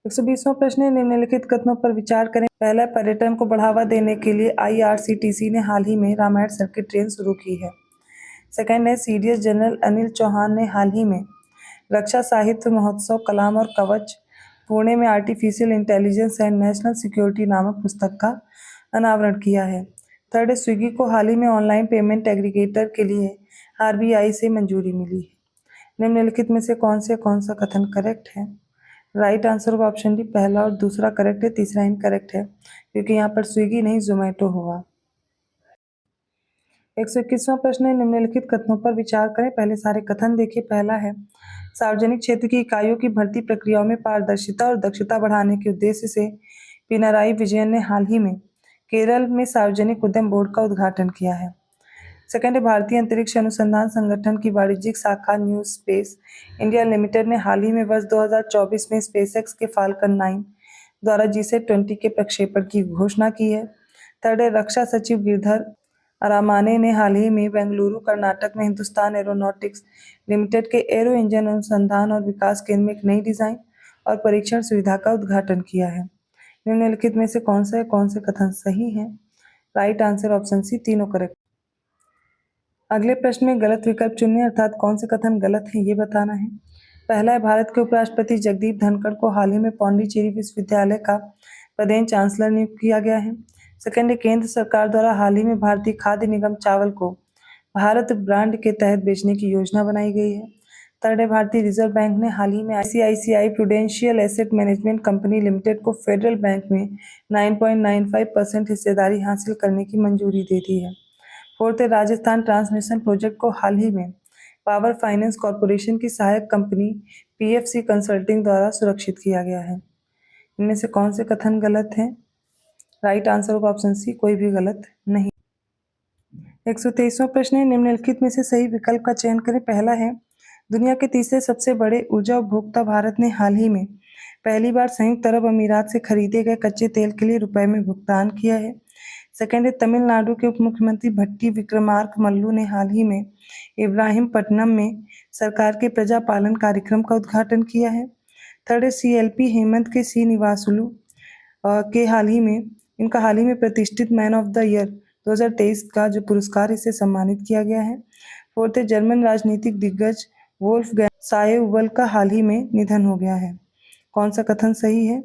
120वां प्रश्न है, निम्नलिखित कथनों पर विचार करें। पहला, पर्यटन को बढ़ावा देने के लिए IRCTC ने हाल ही में रामायण सर्किट ट्रेन शुरू की है। सेकंड है, CDS जनरल अनिल चौहान ने हाल ही में रक्षा साहित्य महोत्सव कलाम और कवच पुणे में artificial intelligence and national security नामक पुस्तक का अनावरण किया है। थर्ड है, स्विगी को हाल ही में ऑनलाइन पेमेंट एग्रीगेटर के लिए RBI से मंजूरी मिली है। निम्नलिखित में से कौन सा कथन करेक्ट है? राइट आंसर होगा ऑप्शन डी, पहला और दूसरा करेक्ट है, तीसरा इनकरेक्ट है क्योंकि यहाँ पर स्विगी नहीं जोमेटो होगा। 121वां प्रश्न है, निम्नलिखित कथनों पर विचार करें। पहले सारे कथन देखिए। पहला है, सार्वजनिक क्षेत्र की इकाइयों की भर्ती प्रक्रियाओं में पारदर्शिता और दक्षता बढ़ाने के उद्देश्य से पिनाराई विजयन ने हाल ही में केरल में सार्वजनिक उद्यम बोर्ड का उद्घाटन किया है। सेकंड है, भारतीय अंतरिक्ष अनुसंधान संगठन की वाणिज्यिक शाखा न्यू स्पेस इंडिया लिमिटेड ने हाल ही में वर्ष 2024 में स्पेसएक्स के फाल्कन 9 द्वारा GSAT-20 के प्रक्षेपण की घोषणा की है। थर्ड है, रक्षा सचिव गिरधर अरामाने ने हाल ही में बेंगलुरु कर्नाटक में हिंदुस्तान एरोनॉटिक्स लिमिटेड के एरो इंजन अनुसंधान और विकास केंद्र में एक नई डिजाइन और परीक्षण सुविधा का उद्घाटन किया है। निम्नलिखित में से कौन से कथन सही हैं? राइट आंसर ऑप्शन सी, तीनों करेक्ट। अगले प्रश्न में गलत विकल्प चुनने, अर्थात कौन से कथन गलत है ये बताना है। पहला है, भारत के उपराष्ट्रपति जगदीप धनखड़ को हाल ही में पौंडीचेरी विश्वविद्यालय का पदेन चांसलर नियुक्त किया गया है। सेकंड है, केंद्र सरकार द्वारा हाल ही में भारतीय खाद्य निगम चावल को भारत ब्रांड के तहत बेचने की योजना बनाई गई है। थर्ड है, भारतीय रिजर्व बैंक ने हाल ही में ICICI prudential asset management company limited को फेडरल बैंक में 9.95% हिस्सेदारी हासिल करने की मंजूरी दे दी है। फोर्थ है, राजस्थान ट्रांसमिशन प्रोजेक्ट को हाल ही में पावर फाइनेंस कॉरपोरेशन की सहायक कंपनी PFC कंसल्टिंग द्वारा सुरक्षित किया गया है। इनमें से कौन से कथन गलत हैं? राइट आंसर होगा ऑप्शन सी, कोई भी गलत नहीं। 123वां प्रश्न है, निम्नलिखित में से सही विकल्प का चयन करें। पहला है, दुनिया के तीसरे सबसे बड़े ऊर्जा उपभोक्ता भारत ने हाल ही में पहली बार संयुक्त अरब अमीरात से खरीदे गए कच्चे तेल के लिए रुपए में भुगतान किया है। सेकंड है, तमिलनाडु के उप मुख्यमंत्री भट्टी विक्रमार्क मल्लू ने हाल ही में इब्राहिमपट्टनम में सरकार के प्रजा पालन कार्यक्रम का उद्घाटन किया है। थर्ड है, CLP हेमंत के श्रीनिवासुलु के इनका हाल ही में प्रतिष्ठित मैन ऑफ द ईयर 2023 का जो पुरस्कार इसे सम्मानित किया गया है। फोर्थ है, जर्मन राजनीतिक दिग्गज वोल्फगैंग सायेउबल का हाल ही में निधन हो गया है। कौन सा कथन सही है?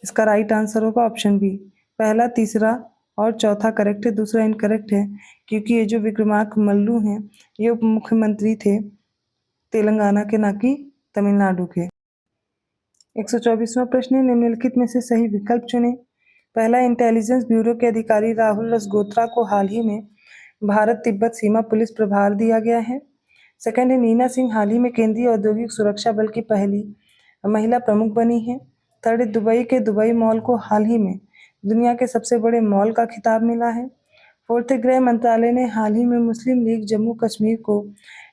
इसका राइट आंसर होगा ऑप्शन बी। पहला, तीसरा और चौथा करेक्ट है, दूसरा इनकरेक्ट है, क्योंकि ये जो विक्रमार्क मल्लू हैं ये उप मुख्यमंत्री थे तेलंगाना के, ना कि तमिलनाडु के। 124वां प्रश्न है, निम्नलिखित में से सही विकल्प चुनें। पहला, इंटेलिजेंस ब्यूरो के अधिकारी राहुल रसगोत्रा को हाल ही में भारत तिब्बत सीमा पुलिस प्रभार दिया गया है। सेकंड है, नीना सिंह हाल ही में केंद्रीय औद्योगिक सुरक्षा बल की पहली महिला प्रमुख बनी है। थर्ड है, दुबई के दुबई मॉल को हाल ही में दुनिया के सबसे बड़े मॉल का खिताब मिला है। फोर्थ है, गृह मंत्रालय ने हाल ही में मुस्लिम लीग जम्मू कश्मीर को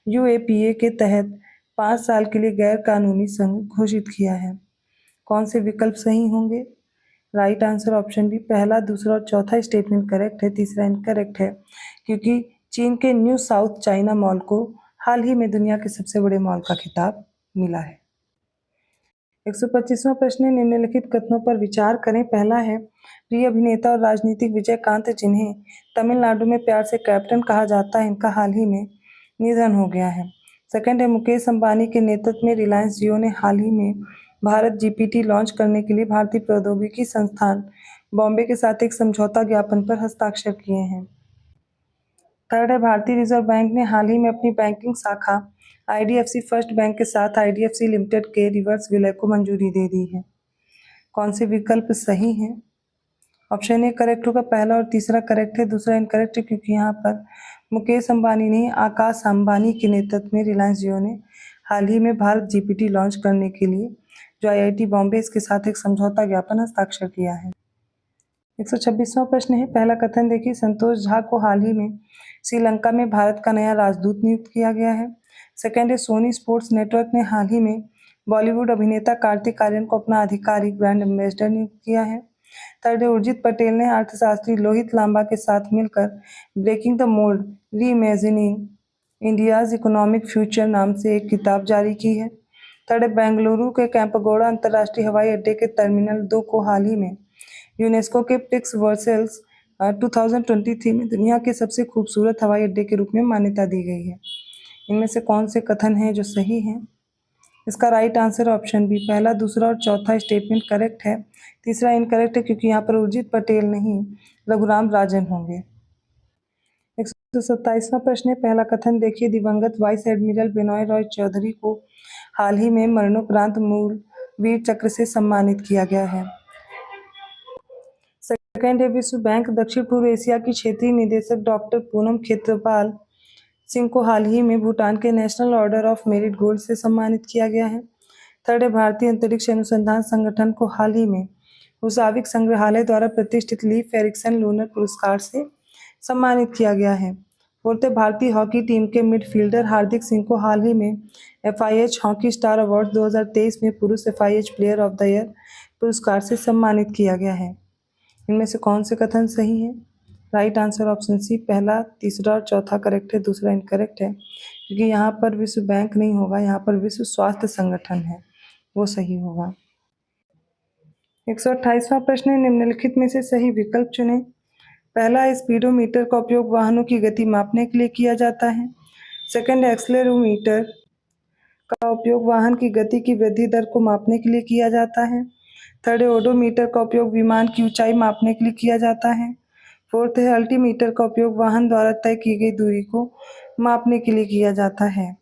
UAPA के तहत 5 साल के लिए गैर कानूनी संघ घोषित किया है। कौन से विकल्प सही होंगे? Right answer option B. पहला, दूसरा और चौथा स्टेटमेंट करेक्ट है, तीसरा इनकरेक्ट है, क्योंकि चीन के न्यू साउथ चाइना मॉल को हाल ही में दुनिया के सबसे बड़े मॉल का खिताब मिला है। 125वां प्रश्न है, निम्नलिखित कथनों पर विचार करें। पहला है, प्रिय अभिनेता और राजनीतिक विजयकांत, जिन्हें तमिलनाडु में प्यार से कैप्टन कहा जाता है, इनका हाल ही में निधन हो गया है। सेकंड है, मुकेश अंबानी के नेतृत्व में रिलायंस जियो ने हाल ही में भारत GPT लॉन्च करने के लिए भारतीय प्रौद्योगिकी संस्थान बॉम्बे के साथ एक समझौता ज्ञापन पर हस्ताक्षर किए हैं। थर्ड है, भारतीय रिजर्व बैंक ने हाल ही में अपनी बैंकिंग शाखा IDFC फर्स्ट बैंक के साथ IDFC लिमिटेड के रिवर्स विलय को मंजूरी दे दी है। कौन से विकल्प सही हैं? ऑप्शन ए करेक्ट होगा, पहला और तीसरा करेक्ट है, दूसरा इनकरेक्ट है, क्योंकि यहाँ पर मुकेश अंबानी ने आकाश अंबानी के नेतृत्व में रिलायंस जियो ने हाल ही में भारत GPT लॉन्च करने के लिए जो IIT बॉम्बे इसके साथ एक समझौता ज्ञापन हस्ताक्षर किया है। 126वां प्रश्न है, पहला कथन देखिए, संतोष झा को हाल ही में श्रीलंका में भारत का नया राजदूत नियुक्त किया गया है। सेकंड है, सोनी स्पोर्ट्स नेटवर्क ने हाल ही में बॉलीवुड अभिनेता कार्तिक आर्यन को अपना आधिकारिक ब्रांड एम्बेसडर नियुक्त किया है। थर्ड है, उर्जित पटेल ने अर्थशास्त्री लोहित लांबा के साथ मिलकर breaking the mould reimagining India's economic future नाम से एक किताब जारी की है। थर्ड है, बेंगलुरु के कैंपगोड़ा अंतर्राष्ट्रीय हवाई अड्डे के टर्मिनल 2 को हाल ही में यूनेस्को के पिक्स वर्सेल्स 2023 में दुनिया के सबसे खूबसूरत हवाई अड्डे के रूप में मान्यता दी गई है। इनमें से कौन से कथन हैं जो सही हैं? इसका राइट आंसर ऑप्शन बी। पहला, दूसरा और चौथा स्टेटमेंट करेक्ट है, तीसरा इनकरेक्ट है, क्योंकि यहाँ पर उर्जित पटेल नहीं रघुराम राजन होंगे। 127वां प्रश्न है, पहला कथन देखिए, दिवंगत वाइस एडमिरल बिनॉय रॉय चौधरी को हाल ही में मरणोपरांत मूल वीर चक्र से सम्मानित किया गया है। सेकंड है, विश्व बैंक दक्षिण पूर्व एशिया की क्षेत्रीय निदेशक डॉक्टर पूनम खेत्रपाल सिंह को हाल ही में भूटान के national order of merit gold से सम्मानित किया गया है। थर्ड है, भारतीय अंतरिक्ष अनुसंधान संगठन को हाल ही में हुसाविक संग्रहालय द्वारा प्रतिष्ठित लीफ एरिक्सन लूनर पुरस्कार से सम्मानित किया गया है। फोर्थ है, भारतीय हॉकी टीम के मिडफील्डर हार्दिक सिंह को हाल ही में FIH हॉकी स्टार अवार्ड 2023 में पुरुष FIH player of the year पुरस्कार से सम्मानित किया गया है। इनमें से कौन से कथन सही हैं? Right answer option C. पहला, तीसरा और चौथा करेक्ट है, दूसरा इनकरेक्ट है, क्योंकि यहाँ पर विश्व बैंक नहीं होगा, यहाँ पर विश्व स्वास्थ्य संगठन है, वो सही होगा। 128वां प्रश्न है, निम्नलिखित में से सही विकल्प चुनें। पहला, स्पीडोमीटर का उपयोग वाहनों की गति मापने के लिए किया जाता है। सेकंड, एक्सेलेरोमीटर का उपयोग वाहन की गति की वृद्धि दर को मापने के लिए किया जाता है। थर्ड है, ओडोमीटर का उपयोग विमान की ऊंचाई मापने के लिए किया जाता है। फोर्थ है, अल्टीमीटर का उपयोग वाहन द्वारा तय की गई दूरी को मापने के लिए किया जाता है।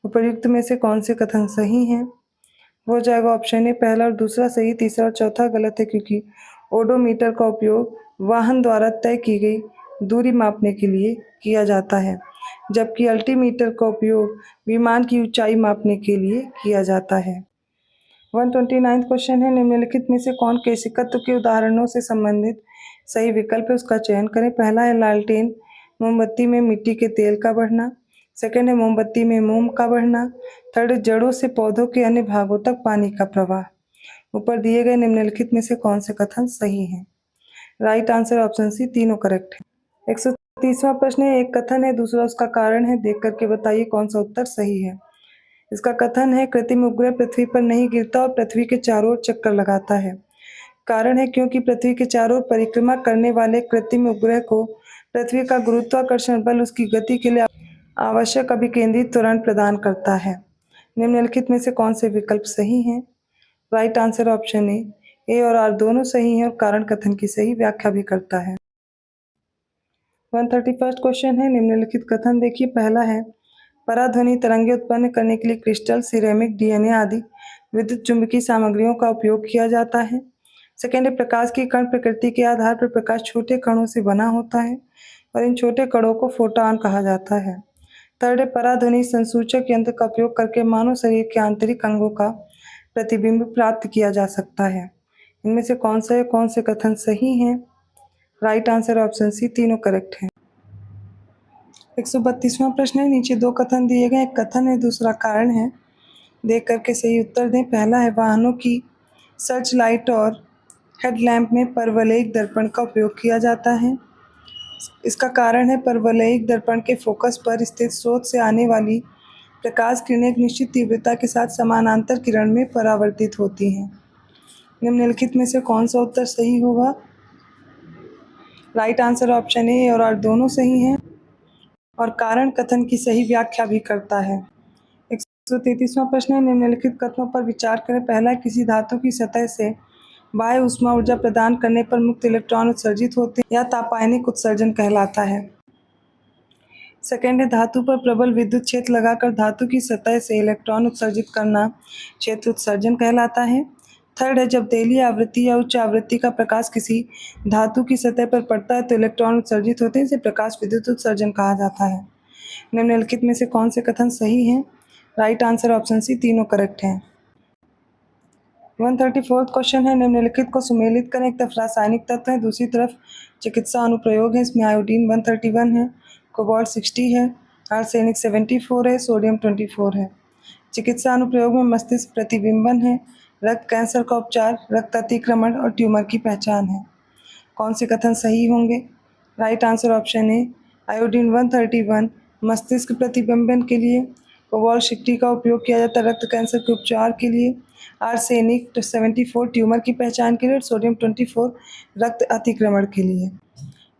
उपर्युक्त में से कौन से कथन सही हैं? हो जाएगा ऑप्शन ए, पहला और दूसरा सही, तीसरा और चौथा गलत है, क्योंकि ओडोमीटर का उपयोग वाहन द्वारा तय की गई दूरी मापने के लिए किया जाता है, जबकि अल्टीमीटर का उपयोग विमान की ऊंचाई मापने के लिए किया जाता है। 129वां क्वेश्चन है, निम्नलिखित में से कौन केशिकत्व के उदाहरणों से संबंधित सही विकल्प है, उसका चयन करें। पहला है, लालटेन मोमबत्ती में मिट्टी के तेल का बढ़ना। सेकेंड है मोमबत्ती में मोम का बढ़ना। थर्ड है जड़ों से पौधों के अन्य भागों तक पानी का प्रवाह। ऊपर दिए गए निम्नलिखित में से कौन से कथन सही हैं? राइट आंसर ऑप्शन सी, तीनों करेक्ट है। 130वां प्रश्न है, एक कथन है दूसरा उसका कारण है, देख करके बताइए कौन सा उत्तर सही है। इसका कथन है कृत्रिम उपग्रह पृथ्वी पर नहीं गिरता और पृथ्वी के चारों ओर चक्कर लगाता है। कारण है क्योंकि पृथ्वी के चारों ओर परिक्रमा करने वाले कृत्रिम उपग्रह को पृथ्वी का गुरुत्वाकर्षण बल उसकी गति के लिए आवश्यक अभिकेंद्रित त्वरण प्रदान करता है। निम्नलिखित में से कौन से विकल्प सही हैं? राइट आंसर ऑप्शन ए और आर दोनों सही हैं और कारण कथन की सही व्याख्या भी करता है। 131 क्वेश्चन है, निम्नलिखित कथन देखिए। पहला है पराध्वनि तरंगें उत्पन्न करने के लिए क्रिस्टल, सिरेमिक, डीएनए आदि विद्युत चुंबकीय सामग्रियों का उपयोग किया जाता है। सेकेंड है प्रकाश की कण प्रकृति के आधार पर प्रकाश छोटे कणों से बना होता है और इन छोटे कणों को फोटॉन कहा जाता है। थर्ड है पराध्वनि संसूचक यंत्र का उपयोग करके मानव शरीर के आंतरिक अंगों का प्रतिबिंब प्राप्त किया जा सकता है। इनमें से कौन से कथन सही हैं? राइट आंसर ऑप्शन सी, तीनों करेक्ट है। 132वां प्रश्न है, नीचे दो कथन दिए गए, एक कथन है दूसरा कारण है, देख करके सही उत्तर दें। पहला है वाहनों की सर्च लाइट और हेडलैम्प में परवलयिक दर्पण का उपयोग किया जाता है। इसका कारण है परवलयिक दर्पण के फोकस पर स्थित स्रोत से आने वाली प्रकाश किरणें एक निश्चित तीव्रता के साथ समानांतर किरण में परावर्तित होती हैं। निम्नलिखित में से कौन सा उत्तर सही होगा? राइट आंसर ऑप्शन ए और आर दोनों सही हैं और कारण कथन की सही व्याख्या भी करता है। 133वां प्रश्न है, निम्नलिखित कथनों पर विचार करें। पहला, किसी धातु की सतह से बाह्य ऊष्मा ऊर्जा प्रदान करने पर मुक्त इलेक्ट्रॉन उत्सर्जित होते हैं या तापायनिक उत्सर्जन कहलाता है। सेकेंड है धातु पर प्रबल विद्युत क्षेत्र लगाकर धातु की सतह से इलेक्ट्रॉन उत्सर्जित करना क्षेत्र उत्सर्जन कहलाता है। थर्ड है जब तेलीय आवृत्ति या उच्च आवृत्ति का प्रकाश किसी धातु की सतह पर पड़ता है तो इलेक्ट्रॉन उत्सर्जित होते हैं, इसे प्रकाश विद्युत उत्सर्जन कहा जाता है। निम्नलिखित में से कौन से कथन सही हैं? राइट आंसर ऑप्शन सी, तीनों करेक्ट हैं। 134 क्वेश्चन है, निम्नलिखित को सुमेलित करें। एक तरफ रासायनिक तत्व है, दूसरी तरफ चिकित्सा अनुप्रयोग है। इसमें आयोडीन 131 है, कोबाल्ट 60 है, आर्सेनिक 74 है, सोडियम 24 है। चिकित्सा अनुप्रयोग में मस्तिष्क प्रतिबिंबन है, रक्त कैंसर का उपचार, रक्त अतिक्रमण और ट्यूमर की पहचान है। कौन से कथन सही होंगे? Right answer option A, iodine 131 मस्तिष्क प्रतिबिंबन के लिए, कोबाल्ट 60 का उपयोग किया जाता है रक्त कैंसर के उपचार के लिए, आर्सेनिक 74 ट्यूमर की पहचान के लिए और सोडियम 24 रक्त अतिक्रमण के लिए।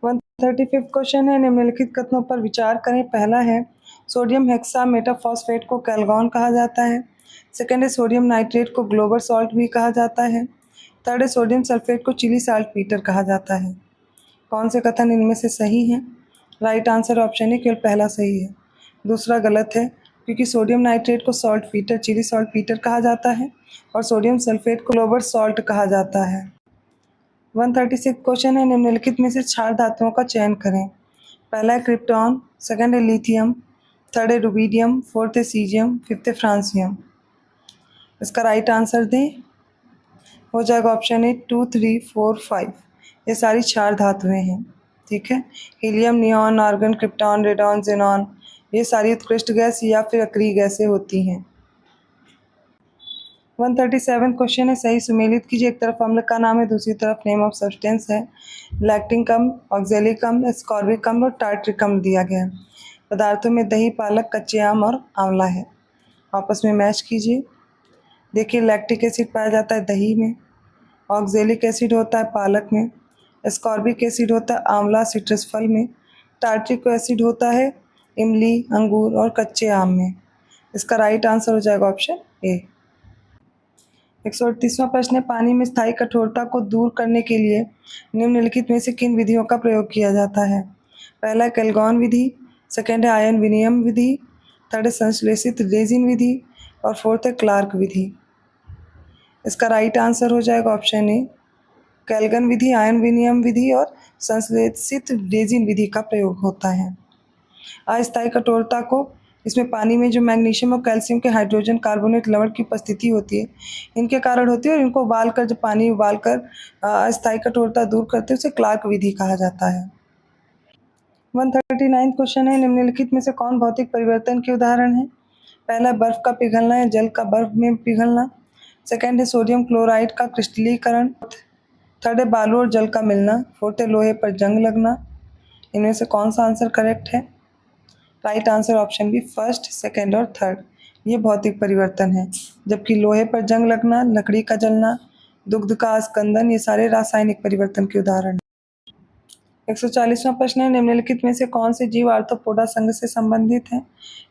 135 क्वेश्चन है, निम्नलिखित कथनों पर विचार करें। पहला है सोडियम हेक्सा मेटाफॉस्फेट को कैलगॉन कहा जाता है। सेकेंड है सोडियम नाइट्रेट को ग्लोबल सॉल्ट भी कहा जाता है। थर्ड है सोडियम सल्फेट को चिली साल्ट पीटर कहा जाता है। कौन से कथन इनमें से सही हैं? राइट आंसर ऑप्शन है केवल पहला सही है, दूसरा गलत है क्योंकि सोडियम नाइट्रेट को saltpetre, Chile saltpetre कहा जाता है और सोडियम सल्फेट को ग्लोबल सॉल्ट कहा जाता है। 136 क्वेश्चन है, निम्नलिखित में से क्षार धातुओं का चयन करें। पहला है क्रिप्टॉन, सेकंड है लिथियम, थर्ड है रुबीडियम, फोर्थ है सीजियम, फिफ्थ है फ्रांसियम। इसका राइट आंसर दें, हो जाएगा ऑप्शन ए 2, 3, 4, 5। ये सारी क्षार धातुएं हैं, ठीक है। Helium, neon, argon, krypton, radon, xenon, ये सारी उत्कृष्ट गैस या फिर अक्रिय गैसें होती हैं। 137 क्वेश्चन है, सही सुमेलित कीजिए। एक तरफ अम्ल का नाम है, दूसरी तरफ नेम ऑफ सब्सटेंस है। लैक्टिक अम्ल, ऑक्जेलिक अम्ल, एस्कॉर्बिक अम्ल और टार्ट्रिक अम्ल दिया गया है। पदार्थों में दही, पालक, कच्चे आम और आंवला है। आपस में मैच कीजिए। देखिए लैक्टिक एसिड पाया जाता है दही में, ऑक्जेलिक एसिड होता है पालक में, एस्कॉर्बिक एसिड होता है आंवला सिट्रस फल में, टार्ट्रिक एसिड होता है इमली, अंगूर और कच्चे आम में। इसका राइट आंसर हो जाएगा ऑप्शन ए। 138वां प्रश्न है, पानी में स्थायी कठोरता को दूर करने के लिए निम्नलिखित में से किन विधियों का प्रयोग किया जाता है? पहला है कैलगॉन विधि, सेकेंड है आयन विनिमय विधि, थर्ड है संश्लेषित रेजिन विधि और फोर्थ है क्लार्क विधि। इसका राइट आंसर हो जाएगा ऑप्शन ए, कैल्गन विधि, आयन विनिमय विधि और संश्लेषित रेजिन विधि का प्रयोग होता है। अस्थायी कठोरता को, इसमें पानी में जो मैग्नीशियम और कैल्शियम के हाइड्रोजन कार्बोनेट लवण की उपस्थिति होती है, इनके कारण होती है और इनको उबालकर, जब पानी उबालकर अस्थायी कठोरता दूर करते हैं उसे क्लार्क विधि कहा जाता है। 139 क्वेश्चन है, निम्नलिखित में से कौन भौतिक परिवर्तन के उदाहरण है? पहला बर्फ का पिघलना या जल का बर्फ में पिघलना। सेकंड है सोडियम क्लोराइड का क्रिस्टलीकरण। थर्ड है बालू और जल का मिलना। फोर्थ है लोहे पर जंग लगना। इनमें से कौन सा आंसर करेक्ट है? Right answer option B first, second और थर्ड, ये भौतिक परिवर्तन है। जबकि लोहे पर जंग लगना, लकड़ी का जलना, दुग्ध का अस्कंदन, ये सारे रासायनिक परिवर्तन के उदाहरण हैं। 140वां प्रश्न है, निम्नलिखित में से कौन से जीव आर्थ्रोपोडा संघ से संबंधित है?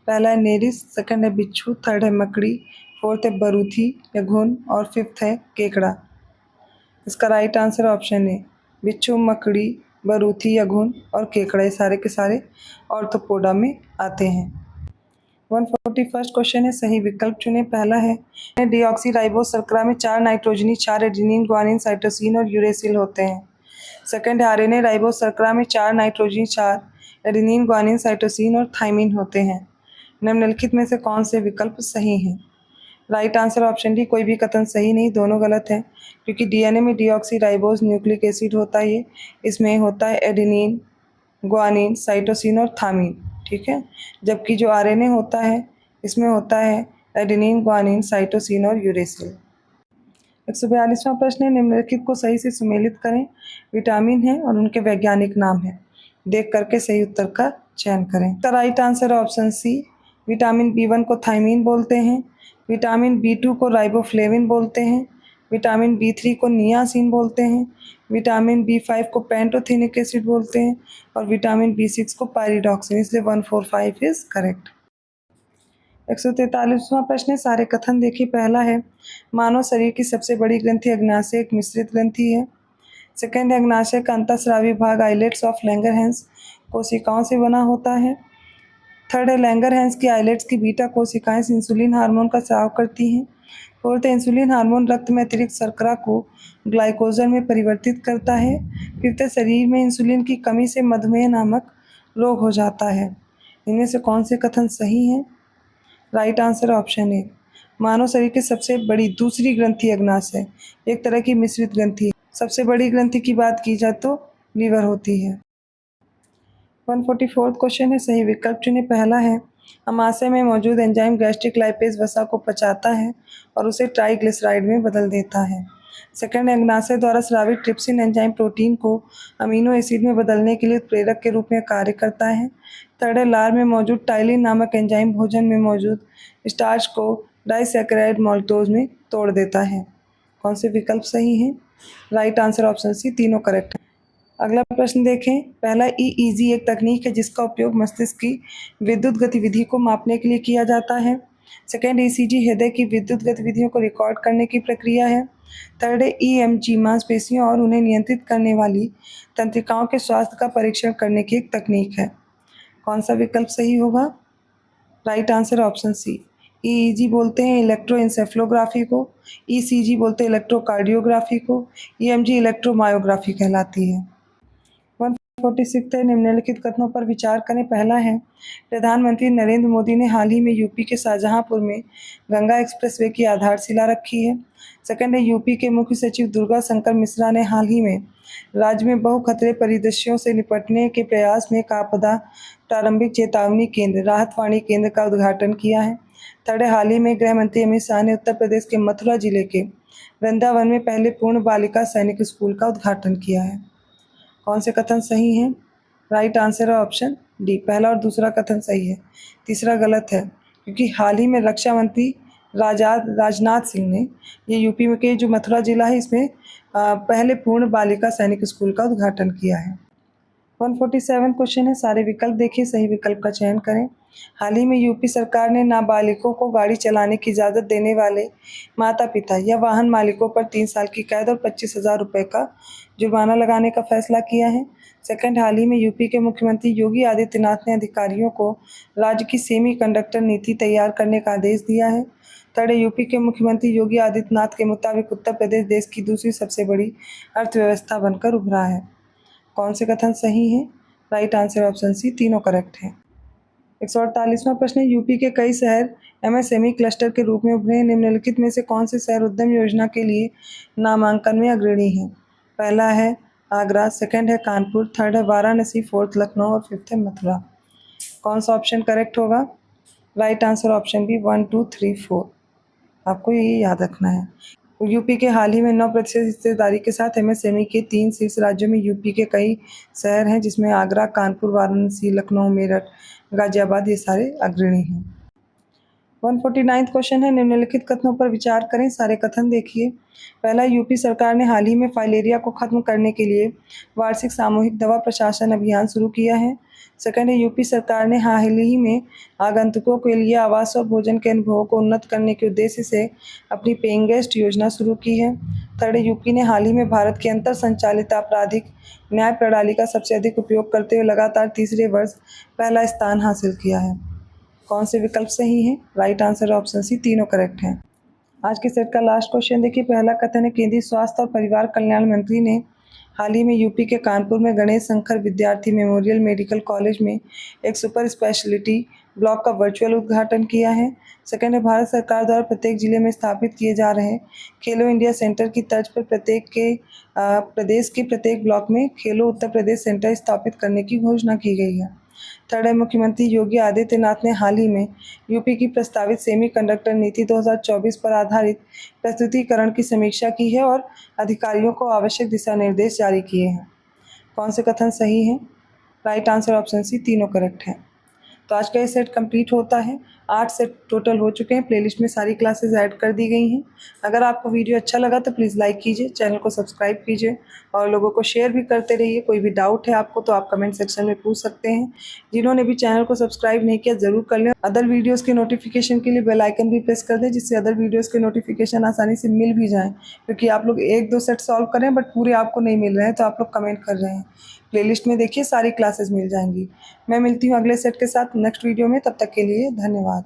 पहला है नेरिस, सेकंड है बिच्छू, थर्ड है मकड़ी, फोर्थ है बरूथी या घुन और फिफ्थ है केकड़ा। इसका राइट आंसर ऑप्शन है बिच्छू, मकड़ी, बरूथी या घुन और केकड़ा, ये सारे के सारे ऑर्थ्रोपोडा में आते हैं। 141 क्वेश्चन है, सही विकल्प चुने। पहला है डीऑक्सीराइबोस शर्करा में 4 नाइट्रोजनी, 4 एडेनिन, ग्वानिन, साइटोसिन और यूरेसिल होते हैं। सेकंड है आरएनए राइबोस शर्करा में 4 नाइट्रोजनी, 4 एडेनिन, ग्वानिन, साइटोसिन और थाइमिन होते हैं। निम्नलिखित में से कौन से विकल्प सही हैं? राइट आंसर ऑप्शन डी कोई भी कथन सही नहीं, दोनों गलत है। क्योंकि डीएनए में डीऑक्सीराइबोस न्यूक्लिक एसिड होता है, इसमें होता है एडेनिन, ग्वानिन, साइटोसिन और थामिन, ठीक है। जबकि जो आरएनए होता है इसमें होता है एडेनिन, ग्वानिन, साइटोसिन और यूरेसिल। 142वां प्रश्न है, निम्नलिखित को सही से सुमेलित करें। विटामिन है और उनके वैज्ञानिक नाम है, देख करके सही उत्तर का चयन करें। तो right answer option C, vitamin B one को थाइमिन बोलते हैं, विटामिन बी2 को राइबोफ्लेविन बोलते हैं, विटामिन बी3 को नियासिन बोलते हैं, विटामिन बी5 को पैंटोथेनिक एसिड बोलते हैं और विटामिन बी6 को पायरिडॉक्सिन, इसलिए 145 इज करेक्ट। 143वां प्रश्न है, सारे कथन देखिए। पहला है मानव शरीर की सबसे बड़ी ग्रंथि अग्नाशय एक मिश्रित ग्रंथि है। सेकंड है अग्नाशय का अंतःस्रावी भाग आइलेट्स ऑफ लैंगरहैंस कोशिकाओं से बना होता है। थर्ड है लैंगरहैंस की आइलेट्स की बीटा कोशिकाएं इंसुलिन हार्मोन का स्राव करती हैं। फोर्थ है इंसुलिन हार्मोन रक्त में अतिरिक्त शर्करा को ग्लाइकोजन में परिवर्तित करता है। फिफ्थ है शरीर में इंसुलिन की कमी से मधुमेह नामक रोग हो जाता है। इनमें से कौन से कथन सही हैं? राइट आंसर ऑप्शन ए, मानव शरीर की सबसे बड़ी दूसरी ग्रंथि अग्नाशय एक तरह की मिश्रित ग्रंथि है। सबसे बड़ी ग्रंथि की बात की जाए तो लीवर होती है। 144 क्वेश्चन है, सही विकल्प चुने। पहला है अमाशय में मौजूद एंजाइम गैस्ट्रिक लाइपेज वसा को पचाता है और उसे ट्राइग्लिसराइड में बदल देता है। सेकंड है अग्नाशय द्वारा स्रावित ट्रिप्सिन एंजाइम प्रोटीन को अमीनो एसिड में बदलने के लिए उत्प्रेरक के रूप में कार्य करता है। थर्ड है लार में मौजूद टाइलिन नामक एंजाइम भोजन में मौजूद स्टार्च को डाइसैकेराइड माल्टोज में तोड़ देता है। कौन से विकल्प सही हैं? राइट आंसर ऑप्शन सी, तीनों करेक्ट है। अगला प्रश्न देखें। पहला ईईजी एक तकनीक है जिसका उपयोग मस्तिष्क की विद्युत गतिविधि को मापने के लिए किया जाता है। सेकेंड ईसीजी हृदय की विद्युत गतिविधियों को रिकॉर्ड करने की प्रक्रिया है। थर्ड है ईएमजी मांसपेशियों और उन्हें नियंत्रित करने वाली तंत्रिकाओं के स्वास्थ्य का परीक्षण करने की एक तकनीक है। कौन सा विकल्प सही होगा? Right answer option C, EEG बोलते हैं इलेक्ट्रोइंसेफ्लोग्राफी को, ईसीजी बोलते हैं इलेक्ट्रोकार्डियोग्राफी को, ईएमजी इलेक्ट्रोमायोग्राफी कहलाती है। 146 है, निम्नलिखित कथनों पर विचार करें। पहला है प्रधानमंत्री नरेंद्र मोदी ने हाल ही में यूपी के शाहजहांपुर में गंगा एक्सप्रेसवे की आधारशिला रखी है। सेकंड है यूपी के मुख्य सचिव दुर्गा शंकर मिश्रा ने हाल ही में राज्य में बहुखतरे परिदृश्यों से निपटने के प्रयास में एक आपदा प्रारंभिक चेतावनी केंद्र राहत वाणी केंद्र का उद्घाटन किया है। थर्ड है हाल ही में गृह मंत्री अमित शाह ने उत्तर प्रदेश के मथुरा जिले के वृंदावन में पहले पूर्ण बालिका सैनिक स्कूल का उद्घाटन किया है। कौन से कथन सही हैं? राइट आंसर है ऑप्शन डी, पहला और दूसरा कथन सही है, तीसरा गलत है। क्योंकि हाल ही में रक्षा मंत्री राजनाथ सिंह ने ये यूपी में के जो मथुरा जिला है इसमें पहले पूर्ण बालिका सैनिक स्कूल का उद्घाटन किया है। 147 क्वेश्चन है, सारे विकल्प देखिए, सही विकल्प का चयन करें। हाल ही में यूपी सरकार ने नाबालिगों को गाड़ी चलाने की इजाज़त देने वाले माता पिता या वाहन मालिकों पर 3 साल की कैद और 25,000 रुपये का जुर्माना लगाने का फैसला किया है। सेकंड, हाल ही में यूपी के मुख्यमंत्री योगी आदित्यनाथ ने अधिकारियों को राज्य की सेमी कंडक्टर नीति तैयार करने का आदेश दिया है। थर्ड, यूपी के मुख्यमंत्री योगी आदित्यनाथ के मुताबिक उत्तर प्रदेश देश की दूसरी सबसे बड़ी अर्थव्यवस्था बनकर उभरा है। कौन से कथन सही हैं? राइट आंसर ऑप्शन सी, तीनों करेक्ट हैं। 148वां प्रश्न, यूपी के कई शहर एमएसएमई क्लस्टर के रूप में उभरे हैं। निम्नलिखित में से कौन से शहर उद्यम योजना के लिए नामांकन में अग्रणी हैं? पहला है आगरा, सेकंड है कानपुर, थर्ड है वाराणसी, फोर्थ लखनऊ और फिफ्थ है मथुरा। कौन सा ऑप्शन करेक्ट होगा? Right answer option B 1, 2, 3, 4। आपको ये याद रखना है। यूपी के हाल ही में 9% हिस्सेदारी के साथ एमएसएमई के 3 शीर्ष राज्यों में यूपी के कई शहर हैं, जिसमें आगरा, कानपुर, वाराणसी, लखनऊ, मेरठ, गाजियाबाद ये सारे अग्रणी हैं। 149 क्वेश्चन है, निम्नलिखित कथनों पर विचार करें। सारे कथन देखिए। पहला, यूपी सरकार ने हाल ही में फाइलेरिया को खत्म करने के लिए वार्षिक सामूहिक दवा प्रशासन अभियान शुरू किया है। सेकंड है, यूपी सरकार ने हाल ही में आगंतुकों के लिए आवास और भोजन के अनुभवों को उन्नत करने के उद्देश्य से अपनी पेइंग गेस्ट योजना शुरू की है। थर्ड है, यूपी ने हाल ही में भारत की अंतर संचालित आपराधिक न्याय प्रणाली का सबसे अधिक उपयोग करते हुए लगातार तीसरे वर्ष पहला स्थान हासिल किया है। कौन से विकल्प सही हैं? राइट आंसर ऑप्शन सी, तीनों करेक्ट हैं। आज के सेट का लास्ट क्वेश्चन देखिए। पहला कथन है, केंद्रीय स्वास्थ्य और परिवार कल्याण मंत्री ने हाल ही में यूपी के कानपुर में गणेश शंकर विद्यार्थी मेमोरियल मेडिकल कॉलेज में एक सुपर स्पेशलिटी ब्लॉक का वर्चुअल उद्घाटन किया है। सेकंड है, भारत सरकार द्वारा प्रत्येक जिले में स्थापित किए जा रहे खेलो इंडिया सेंटर की तर्ज पर प्रदेश के प्रत्येक ब्लॉक में खेलो उत्तर प्रदेश सेंटर स्थापित करने की घोषणा की गई है। थर्ड है, मुख्यमंत्री योगी आदित्यनाथ ने हाल ही में यूपी की प्रस्तावित सेमीकंडक्टर नीति 2024 पर आधारित प्रस्तुतिकरण की समीक्षा की है और अधिकारियों को आवश्यक दिशा निर्देश जारी किए हैं। कौन से कथन सही हैं? राइट आंसर ऑप्शन सी, तीनों करेक्ट हैं। तो आज का ये सेट कंप्लीट होता है। 8 सेट टोटल हो चुके हैं। प्लेलिस्ट में सारी क्लासेस ऐड कर दी गई हैं। अगर आपको वीडियो अच्छा लगा तो प्लीज़ लाइक कीजिए, चैनल को सब्सक्राइब कीजिए और लोगों को शेयर भी करते रहिए। कोई भी डाउट है आपको तो आप कमेंट सेक्शन में पूछ सकते हैं। जिन्होंने भी चैनल को सब्सक्राइब नहीं किया ज़रूर कर लें। अदर वीडियोज़ के नोटिफिकेशन के लिए बेल आइकन भी प्रेस कर दें, जिससे अदर वीडियोज़ के नोटिफिकेशन आसानी से मिल भी जाएँ। क्योंकि आप लोग 1-2 सेट सॉल्व करें बट पूरे आपको नहीं मिल रहे हैं, तो आप लोग कमेंट कर रहे हैं। प्लेलिस्ट में देखिए, सारी क्लासेस मिल जाएंगी। मैं मिलती हूँ अगले सेट के साथ नेक्स्ट वीडियो में। तब तक के लिए धन्यवाद।